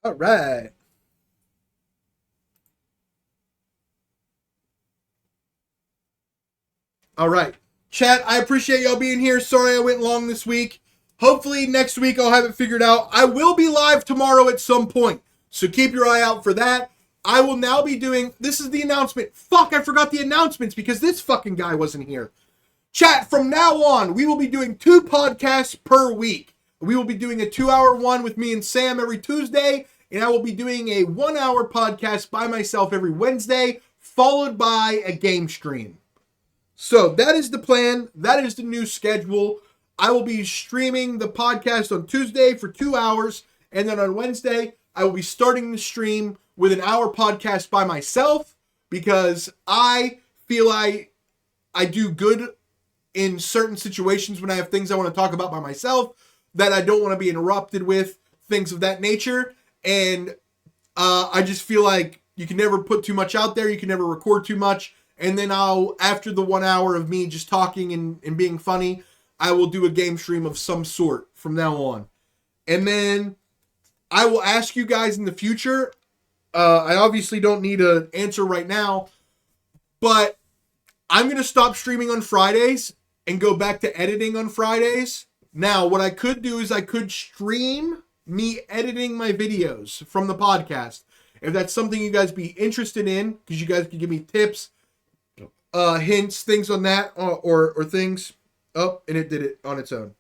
All right. All right. Chat, I appreciate y'all being here. Sorry I went long this week. Hopefully next week I'll have it figured out. I will be live tomorrow at some point, so keep your eye out for that. I will now be doing, this is the announcement. Fuck, I forgot the announcements because this fucking guy wasn't here. Chat, from now on, we will be doing 2 podcasts per week. We will be doing a 2-hour one with me and Sam every Tuesday, and I will be doing a 1-hour podcast by myself every Wednesday, followed by a game stream. So that is the plan. That is the new schedule. I will be streaming the podcast on Tuesday for 2 hours, and then on Wednesday, I will be starting the stream with an hour podcast by myself because I feel I do good in certain situations when I have things I want to talk about by myself that I don't want to be interrupted with. things of that nature. And I just feel like you can never put too much out there. You can never record too much. And then after the 1 hour of me just talking and being funny, I will do a game stream of some sort from now on. And then I will ask you guys in the future. I obviously don't need an answer right now, but I'm going to stop streaming on Fridays and go back to editing on Fridays. Now, what I could do is I could stream me editing my videos from the podcast. If that's something you guys be interested in, because you guys can give me tips, hints, things on that, or things. Oh, and it did it on its own.